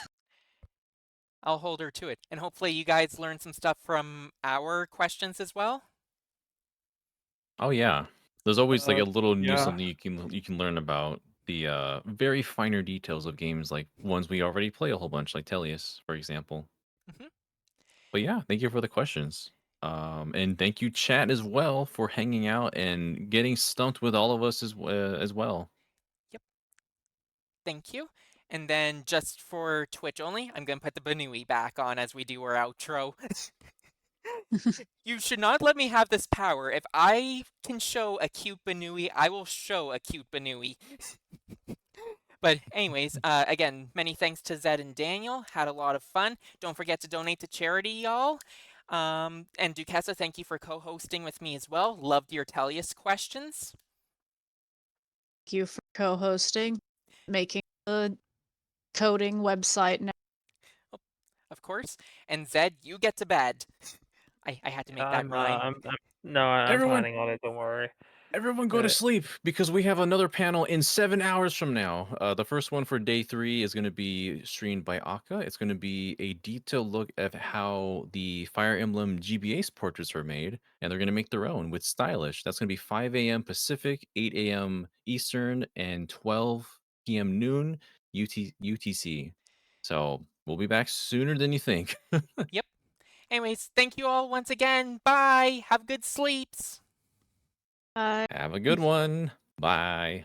I'll hold her to it. And hopefully you guys learned some stuff from our questions as well. Oh yeah. There's always like a little new yeah. something you can learn about the very finer details of games, like ones we already play a whole bunch, like Tellius, for example. Mhm. But yeah, thank you for the questions. And thank you, chat, as well, for hanging out and getting stumped with all of us as well. Yep. Thank you. And then just for Twitch only, I'm going to put the Banui back on as we do our outro. You should not let me have this power. If I can show a cute Banui, I will show a cute Banui. But anyways, again, many thanks to Zed and Daniel. Had a lot of fun. Don't forget to donate to charity, y'all. And Duquesa, thank you for co-hosting with me as well. Loved your Tellius questions. Thank you for co-hosting, making the coding website now. Of course. And Zed, you get to bed. I had to make that rhyme. I'm Everyone, planning on it. Don't worry. Everyone go to sleep because we have another panel in 7 hours from now. The first one for day 3 is going to be streamed by Akka. It's going to be a detailed look at how the Fire Emblem GBA's portraits are made, and they're going to make their own with Stylish. That's going to be 5 a.m. Pacific, 8 a.m. Eastern, and 12 p.m. noon UTC. So we'll be back sooner than you think. Yep. Anyways, thank you all once again. Bye. Have good sleeps. Have a good one. Bye.